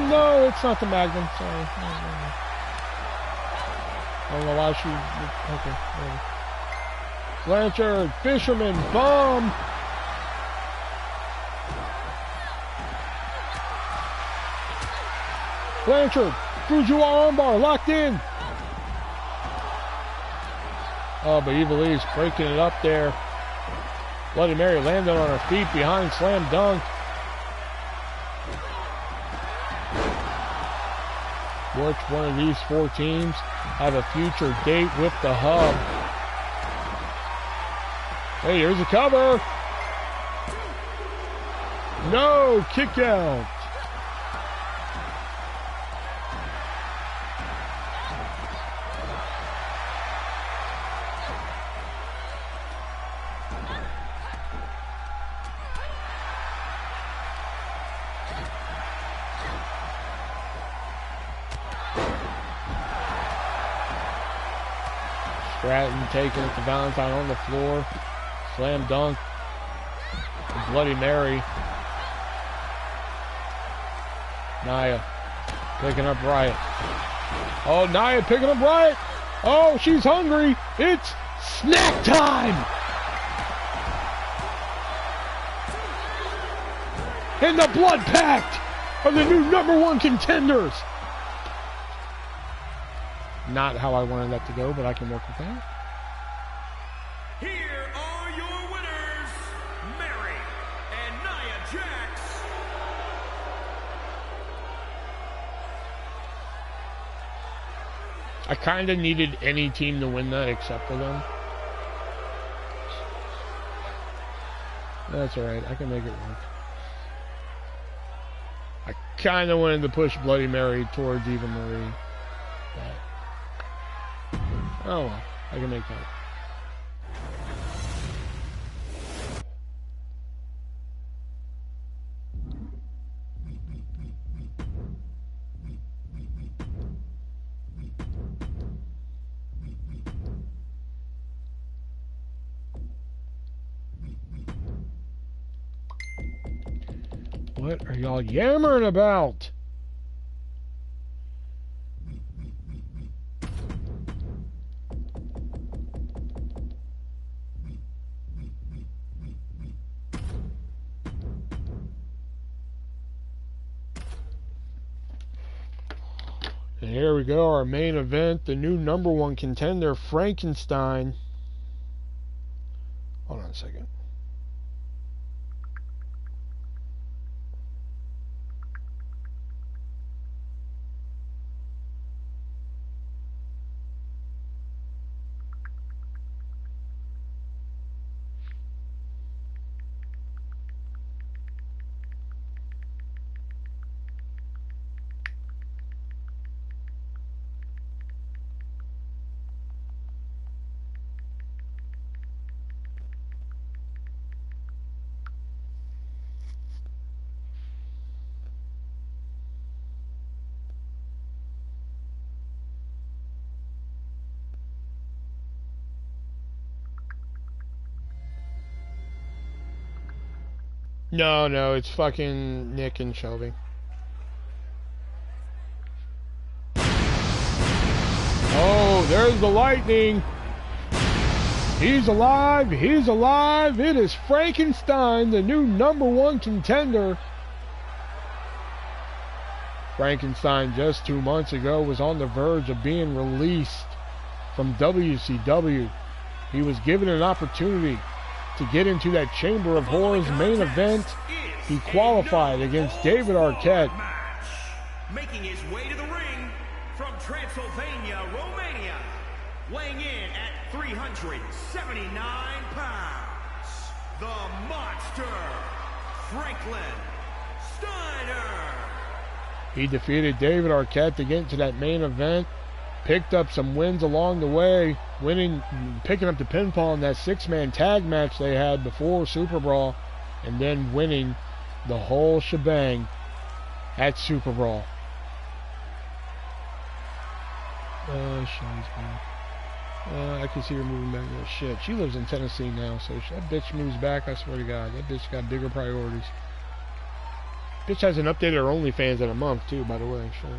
No, it's not the Magnum. Sorry. I don't know why she... Okay, whatever. Blanchard, Fisherman, bomb. Blanchard, Fujiwara armbar, locked in. Oh, but Evil Eve's breaking it up there. Bloody Mary landed on her feet behind slam dunk. Which one of these four teams have a future date with the hub? Hey, here's a cover. No, kick out. Stratton taking it to Valentine on the floor. Slam dunk. Bloody Mary. Nia picking up Riot. Oh, Nia picking up Riot. Oh, she's hungry. It's snack time. And the blood pact of the new #1 contenders. Not how I wanted that to go, but I can work with that. Here are your winners, Mary and Nia Jax. I kind of needed any team to win that except for them. That's alright, I can make it work. I kind of wanted to push Bloody Mary towards Eva Marie. But oh well, I can make that. What are y'all yammering about? And here we go, our main event, the new #1 contender, Frankenstein. Hold on a second. No, it's fucking Nick and Shelby. Oh, there's the lightning. He's alive. He's alive. It is Frankenstein, the new #1 contender. Frankenstein just 2 months ago was on the verge of being released from WCW. He was given an opportunity to get into that Chamber of Horrors main event. He qualified against David Arquette. Making his way to the ring from Transylvania, Romania, weighing in at 379 pounds, the Monster, Franklin Steiner. He defeated David Arquette to get into that main event, picked up some wins along the way, picking up the pinfall in that 6-man tag match they had before Super Brawl, and then winning the whole shebang at Super Brawl. Shaw's back. I can see her moving back there. Shit, she lives in Tennessee now, so if that bitch moves back, I swear to God, that bitch got bigger priorities. Bitch hasn't updated her OnlyFans in a month, too, by the way. Shit.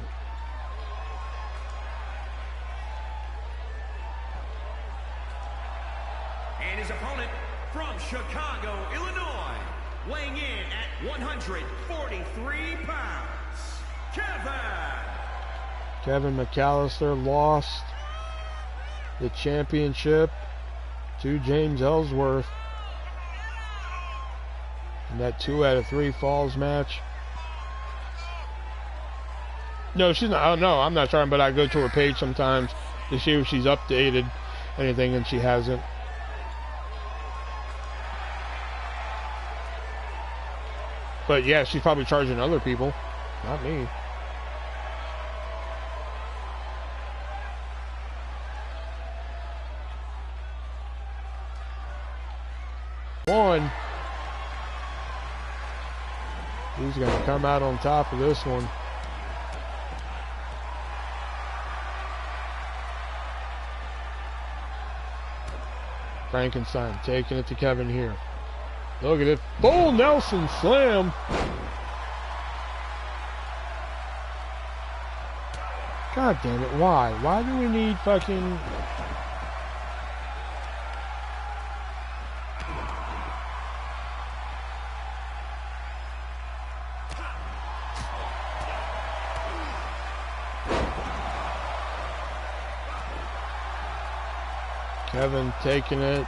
And his opponent from Chicago, Illinois, weighing in at 143 pounds, Kevin McAllister lost the championship to James Ellsworth in that 2 out of 3 falls match. No, she's not. Oh, no, I'm not trying, but I go to her page sometimes to see if she's updated anything, and she hasn't. But yeah, she's probably charging other people, not me. One. He's going to come out on top of this one. Frankenstein taking it to Kevin here. Look at it. Full Nelson slam. God damn it. Why? Why do we need fucking... Kevin taking it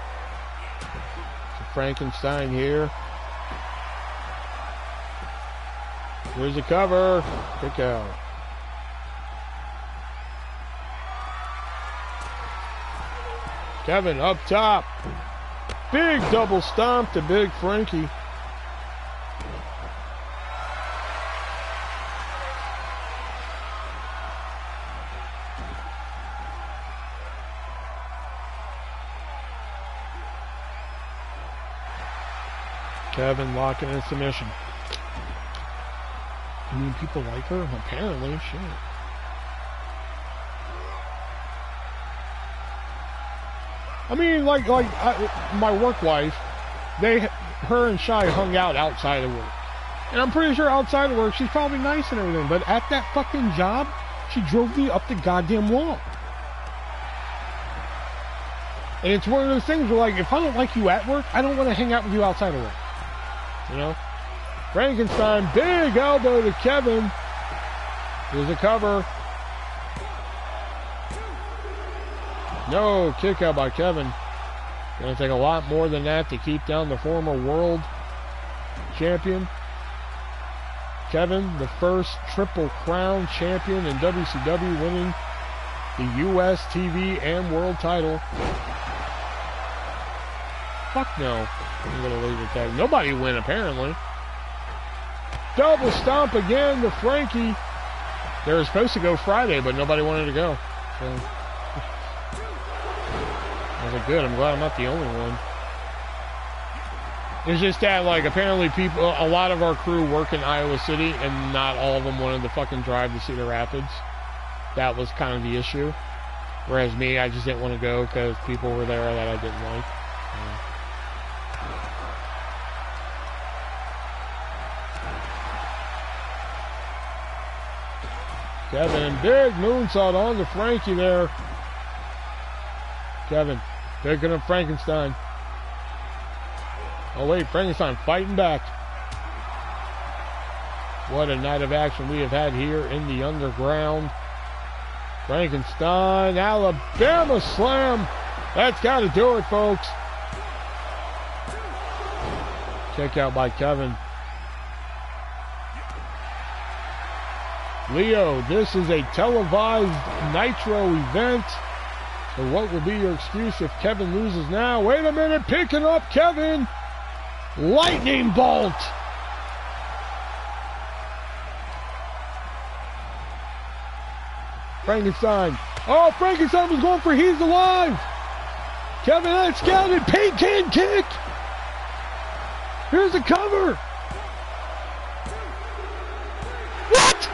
to Frankenstein here. Here's the cover. Kick out. Kevin up top. Big double stomp to Big Frankie. Kevin locking in submission. I mean, people like her? Apparently, shit. I mean, my work wife, her and Shy hung out outside of work. And I'm pretty sure outside of work, she's probably nice and everything. But at that fucking job, she drove me up the goddamn wall. And it's one of those things where, like, if I don't like you at work, I don't want to hang out with you outside of work. You know? Frankenstein, big elbow to Kevin. Here's a cover. No, kick out by Kevin. Gonna take a lot more than that to keep down the former world champion. Kevin, the first Triple Crown champion in WCW, winning the US TV and world title. Fuck no. I'm gonna leave it that. Nobody win apparently. Double stomp again to Frankie. They were supposed to go Friday, but nobody wanted to go. So I was like, good, I'm glad I'm not the only one. It's just that, like, apparently people, a lot of our crew work in Iowa City, and not all of them wanted to fucking drive to Cedar Rapids. That was kind of the issue. Whereas me, I just didn't want to go because people were there that I didn't like. Kevin, big moonsault on to Frankie there. Kevin Picking up Frankenstein. Oh wait, Frankenstein fighting back. What a night of action we have had here in the underground. Frankenstein, Alabama slam. That's got to do it, folks. Kick out by Kevin. Leo, this is a televised Nitro event. So what will be your excuse if Kevin loses now? Wait a minute, picking up Kevin. Lightning bolt. Frankenstein. Oh, Frankenstein was going for he's alive. Kevin had scouted. Paint can kick. Here's the cover. What?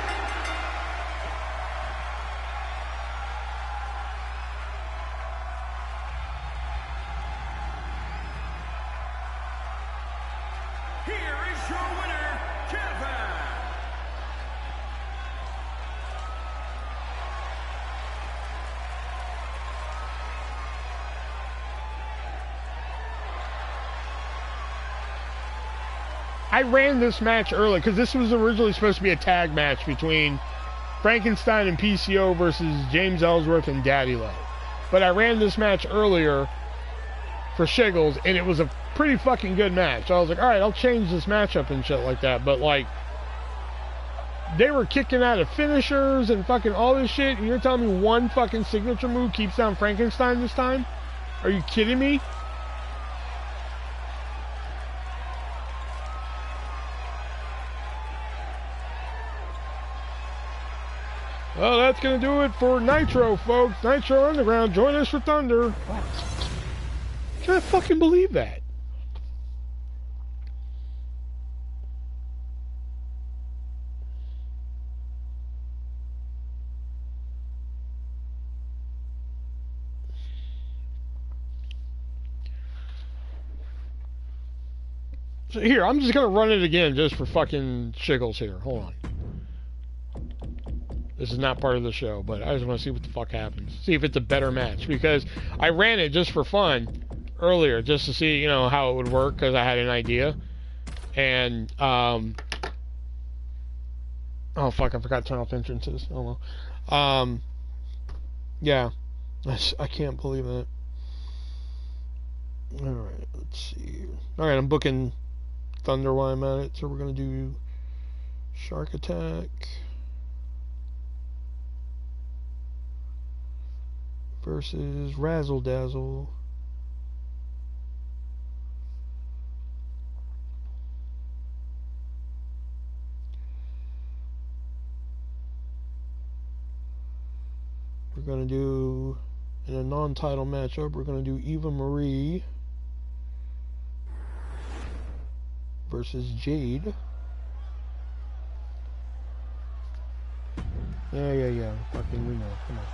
Here is your winner, Kevin. I ran this match early because this was originally supposed to be a tag match between Frankenstein and PCO versus James Ellsworth and Daddy Low. But I ran this match earlier for Shiggles, and it was a pretty fucking good match. I was like, alright, I'll change this matchup and shit like that. But, like, they were kicking out of finishers and fucking all this shit, and you're telling me one fucking signature move keeps down Frankenstein this time? Are you kidding me? Well, that's going to do it for Nitro, folks. Nitro Underground. Join us for Thunder. Wow. Can't fucking believe that. So here, I'm just going to run it again just for fucking Shiggles here. Hold on. This is not part of the show, but I just want to see what the fuck happens. See if it's a better match. Because I ran it just for fun earlier, just to see, you know, how it would work, because I had an idea. And, oh fuck, I forgot to turn off entrances. Oh well. Yeah. I can't believe it. Alright, let's see. Alright, I'm booking Thunder while I'm at it, so we're going to do Shark Attack versus Razzle Dazzle. We're going to do, in a non-title matchup, we're going to do Eva Marie versus Jade. Yeah. Fucking, we know. Come on.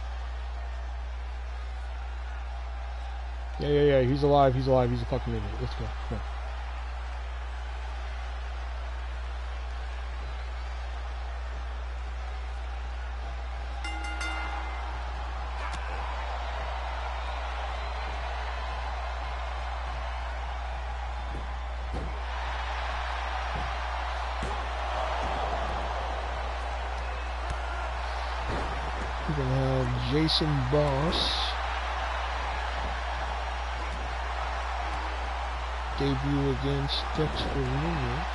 Yeah. He's alive. He's a fucking idiot. Let's go. Come on. We're going to have Jason Boss debut against Dexter Williams.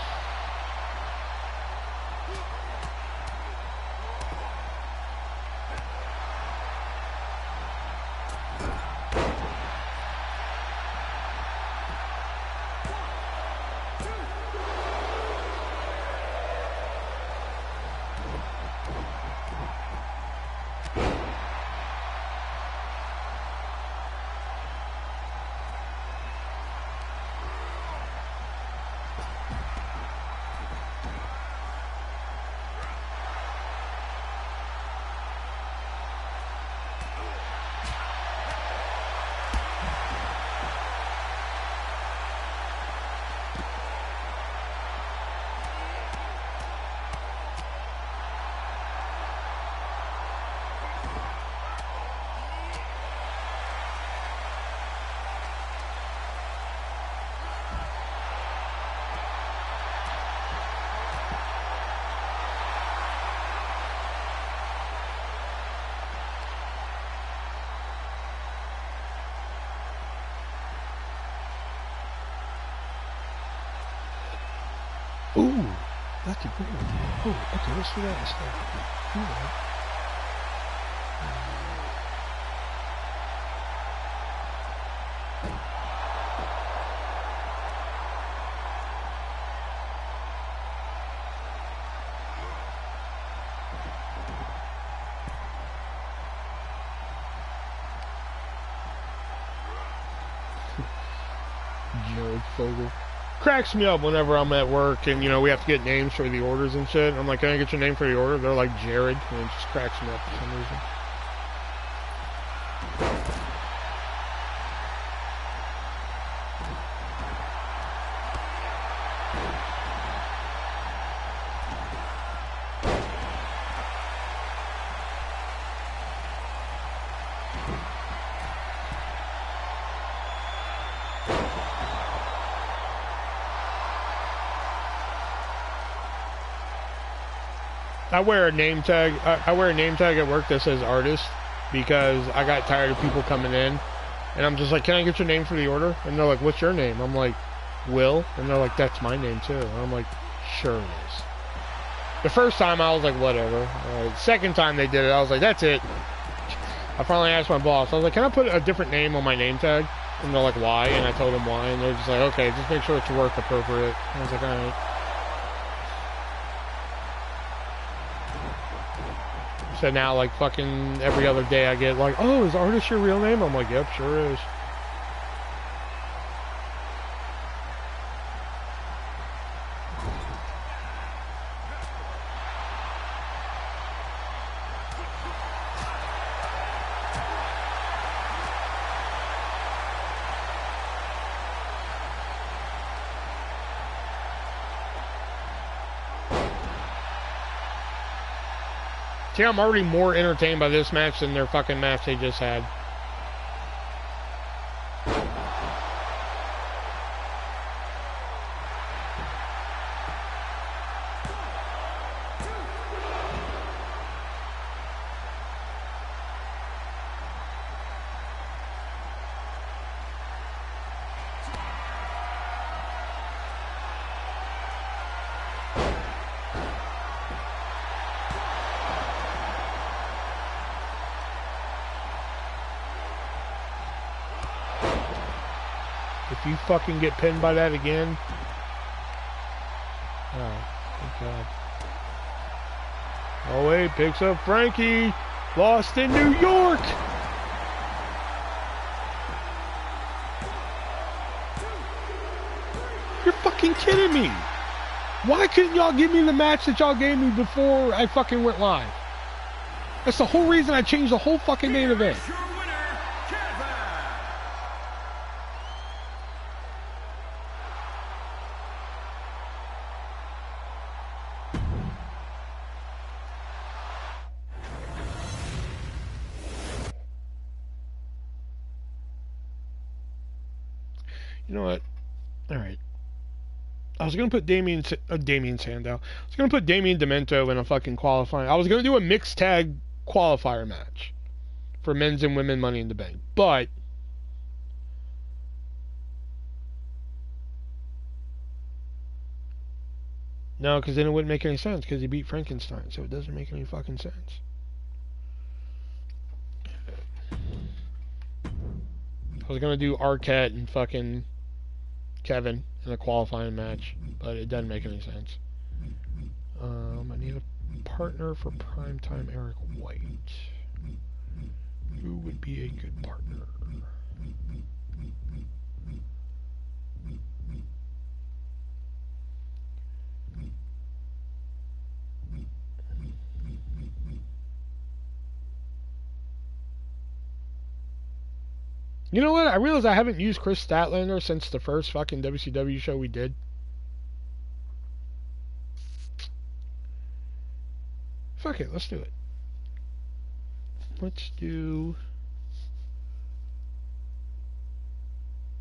Ooh, that's a great idea. Oh, okay, let's do that instead. Do that. Jared Fogle. Cracks me up whenever I'm at work and, you know, we have to get names for the orders and shit. I'm like, can I get your name for the order? They're like, Jared. And it just cracks me up for some reason. I wear a name tag. I wear a name tag at work that says artist because I got tired of people coming in, and I'm just like, can I get your name for the order? And they're like, what's your name? I'm like, Will, and they're like, that's my name too. And I'm like, sure it is. The first time I was like, whatever. Second time they did it, I was like, that's it. I finally asked my boss. I was like, can I put a different name on my name tag? And they're like, why? And I told them why, and they're just like, okay, just make sure it's work appropriate. I was like, all right. So now, like, fucking every other day I get like, oh, is artist your real name? I'm like, yep, sure is. See, I'm already more entertained by this match than their fucking match they just had. If you fucking get pinned by that again. Oh, thank God. Oh wait, picks up Frankie. Lost in New York. You're fucking kidding me. Why couldn't y'all give me the match that y'all gave me before I fucking went live? That's the whole reason I changed the whole fucking main event. You know what? All right. I was gonna put Damien Sandow. I was gonna put Damien Demento in a fucking qualifying. I was gonna do a mixed tag qualifier match for men's and women Money in the Bank, but no, because then it wouldn't make any sense because he beat Frankenstein, so it doesn't make any fucking sense. I was gonna do Arquette and fucking Kevin in a qualifying match, but it doesn't make any sense. I need a partner for primetime Eric White. Who would be a good partner? You know what? I realize I haven't used Chris Statlander since the first fucking WCW show we did. Fuck it, let's do it. Let's do...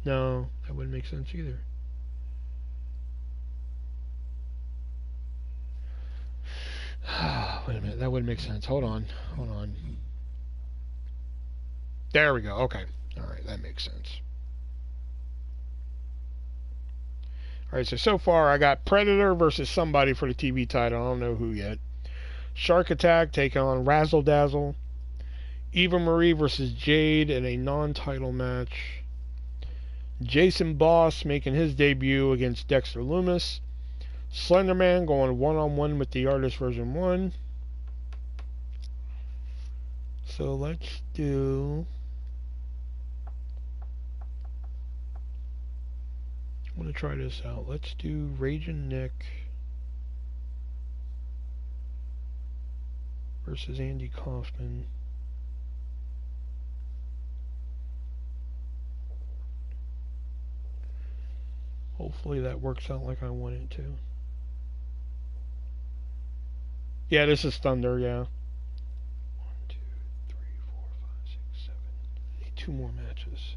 No, that wouldn't make sense either. Wait a minute, that wouldn't make sense. Hold on. There we go, okay. Alright, that makes sense. Alright, so far I got Predator versus somebody for the TV title. I don't know who yet. Shark Attack taking on Razzle Dazzle. Eva Marie versus Jade in a non-title match. Jason Boss making his debut against Dexter Lumis. Slenderman going one-on-one with the ArtistVersion1. So let's do... I'm going to try this out. Let's do Raging Nick versus Andy Kaufman. Hopefully that works out like I want it to. Yeah, this is Thunder, yeah. 1, 2, 3, 4, 5, 6, 7. I need 2 more matches.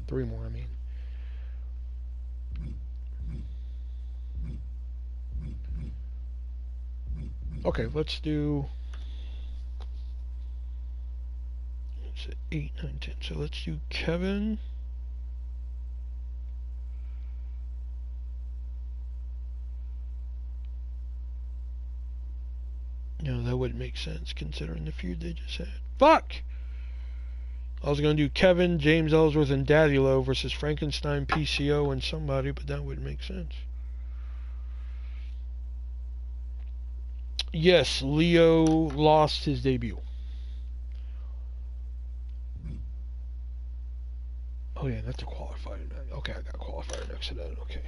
3 more, I mean. Okay, let's do... It's 8, 9, 10. So let's do Kevin... No, that wouldn't make sense considering the feud they just had. Fuck! I was going to do Kevin, James Ellsworth, and Daddy Low versus Frankenstein, PCO, and somebody, but that wouldn't make sense. Yes, Leo lost his debut. Oh yeah, that's a qualifier. Okay, I got a qualifier next to that. Okay.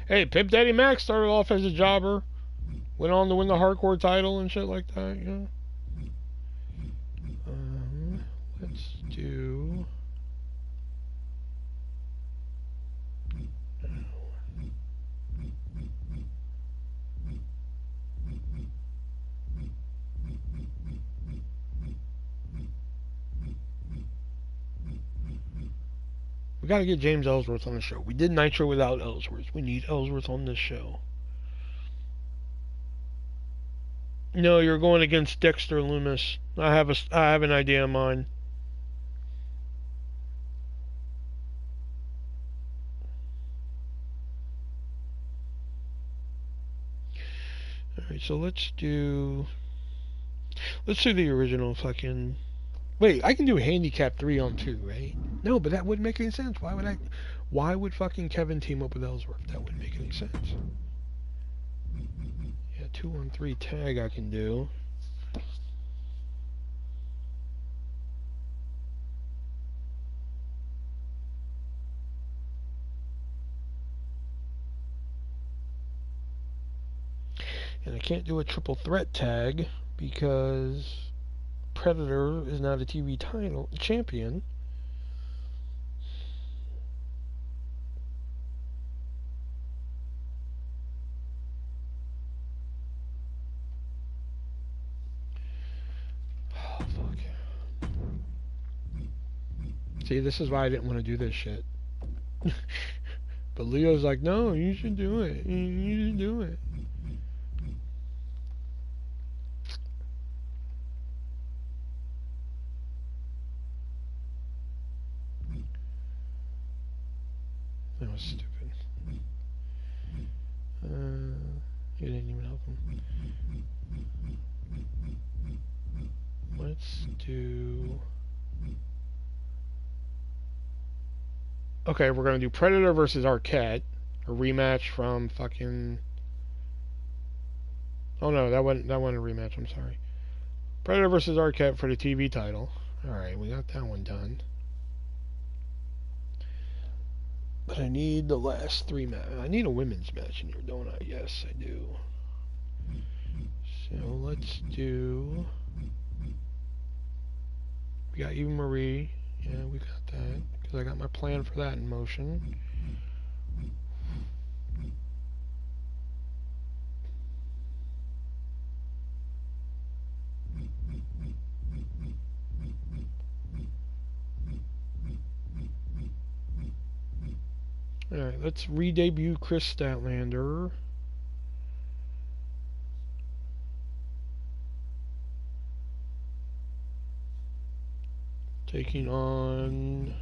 Hey, Pimp Daddy Max started off as a jobber, went on to win the hardcore title and shit like that, you know. Let's do... We gotta get James Ellsworth on the show. We did Nitro without Ellsworth. We need Ellsworth on this show. No, you're going against Dexter Lumis. I have an idea in mind. Alright, so let's do the original fucking... Wait, I can do a handicap 3 on 2, right? No, but that wouldn't make any sense. Why would fucking Kevin team up with Ellsworth? That wouldn't make any sense. Yeah, 2 on 3 tag I can do. And I can't do a triple threat tag because Predator is not a TV title champion. Oh, fuck. See, this is why I didn't want to do this shit. But Leo's like, no, you should do it. You should do it. That was stupid. You didn't even help him. Let's do... Okay, we're gonna do Predator versus Arquette. A rematch from fucking... Oh no, that wasn't a rematch, I'm sorry. Predator versus Arquette for the TV title. Alright, we got that one done. But I need the last 3 matches. I need a women's match in here, don't I? Yes, I do. So let's do... We got Eva Marie. Yeah, we got that. because I got my plan for that in motion. Alright, let's re-debut Chris Statlander. Taking on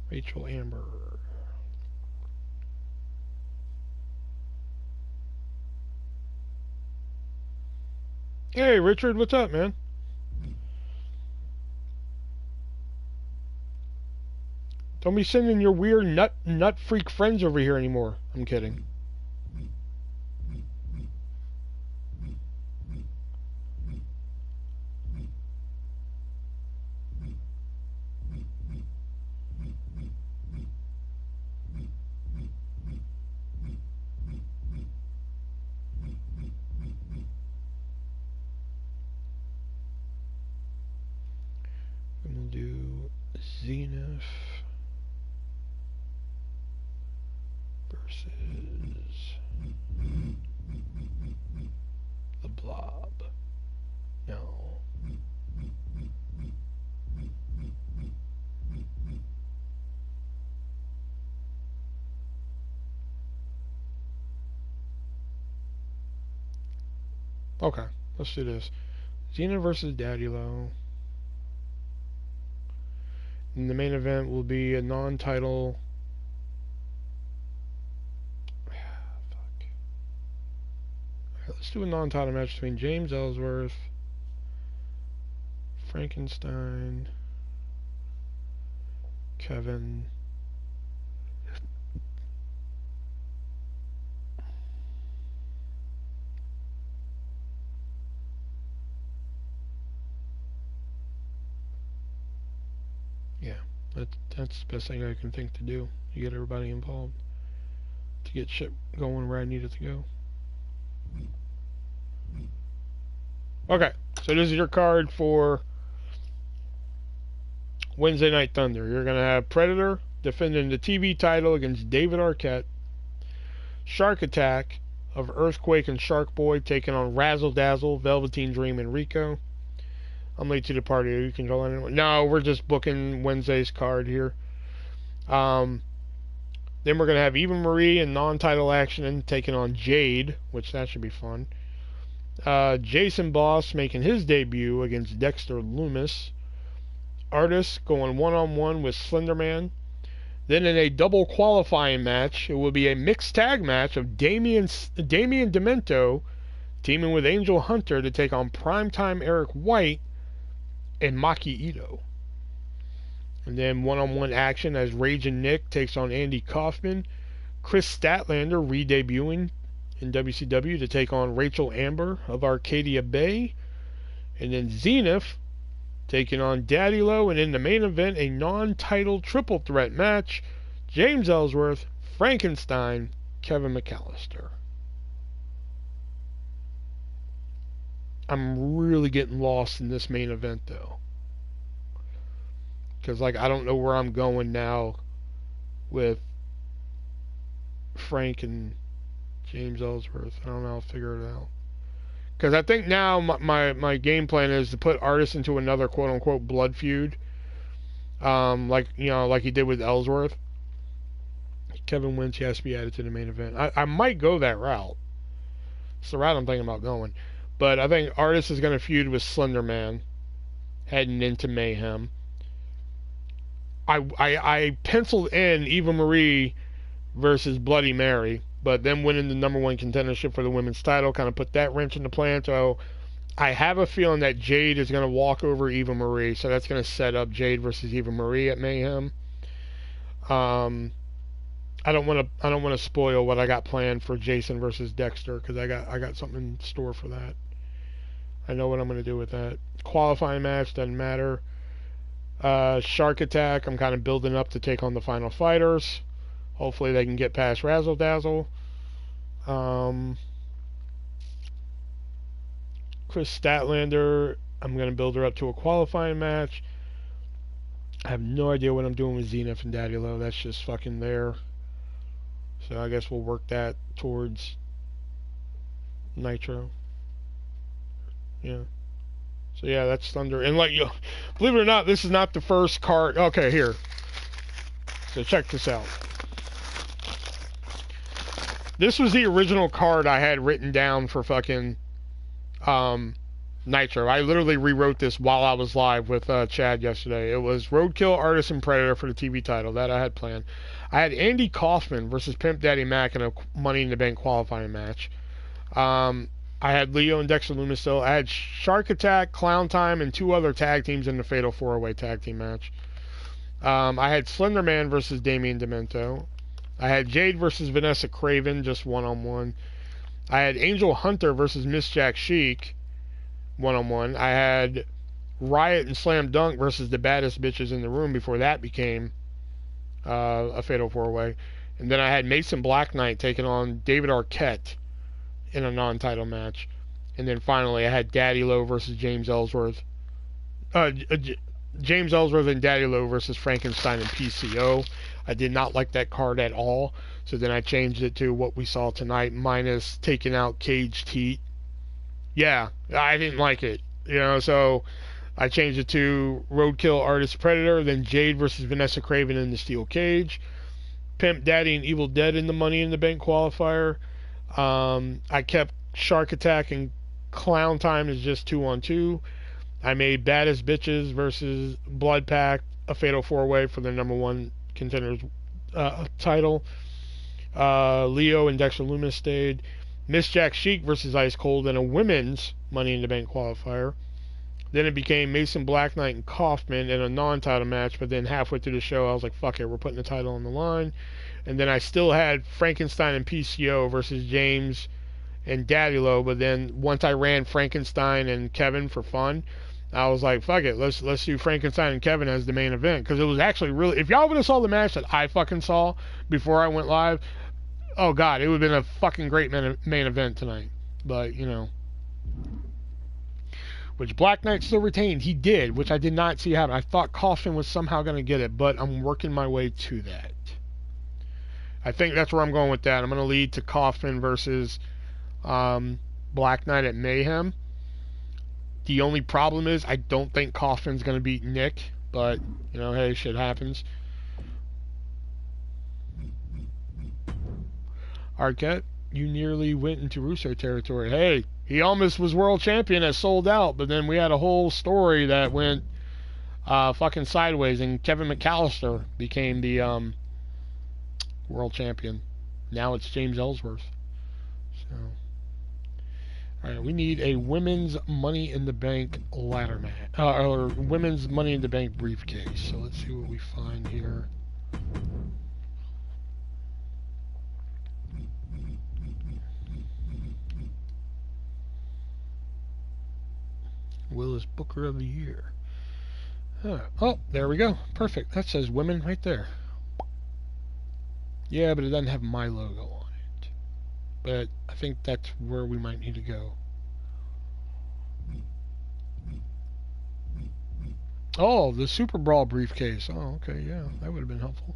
Rachel Amber. Hey Richard, what's up, man? Don't be sending your weird nut freak friends over here anymore. I'm kidding. I'm gonna do Zenith versus the Blob. No. Okay, let's do this. Zenith versus Daddy Low. And the main event will be a non-title. Fuck. Alright, let's do a non-title match between James Ellsworth, Frankenstein, Kevin. Yeah, that's the best thing I can think to do. To get everybody involved. To get shit going where I need it to go. Okay, so this is your card for Wednesday Night Thunder. You're going to have Predator defending the TV title against David Arquette. Shark Attack of Earthquake and Shark Boy taking on Razzle Dazzle, Velveteen Dream, and Rico. I'm late to the party. Are you controlling anyone? No, we're just booking Wednesday's card here. Then we're going to have Eva Marie in non-title action and taking on Jade, which that should be fun. Jason Boss making his debut against Dexter Loomis. Artist going one-on-one with Slenderman. Then in a double qualifying match, it will be a mixed tag match of Damian Demento teaming with Angel Hunter to take on Primetime Eric White and Maki Ito. And then one-on-one action as Raging Nick takes on Andy Kaufman. Chris Statlander re-debuting in WCW to take on Rachel Amber of Arcadia Bay. And then Zenith taking on Daddy Low. And in the main event, a non-title triple threat match. James Ellsworth, Frankenstein, Kevin McAllister. I'm really getting lost in this main event though. Because like I don't know where I'm going now with Frank and James Ellsworth. I don't know, I'll figure it out. Because I think now my game plan is to put Artist into another quote unquote blood feud. Like he did with Ellsworth. Kevin wins, he has to be added to the main event. I might go that route. It's the route I'm thinking about going. But I think Artist is going to feud with Slender Man heading into Mayhem. I penciled in Eva Marie versus Bloody Mary, but then winning the #1 contendership for the women's title kind of put that wrench in the plan. So I have a feeling that Jade is going to walk over Eva Marie, so that's going to set up Jade versus Eva Marie at Mayhem. I don't want to spoil what I got planned for Jason versus Dexter because I got something in store for that. I know what I'm going to do with that. Qualifying match doesn't matter. Shark Attack, I'm kind of building up to take on the Final Fighters. Hopefully they can get past Razzle Dazzle. Chris Statlander, I'm going to build her up to a qualifying match. I have no idea what I'm doing with Zenith and Daddy Low. That's just fucking there. So I guess we'll work that towards Nitro. Yeah. So yeah, that's Thunder. And like, you, believe it or not, this is not the first card. Okay, here. So check this out. This was the original card I had written down for fucking Nitro. I literally rewrote this while I was live with Chad yesterday. It was Roadkill, Artist, and Predator for the TV title. That I had planned. I had Andy Kaufman versus Pimp Daddy Mac in a Money in the Bank qualifying match. I had Leo and Dexter Lumis still. I had Shark Attack, Clown Time, and 2 other tag teams in the Fatal 4-Way tag team match. I had Slender Man versus Damian Demento. I had Jade versus Vanessa Craven, just one-on-one. I had Angel Hunter versus Miss Jack Chic, one-on-one. I had Riot and Slam Dunk versus the baddest bitches in the room before that became a Fatal 4-Way. And then I had Mason Black Knight taking on David Arquette in a non-title match. And then finally I had Daddy Low versus James Ellsworth. James Ellsworth and Daddy Low versus Frankenstein and PCO. I did not like that card at all. So then I changed it to what we saw tonight, minus taking out Cage Teat. Yeah, I didn't like it. You know, so I changed it to Roadkill, Artist, Predator, then Jade versus Vanessa Craven in the Steel Cage. Pimp Daddy and Evil Dead in the Money in the Bank qualifier. I kept Shark Attack and Clown Time as just 2-on-2. I made Baddest Bitches versus Blood Pact a Fatal 4-Way for the #1 contenders title. Leo and Dexter Lumis stayed. Miss Jack Chic versus Ice Cold in a women's Money in the Bank qualifier. Then it became Mason Black Knight and Kaufman in a non-title match, but then halfway through the show I was like, fuck it, we're putting the title on the line. And then I still had Frankenstein and PCO versus James and Daddy Low, but then once I ran Frankenstein and Kevin for fun, I was like, fuck it, let's do Frankenstein and Kevin as the main event, because it was actually really, if y'all would have saw the match that I fucking saw before I went live, oh god, it would have been a fucking great main event tonight. But, you know, which Black Knight still retained. He did, which I did not see happen. I thought Kaufman was somehow going to get it, but I'm working my way to that. I think that's where I'm going with that. I'm going to lead to Kaufman versus Black Knight at Mayhem. The only problem is I don't think Kaufman's going to beat Nick, but, you know, hey, shit happens. Arquette, you nearly went into Russo territory. Hey, he almost was world champion at Sold Out, but then we had a whole story that went fucking sideways, and Kevin McAllister became the world champion. Now it's James Ellsworth. So, all right, we need a women's Money in the Bank ladder match, or women's Money in the Bank briefcase. So let's see what we find here. Willis Booker of the Year. Oh, there we go. Perfect. That says women right there. Yeah, but it doesn't have my logo on it. But I think that's where we might need to go. Oh, the Super Brawl briefcase. Oh, okay, yeah. That would have been helpful.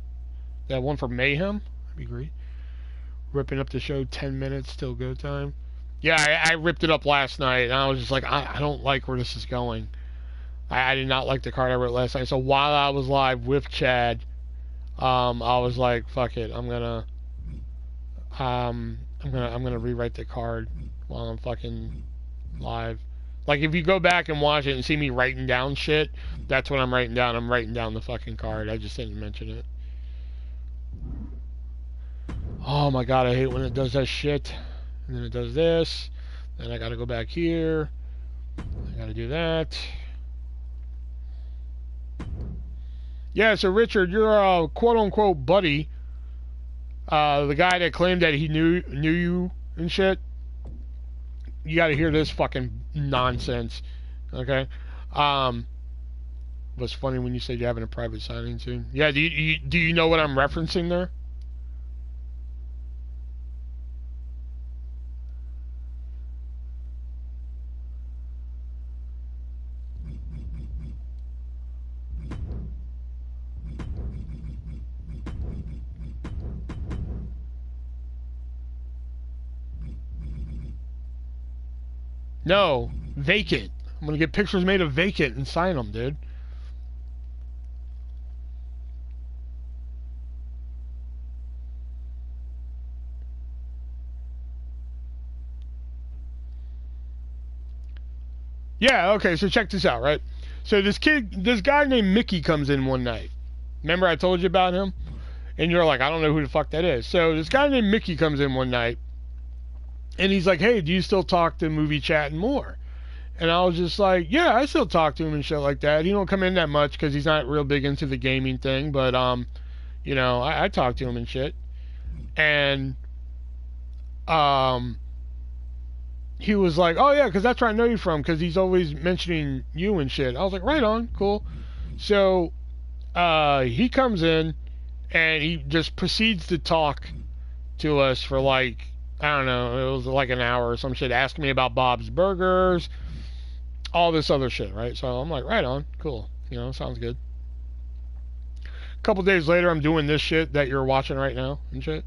That one for Mayhem? That'd be great. Ripping up the show 10 minutes till go time. Yeah, I ripped it up last night, and I was just like, I don't like where this is going. I did not like the card I wrote last night. So while I was live with Chad, I was like, fuck it, I'm gonna rewrite the card while I'm fucking live. Like, if you go back and watch it and see me writing down shit, that's what I'm writing down. I'm writing down the fucking card. I just didn't mention it. Oh my god, I hate when it does that shit. And then it does this. Then I gotta go back here. I gotta do that. Yeah, so Richard, your quote-unquote buddy, the guy that claimed that he knew you and shit, you gotta hear this fucking nonsense, okay? Was funny when you said you're having a private signing soon. Yeah, do you know what I'm referencing there? No, vacant. I'm gonna get pictures made of vacant and sign them, dude. Yeah, okay, so check this out, right? So this guy named Mickey comes in one night. Remember I told you about him? And you're like, I don't know who the fuck that is. So this guy named Mickey comes in one night, and he's like, hey, do you still talk to Movie Chat and More? And I was just like, yeah, I still talk to him and shit like that. He don't come in that much because he's not real big into the gaming thing, but, you know, I talk to him and shit. And, he was like, oh, yeah, because that's where I know you from, because he's always mentioning you and shit. I was like, right on, cool. So, he comes in, and he just proceeds to talk to us for like, I don't know, it was like an hour or some shit, asking me about Bob's Burgers, all this other shit, right? So I'm like, right on, cool, you know, sounds good. A couple days later, I'm doing this shit that you're watching right now and shit,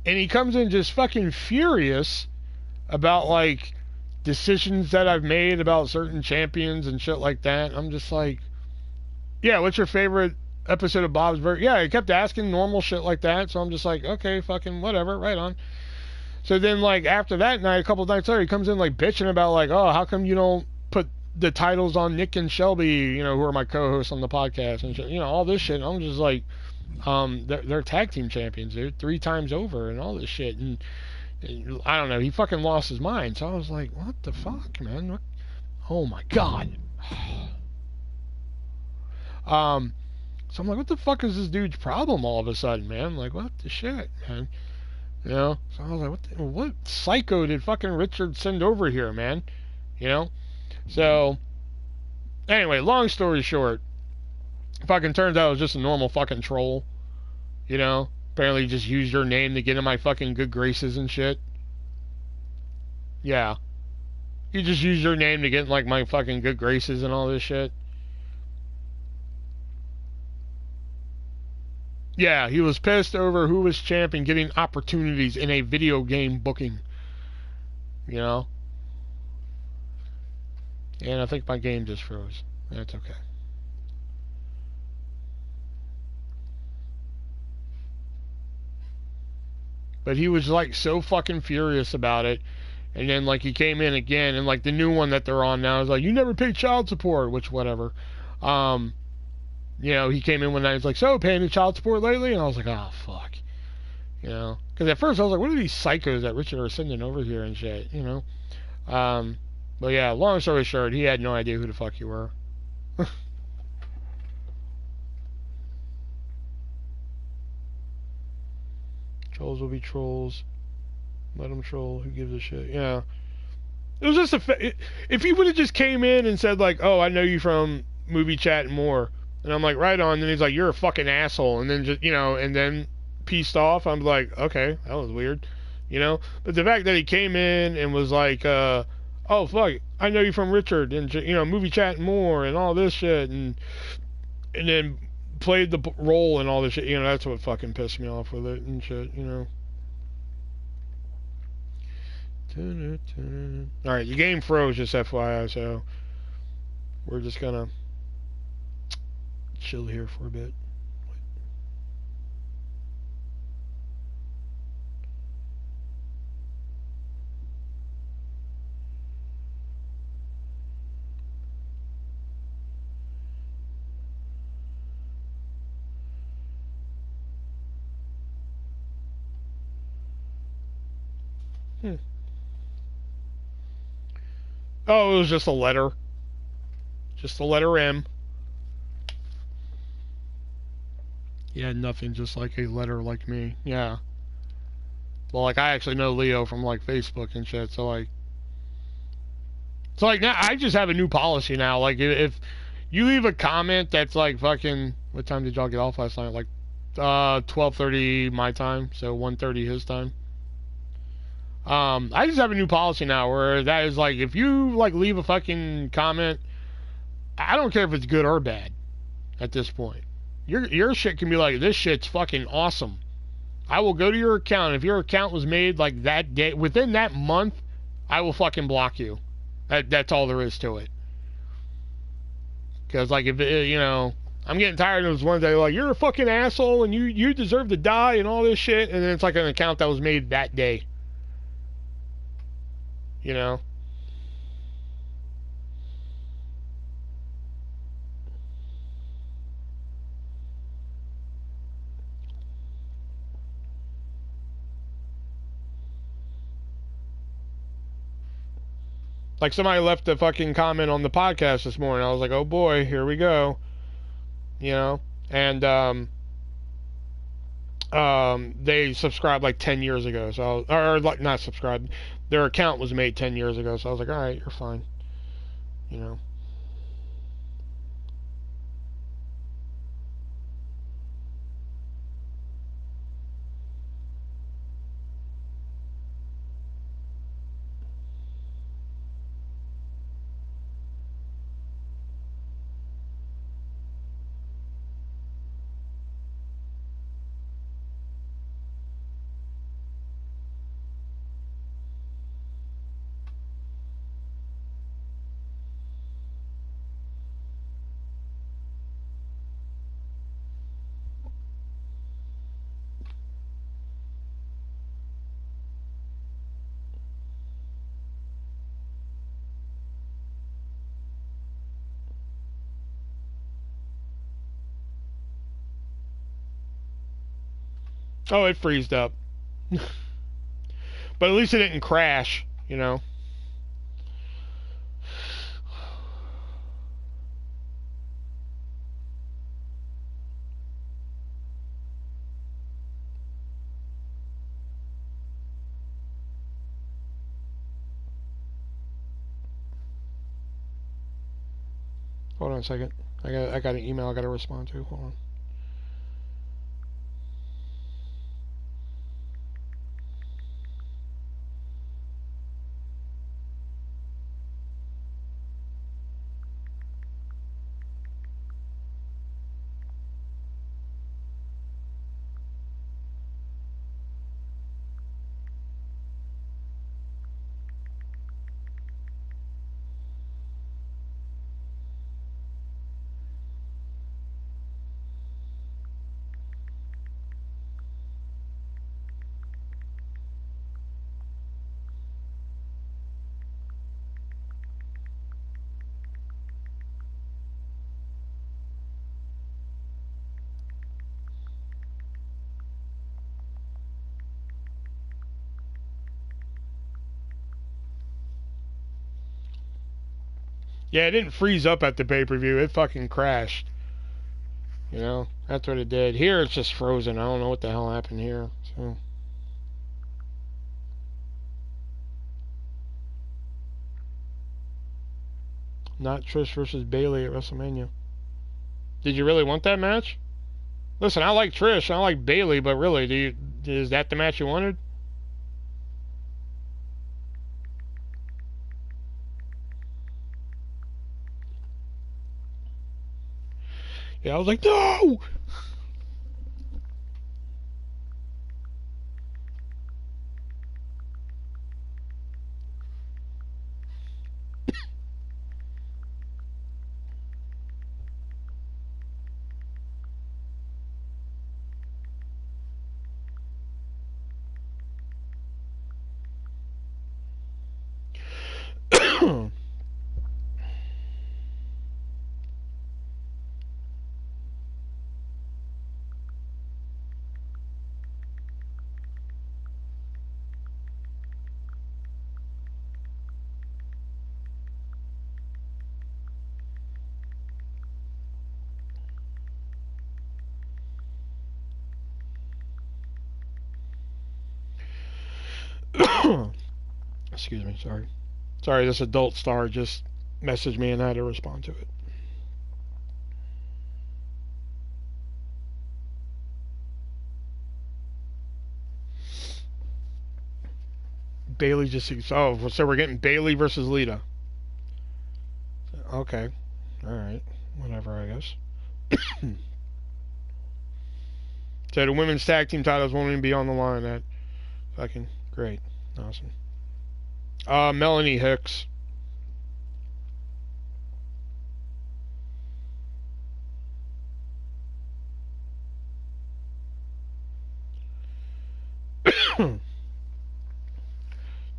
and he comes in just fucking furious about like decisions that I've made about certain champions and shit like that. I'm just like, yeah, what's your favorite episode of Bob's Burgers? Yeah, he kept asking normal shit like that, so I'm just like, okay, fucking whatever, right on. So then, like, after that night, a couple of nights later, he comes in, like, bitching about, like, oh, how come you don't put the titles on Nick and Shelby, you know, who are my co-hosts on the podcast and shit, you know, all this shit. And I'm just like, they're tag team champions, dude, 3 times over and all this shit. And I don't know, he fucking lost his mind. So I was like, what the fuck, man? What? Oh, my God. So I'm like, what the fuck is this dude's problem all of a sudden, man? Like, what the shit, man? You know? So I was like, what psycho did fucking Richard send over here, man? You know? So, anyway, long story short, fucking turns out it was just a normal fucking troll. You know? Apparently just used your name to get in my fucking good graces and shit. Yeah. You just used your name to get in, like, my fucking good graces and all this shit. Yeah, he was pissed over who was champ and getting opportunities in a video game booking. You know? And I think my game just froze. That's okay. But he was, like, so fucking furious about it. And then, like, he came in again, and, like, the new one that they're on now is like, you never paid child support, which, whatever. You know, he came in one night and was like, so, paying the child support lately? And I was like, oh, fuck. You know? Because at first I was like, what are these psychos that Richard are sending over here and shit, you know? But yeah, long story short, he had no idea who the fuck you were. Trolls will be trolls. Let them troll. Who gives a shit? Yeah. It was just if he would have just came in and said, like, oh, I know you from Movie Chat and More. And I'm like, right on. And then he's like, you're a fucking asshole. And then just, you know, and then pieced off. I'm like, okay, that was weird. You know? But the fact that he came in and was like, oh, fuck, I know you from Richard and, you know, Movie Chat and More and all this shit. And then played the role and all this shit. You know, that's what fucking pissed me off with it and shit, you know. Alright, the game froze, just FYI, so we're just gonna chill here for a bit. Oh, it was just a letter. Just the letter M. He had nothing, just like a letter like me. Yeah. Well, like, I actually know Leo from, like, Facebook and shit, so, like... So, like, now, I just have a new policy now. Like, if you leave a comment that's, like, fucking... What time did y'all get off last night? Like, 12:30 my time, so 1:30 his time. I just have a new policy now where that is like, if you like leave a fucking comment, I don't care if it's good or bad at this point. Your shit can be like, this shit's fucking awesome. I will go to your account. If your account was made like that day, within that month, I will fucking block you. That's all there is to it. Because, like, if it, I'm getting tired of those ones that are like, you're a fucking asshole and you deserve to die and all this shit, and then it's like an account that was made that day. You know? Like, somebody left a fucking comment on the podcast this morning. I was like, oh boy, here we go. And they subscribed like 10 years ago, so or like not subscribed, their account was made 10 years ago, so I was like, all right, you're fine. Oh, it freezed up. But at least it didn't crash. Hold on a second. I got an email I got to respond to. Hold on. Yeah, it didn't freeze up at the pay-per-view. It fucking crashed. That's what it did. Here, it's just frozen. I don't know what the hell happened here. So. Not Trish versus Bayley at WrestleMania. Did you really want that match? Listen, I like Trish. I like Bayley, but really, is that the match you wanted? Yeah, I was like, no! Excuse me, sorry. Sorry, this adult star just messaged me and I had to respond to it. Bayley just... Oh, so we're getting Bayley versus Lita. Okay. Alright. Whatever, I guess. So the women's tag team titles won't even be on the line. That fucking great. Awesome. Melanie Hicks.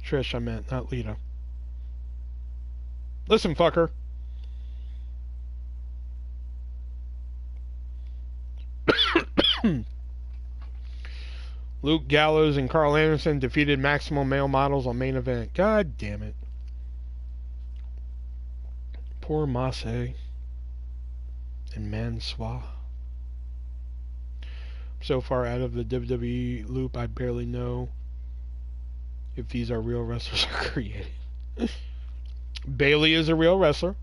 Trish, I meant, not Lita. Listen, fucker. Luke Gallows and Carl Anderson defeated Maximum Male Models on main event. God damn it. Poor Masse and Mansois. So far out of the WWE loop, I barely know if these are real wrestlers or created. Bailey is a real wrestler.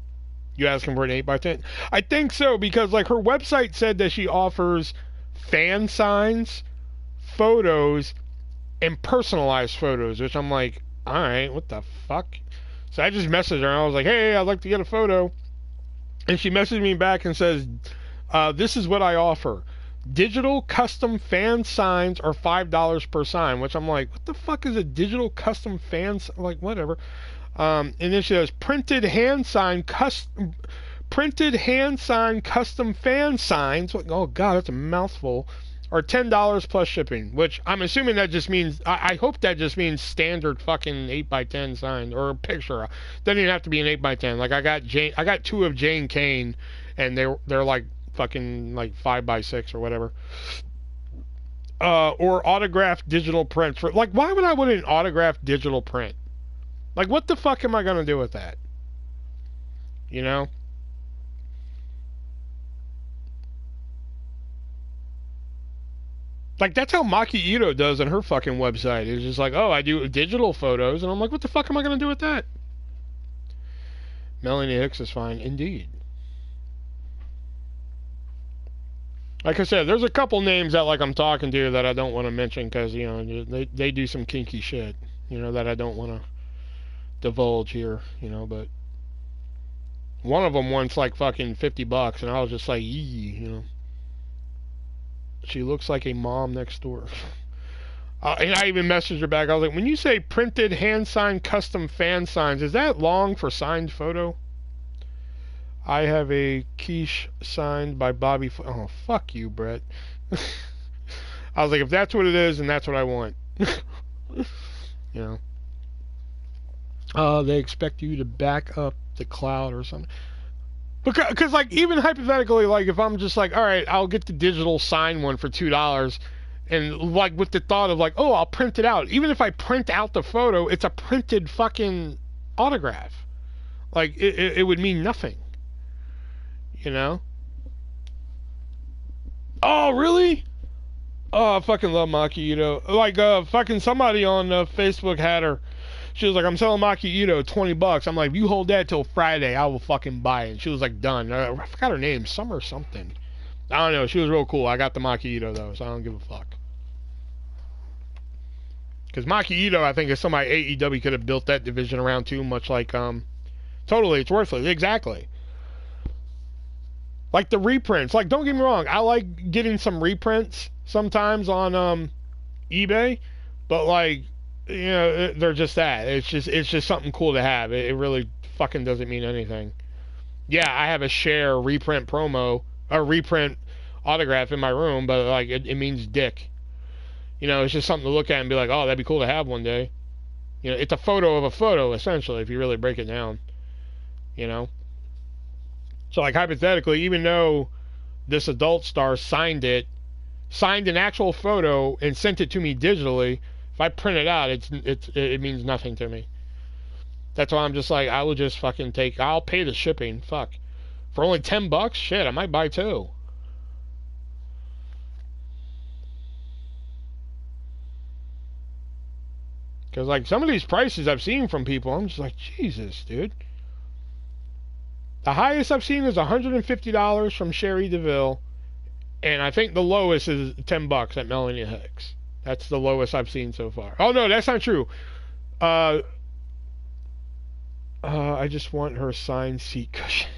You asking for an 8x10? I think so, because like her website said that she offers fan signs, photos, and personalized photos, which I'm like, alright, what the fuck? So I just messaged her and I was like, hey, I'd like to get a photo. And she messaged me back and says, this is what I offer. Digital custom fan signs are $5 per sign, which I'm like, what the fuck is a digital custom fan sign? Like, whatever. And then she says, printed hand sign custom fan signs. Oh god, that's a mouthful. Are $10 plus shipping, which I'm assuming that just means, I hope that just means standard fucking 8x10 sign or a picture. Doesn't even have to be an 8x10. Like I got 2 of Jane Kane, and they're like fucking like 5x6 or whatever. Or autographed digital prints for, like, why would I want an autographed digital print? Like, what the fuck am I gonna do with that? You know? Like, that's how Maki Ito does on her fucking website. It's just like, oh, I do digital photos, and I'm like, what the fuck am I gonna do with that? Melanie Hicks is fine, indeed. Like I said, there's a couple names that like I'm talking to that I don't want to mention because, you know, they do some kinky shit, you know, that I don't want to divulge here, you know, but one of them wants like fucking $50 and I was just like, yee, you know. She looks like a mom next door. And I even messaged her back. I was like, when you say printed hand-signed custom fan signs, is that long for signed photo? I have a quiche signed by Bobby. Oh, fuck you, Brett. I was like, if that's what it is, then that's what I want. You know. They expect you to back up the cloud or something. Because, like, even hypothetically, like, if I'm just like, all right, I'll get the digital sign one for $2, and, like, with the thought of, like, oh, I'll print it out. Even if I print out the photo, it's a printed fucking autograph. Like, it would mean nothing. You know? Oh, really? Oh, I fucking love Maki Ito. Like, fucking somebody on Facebook had her. She was like, I'm selling Maki Ito $20. I'm like, if you hold that till Friday, I will fucking buy it. And she was like, done. I forgot her name. Summer something. I don't know. She was real cool. I got the Maki Ito, though, so I don't give a fuck. Because Maki Ito, I think, is somebody AEW could have built that division around, too, much like, totally, it's worthless. Exactly. Like the reprints. Like, don't get me wrong. I like getting some reprints sometimes on eBay. But, like, you know, they're just that. It's just something cool to have. It really fucking doesn't mean anything. Yeah, I have a Cher reprint promo, a reprint autograph in my room, but, like, it means dick. You know, it's just something to look at and be like, oh, that'd be cool to have one day. You know, it's a photo of a photo, essentially, if you really break it down. You know? So, like, hypothetically, even though this adult star signed an actual photo and sent it to me digitally, if I print it out, it means nothing to me. That's why I'm just like, I will just fucking I'll pay the shipping. Fuck. For only $10, shit, I might buy 2. Because, like, some of these prices I've seen from people, I'm just like, Jesus, dude. The highest I've seen is $150 from Sherry DeVille, and I think the lowest is $10 at Melanie Hicks. That's the lowest I've seen so far. Oh, no, that's not true. I just want her signed seat cushion.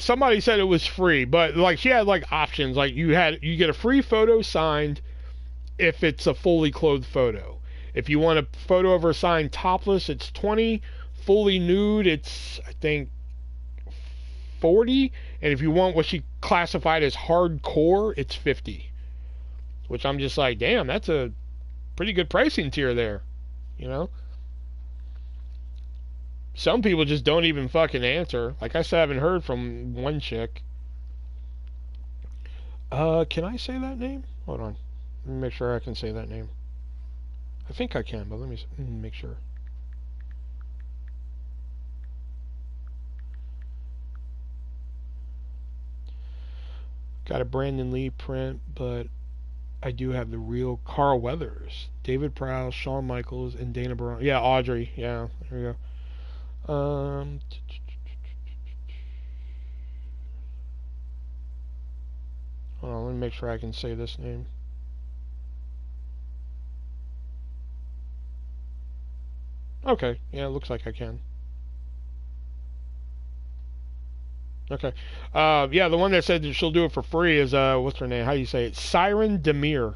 Somebody said it was free, but, like, she had, like, options. Like, you get a free photo signed if it's a fully clothed photo. If you want a photo of her signed topless, it's $20. Fully nude, it's, I think, $40. And if you want what she classified as hardcore, it's $50. which I'm just like, damn, that's a pretty good pricing tier there, you know? Some people just don't even fucking answer. Like I still haven't heard from one chick. Can I say that name? Hold on. Let me make sure I can say that name. I think I can, but let me make sure. Got a Brandon Lee print, but I do have the real Carl Weathers, David Prowse, Shawn Michaels, and Dana Barone. Yeah, Audrey. Yeah, there we go. Hold on, let me make sure I can say this name. Okay, yeah, it looks like I can. Okay. Yeah, the one that said that she'll do it for free is, what's her name? How do you say it? Siren Demir.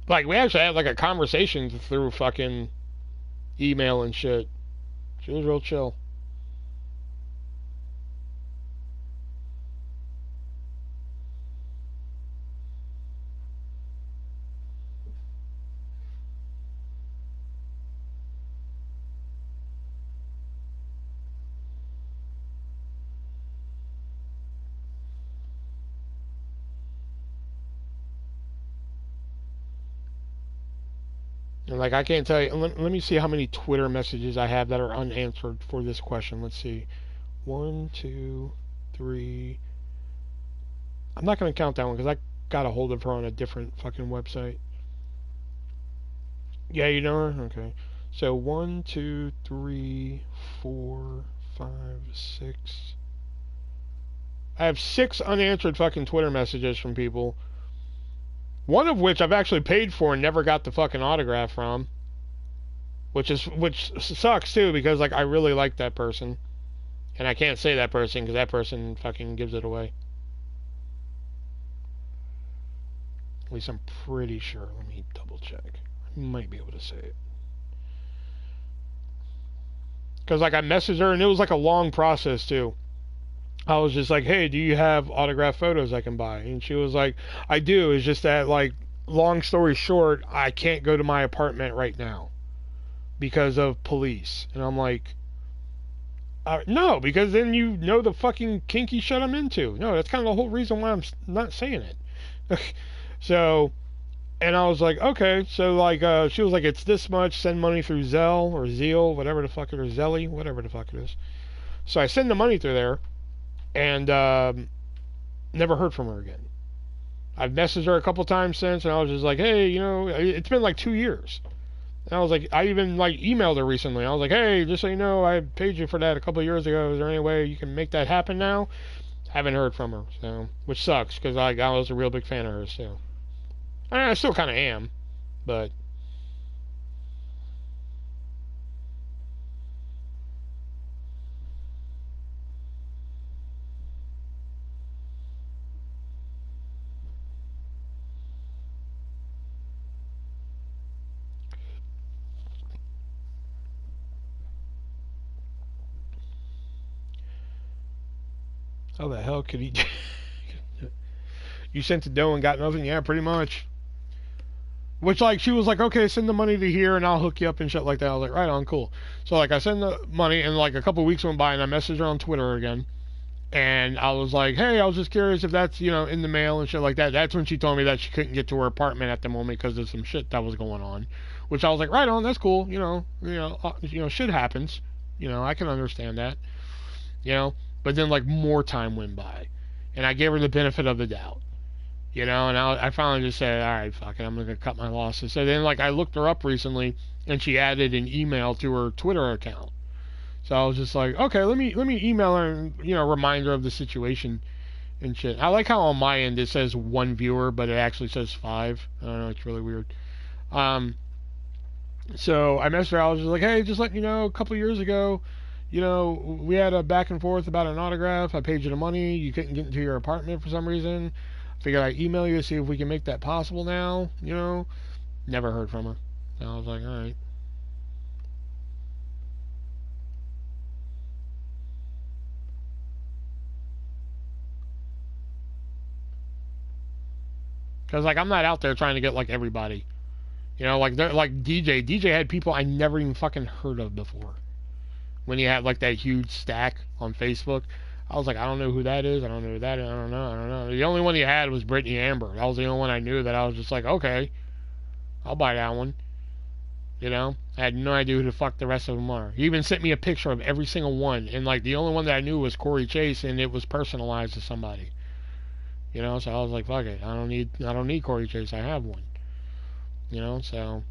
Like, we actually had, like, a conversation through fucking email and shit. She was real chill. And, like, I can't tell you. Let me see how many Twitter messages I have that are unanswered for this question. Let's see. 1, 2, 3. I'm not going to count that one because I got a hold of her on a different fucking website. Yeah, you know her? Okay. So 1, 2, 3, 4, 5, 6. I have 6 unanswered fucking Twitter messages from people. One of which I've actually paid for and never got the fucking autograph from. Which sucks too, because like I really like that person. And I can't say that person because that person fucking gives it away. At least I'm pretty sure. Let me double check. I might be able to say it. Because like I messaged her and it was like a long process too. I was just like, hey, do you have autographed photos I can buy? And she was like, I do. It's just that, like, long story short, I can't go to my apartment right now because of police. And I'm like, no, because then you know the fucking kinky shit I'm into. No, that's kind of the whole reason why I'm not saying it. So, and I was like, okay. So, like, she was like, it's this much. Send money through Zelle or Zeal, whatever the fuck it is, Zelly, whatever the fuck it is. So I send the money through there. And never heard from her again. I've messaged her a couple times since, and I was just like, hey, you know, it's been like 2 years. And I was like, I even like emailed her recently. I was like, hey, just so you know, I paid you for that a couple of years ago. Is there any way you can make that happen now? Haven't heard from her, so which sucks because I was a real big fan of hers. So I still kind of am, but. How the hell could he? You sent the dough and got nothing? Yeah, pretty much. Which, like, she was like, okay, send the money to here and I'll hook you up and shit like that. I was like, right on, cool. So, like, I send the money and, like, a couple weeks went by and I messaged her on Twitter again. And I was like, hey, I was just curious if that's, you know, in the mail and shit like that. That's when she told me that she couldn't get to her apartment at the moment because of some shit that was going on. Which I was like, right on, that's cool. You know, shit happens. You know, I can understand that. You know. But then, like, more time went by. And I gave her the benefit of the doubt. You know, and I finally just said, all right, fuck it, I'm going to cut my losses. So then, like, I looked her up recently, and she added an email to her Twitter account. So I was just like, okay, let me email her and, you know, remind her of the situation and shit. I like how on my end it says 1 viewer, but it actually says 5. I don't know, it's really weird. So I messaged her, I was just like, hey, just letting you know, a couple years ago, you know, we had a back and forth about an autograph. I paid you the money. You couldn't get into your apartment for some reason. Figured I'd email you to see if we can make that possible now, you know. Never heard from her. So I was like, alright. Because, like, I'm not out there trying to get, like, everybody. You know, like, DJ. DJ had people I never even fucking heard of before. When he had, like, that huge stack on Facebook. I was like, I don't know who that is. I don't know who that is. I don't know. The only one he had was Brittany Amber. That was the only one I knew that I was just like, okay, I'll buy that one. You know? I had no idea who the fuck the rest of them are. He even sent me a picture of every single one. And, like, the only one that I knew was Corey Chase, and it was personalized to somebody. You know, so I was like, fuck it. I don't need Corey Chase. I have one. You know, so.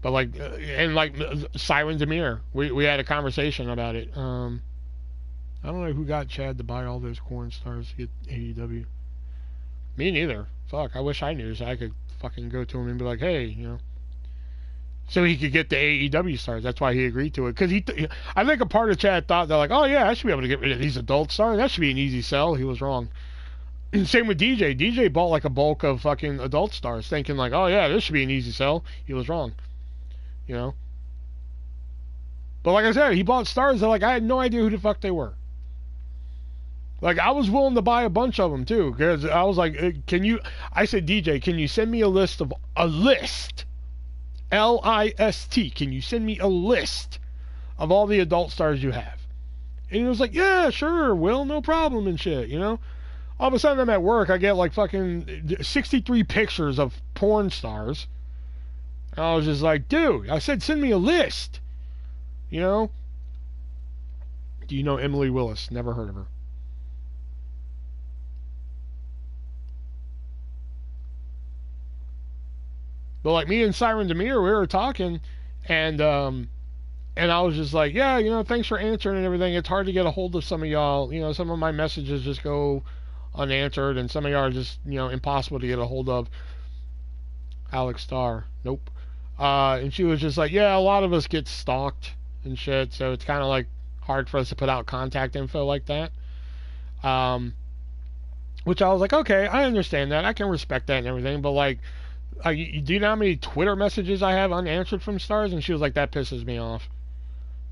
But like, and like Siren Demir, we had a conversation about it. I don't know who got Chad to buy all those corn stars to get AEW. Me neither. Fuck, I wish I knew so I could fucking go to him and be like, hey, you know. So he could get the AEW stars. That's why he agreed to it. Because I think a part of Chad thought they're like, oh yeah, I should be able to get rid of these adult stars. That should be an easy sell. He was wrong. Same with DJ. DJ bought like a bulk of fucking adult stars, thinking like, oh yeah, this should be an easy sell. He was wrong. You know? But like I said, he bought stars that like I had no idea who the fuck they were. Like I was willing to buy a bunch of them too, because I was like, I said, DJ, can you send me a list, L-I-S-T, can you send me a list of all the adult stars you have? And he was like, yeah, sure, Will, no problem and shit, you know? All of a sudden I'm at work, I get like fucking 63 pictures of porn stars. And I was just like, dude, I said send me a list. You know? Do you know Emily Willis? Never heard of her. But like me and Siren Demir, we were talking, and I was just like, yeah, you know, thanks for answering and everything. It's hard to get a hold of some of y'all. You know, some of my messages just go unanswered, and some of y'all are just, you know, impossible to get a hold of. Alex Starr, nope. And she was just like, yeah, a lot of us get stalked and shit, so it's kind of like hard for us to put out contact info like that. Which I was like, okay, I understand that. I can respect that and everything, but like, do you know how many Twitter messages I have unanswered from stars? And she was like, that pisses me off.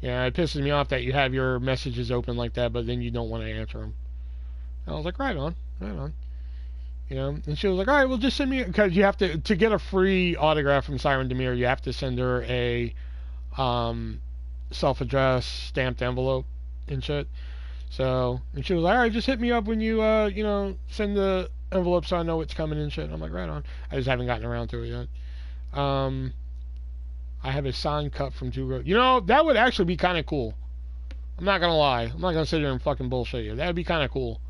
Yeah, it pisses me off that you have your messages open like that, but then you don't want to answer them. And I was like, right on. You know, and she was like, all right, well, just send me, because you have to get a free autograph from Siren Demir, you have to send her a self-addressed stamped envelope and shit. So, and she was like, all right, just hit me up when you, you know, send the envelope so I know it's coming and shit. And I'm like, right on. I just haven't gotten around to it yet. I have a signed cut from Two Road. You know, that would actually be kind of cool. I'm not going to lie. I'm not going to sit here and fucking bullshit you. That would be kind of cool.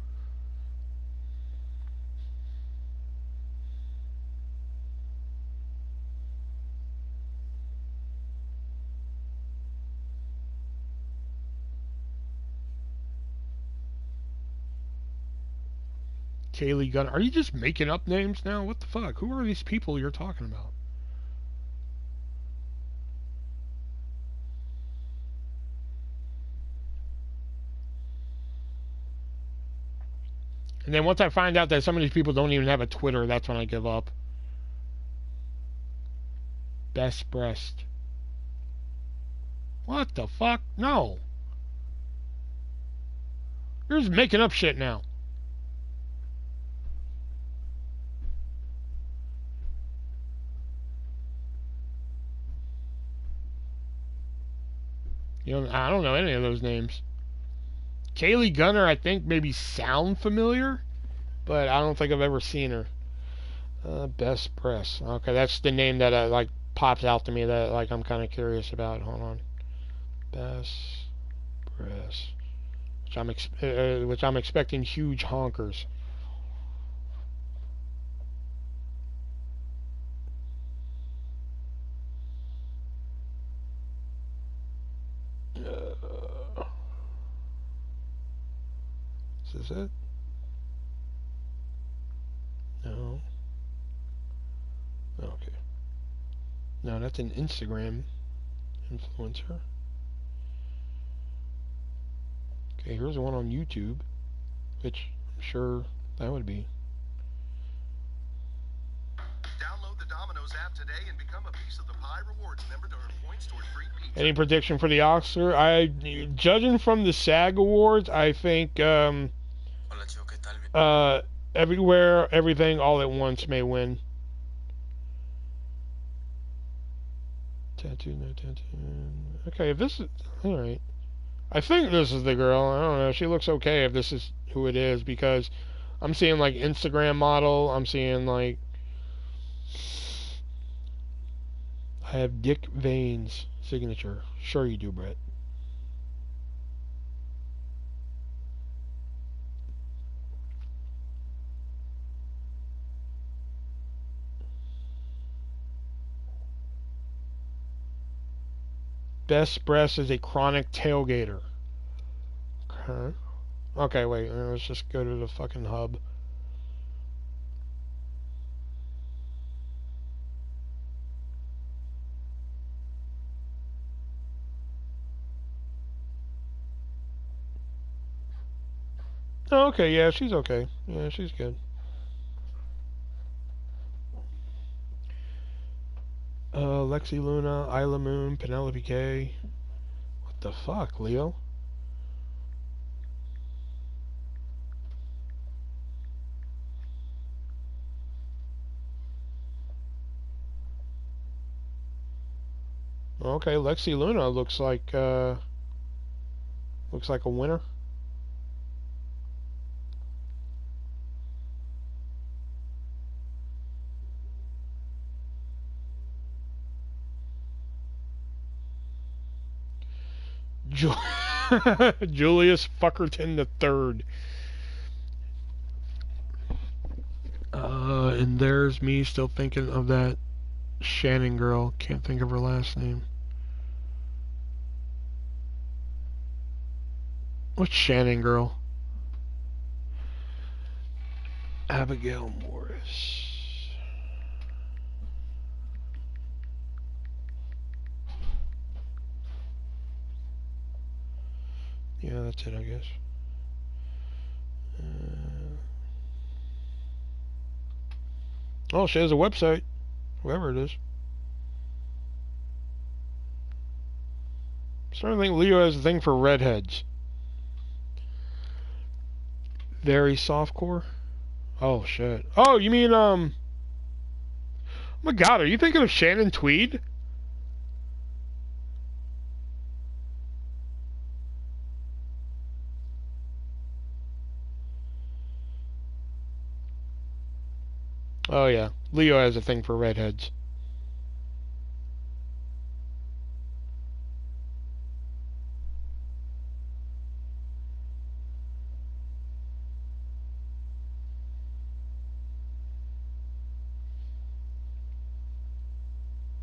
Kaylee Gunn. Are you just making up names now? What the fuck? Who are these people you're talking about? And then once I find out that some of these people don't even have a Twitter, that's when I give up. Best breast. What the fuck? No. You're just making up shit now. You know, I don't know any of those names. Kaylee Gunner, I think maybe sound familiar, but I don't think I've ever seen her. Best Press. Okay, that's the name that like pops out to me that like I'm kind of curious about. Hold on. Best Press, which I'm expecting huge honkers. Is this it? No. Okay. No, that's an Instagram influencer. Okay, here's one on YouTube, which I'm sure That would be. Download the Domino's app today and become a piece of the pie rewards member to earn points toward free pizza. Any prediction for the Oscar? Judging from the SAG Awards, I think Everywhere, Everything, All at Once may win. Tattoo, no tattoo. Okay, if this is... Alright. I think this is the girl. I don't know. She looks okay if this is who it is, because I'm seeing, like, Instagram model. I'm seeing, like... I have Dick Vane's signature. Sure you do, Brett. Best breast is a chronic tailgater. Okay. Okay, wait. Let's just go to the fucking hub. Oh, okay, yeah, she's okay. Yeah, she's good. Lexi Luna, Isla Moon, Penelope K. What the fuck, Leo? Okay, Lexi Luna looks like a winner. Julius Fuckerton III. And there's me still thinking of that Shannon girl. Can't think of her last name. What's Shannon girl? Abigail Morris. Yeah, that's it, I guess. Oh, she has a website. Whoever it is. I'm starting to think Leo has a thing for redheads. Very softcore. Oh, shit. Oh, you mean, oh my god, are you thinking of Shannon Tweed? Oh, yeah. Leo has a thing for redheads.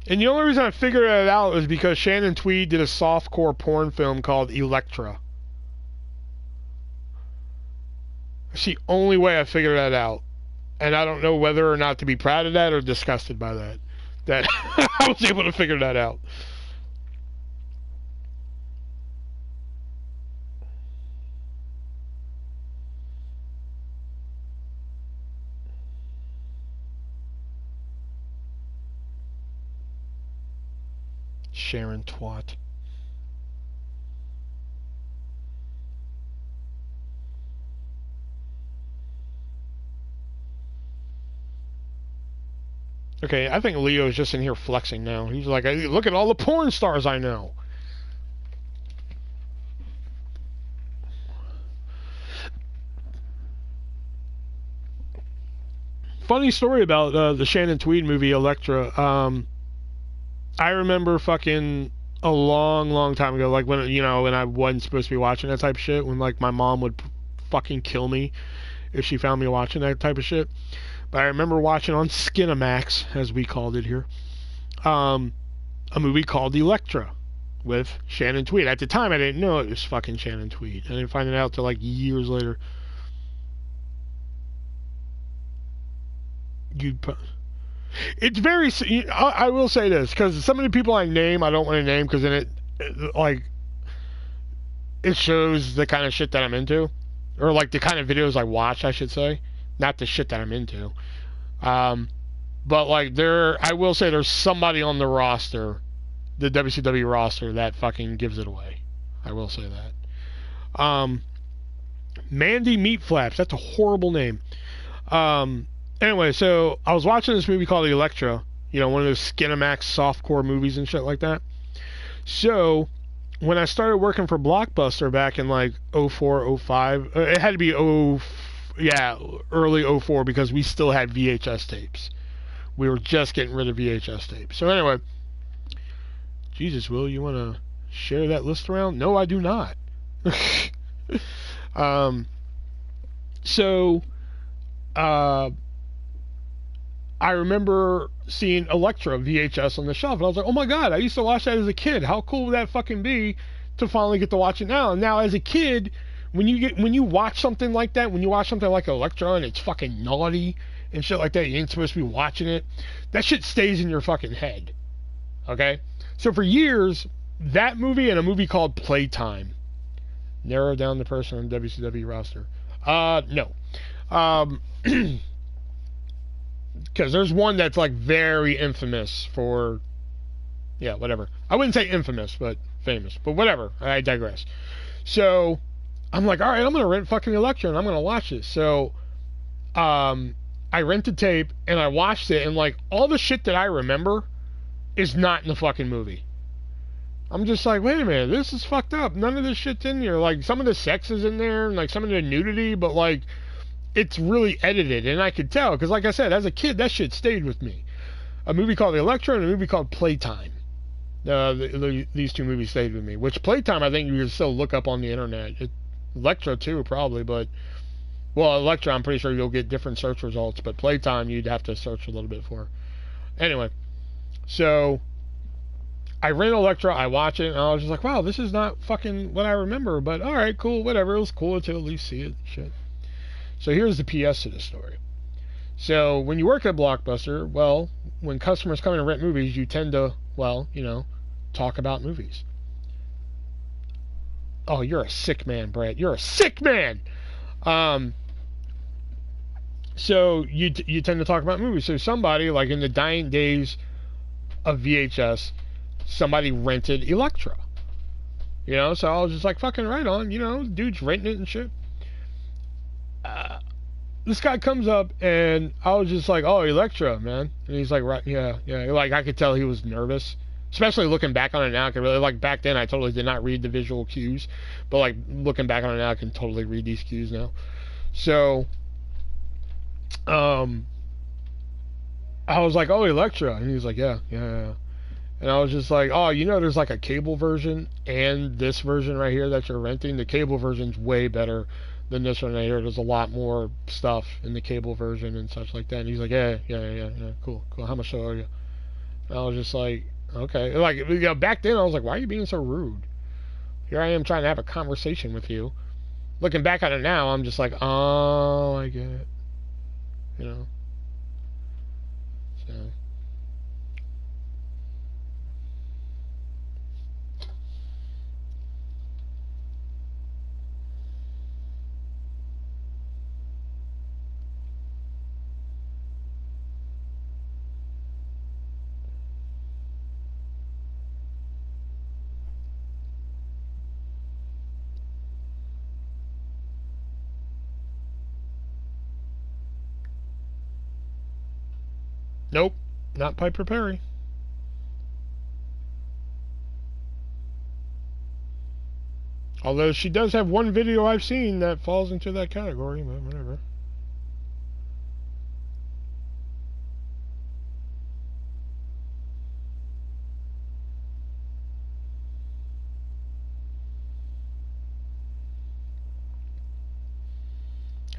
And the only reason I figured it out was because Shannon Tweed did a softcore porn film called Electra. That's the only way I figured that out. And I don't know whether or not to be proud of that or disgusted by that. That I was able to figure that out. Sharon Twat. Okay, I think Leo's just in here flexing now. He's like, hey, look at all the porn stars I know. Funny story about the Shannon Tweed movie, Electra. I remember fucking a long time ago, like when I wasn't supposed to be watching that type of shit, when like my mom would fucking kill me if she found me watching that type of shit. But I remember watching on Skinamax, as we called it here, a movie called Electra with Shannon Tweed. At the time, I didn't know it was fucking Shannon Tweed. I didn't find it out till like years later. It's very... I will say this, because some of the people I name, I don't want to name, because then it shows the kind of shit that I'm into. Or like the kind of videos I watch, I should say. Not the shit that I'm into. But like I will say there's somebody on the roster, the WCW roster, that fucking gives it away. I will say that. Mandy Meat Flaps. That's a horrible name. Anyway, so I was watching this movie called Electra. You know, one of those Skinamax softcore movies and shit like that. So when I started working for Blockbuster back in like 04, 05, it had to be early 04 because we still had VHS tapes. We were just getting rid of VHS tapes. So anyway, Jesus, Will, you want to share that list around? No, I do not. I remember seeing Electra VHS on the shelf, and I was like, oh my god, I used to watch that as a kid. How cool would that fucking be to finally get to watch it now? And now as a kid, when you watch something like that, when you watch something like Electra and it's fucking naughty and shit like that, you ain't supposed to be watching it, that shit stays in your fucking head. Okay? So for years, that movie and a movie called Playtime. Narrow down the person on the WCW roster. No. Because there's one that's like very infamous for, yeah, whatever. I wouldn't say infamous, but famous. But whatever. I digress. So I'm like, all right, I'm gonna rent fucking Electra and I'm gonna watch this. So I rented tape and I watched it, and like all the shit that I remember is not in the fucking movie. I'm just like, wait a minute, this is fucked up. None of this shit's in here. Like some of the sex is in there and like some of the nudity, but like it's really edited, and I could tell because, like I said, as a kid, that shit stayed with me. A movie called Electra and a movie called Playtime. These two movies stayed with me. Which Playtime, I think you can still look up on the internet. Electra too, probably, but well, Electra, I'm pretty sure you'll get different search results, but Playtime, you'd have to search a little bit for. Anyway, so I rent Electra, I watch it, and I was just like, wow, this is not fucking what I remember, but all right, cool, whatever. It was cool to at least see it. Shit. So here's the PS to the story. So when you work at Blockbuster, well, when customers come in and rent movies, you tend to, well, you know, talk about movies. Oh, you're a sick man, Brett. You're a sick man! So you tend to talk about movies. So somebody, like in the dying days of VHS, somebody rented Electra. You know, so I was just like, fucking right on, you know, dude's renting it and shit. This guy comes up, and I was just like, oh, Electra, man. And he's like, right, yeah. Like, I could tell he was nervous. Especially looking back on it now. Like, back then, I totally did not read the visual cues. But, like, looking back on it now, I can totally read these cues now. So, I was like, oh, Electra. And he was like, yeah. And I was just like, oh, you know, there's like a cable version and this version right here that you're renting. The cable version's way better than this one right here. There's a lot more stuff in the cable version and such like that. And he's like, yeah, cool. How much are you? And I was just like, okay. Like, you know, back then I was like, why are you being so rude? Here I am trying to have a conversation with you. Looking back on it now, I'm just like, oh, I get it. You know? So. Nope, not Piper Perry. Although she does have one video I've seen that falls into that category, but whatever.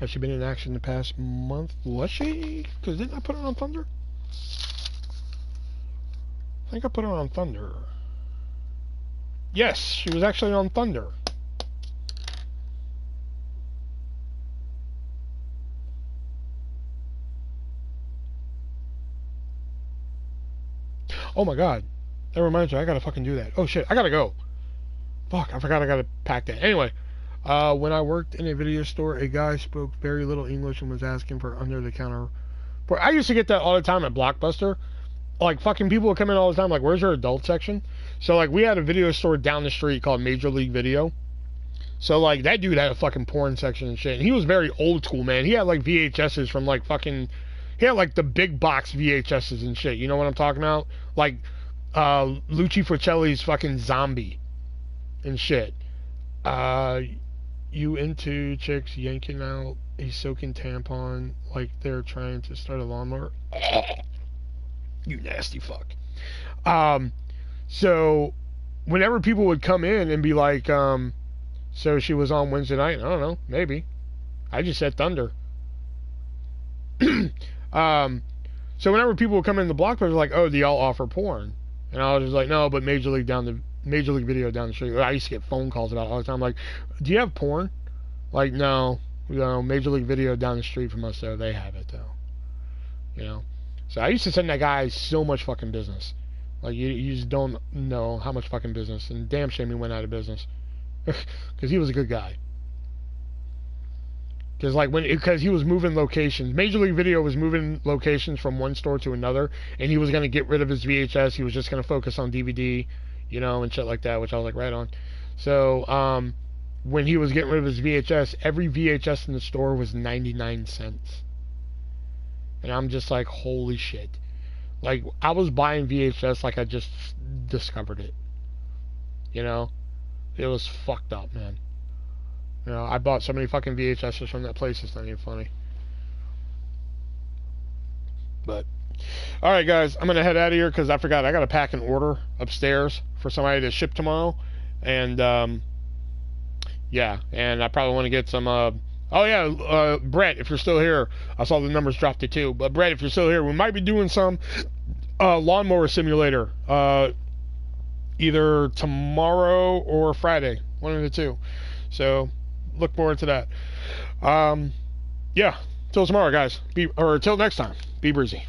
Has she been in action the past month? Was she? Because didn't I put her on Thunder? I think I put her on Thunder. Yes, she was actually on Thunder. Oh my god. That reminds me, I gotta fucking do that. Oh shit, I gotta go. Fuck, I forgot I gotta pack that. Anyway, When I worked in a video store, a guy spoke very little English and was asking for under-the-counter. I used to get that all the time at Blockbuster. Like, fucking people would come in all the time, like, where's your adult section? So, like, we had a video store down the street called Major League Video. So, like, that dude had a fucking porn section and shit. And he was very old school, man. He had, like, VHSs from, like, fucking... He had, like, the big box VHSs and shit. You know what I'm talking about? Like, Luci Forcelli's fucking Zombie and shit. You into chicks yanking out a soaking tampon like they're trying to start a lawnmower? You nasty fuck. So, whenever people would come in and be like, so she was on Wednesday night. I don't know. Maybe. I just said Thunder. So whenever people would come in the Blockbuster, like, oh, do y'all offer porn? And I was just like, no, but Major League Video down the street. I used to get phone calls about it all the time. Like, do you have porn? Like, no, Major League Video down the street from us, though. They have it, though. You know? So I used to send that guy so much fucking business. Like, you just don't know how much fucking business. And damn shame he went out of business. Because he was a good guy. Because he was moving locations. Major League Video was moving locations from one store to another, and he was going to get rid of his VHS. He was just going to focus on DVD, you know, and shit like that, which I was like, right on. So, when he was getting rid of his VHS, every VHS in the store was 99 cents. And I'm just like, holy shit. Like, I was buying VHS like I just discovered it. You know? It was fucked up, man. You know, I bought so many fucking VHSs from that place, it's not even funny. But, alright guys, I'm going to head out of here because I forgot, I got to pack an order upstairs for somebody to ship tomorrow. And, yeah, and I probably want to get some, Brett, if you're still here, I saw the numbers dropped to 2, but Brett, if you're still here, we might be doing some, lawnmower simulator, either tomorrow or Friday, one of the two. So, look forward to that. Yeah, till tomorrow, guys. Till next time. Be breezy.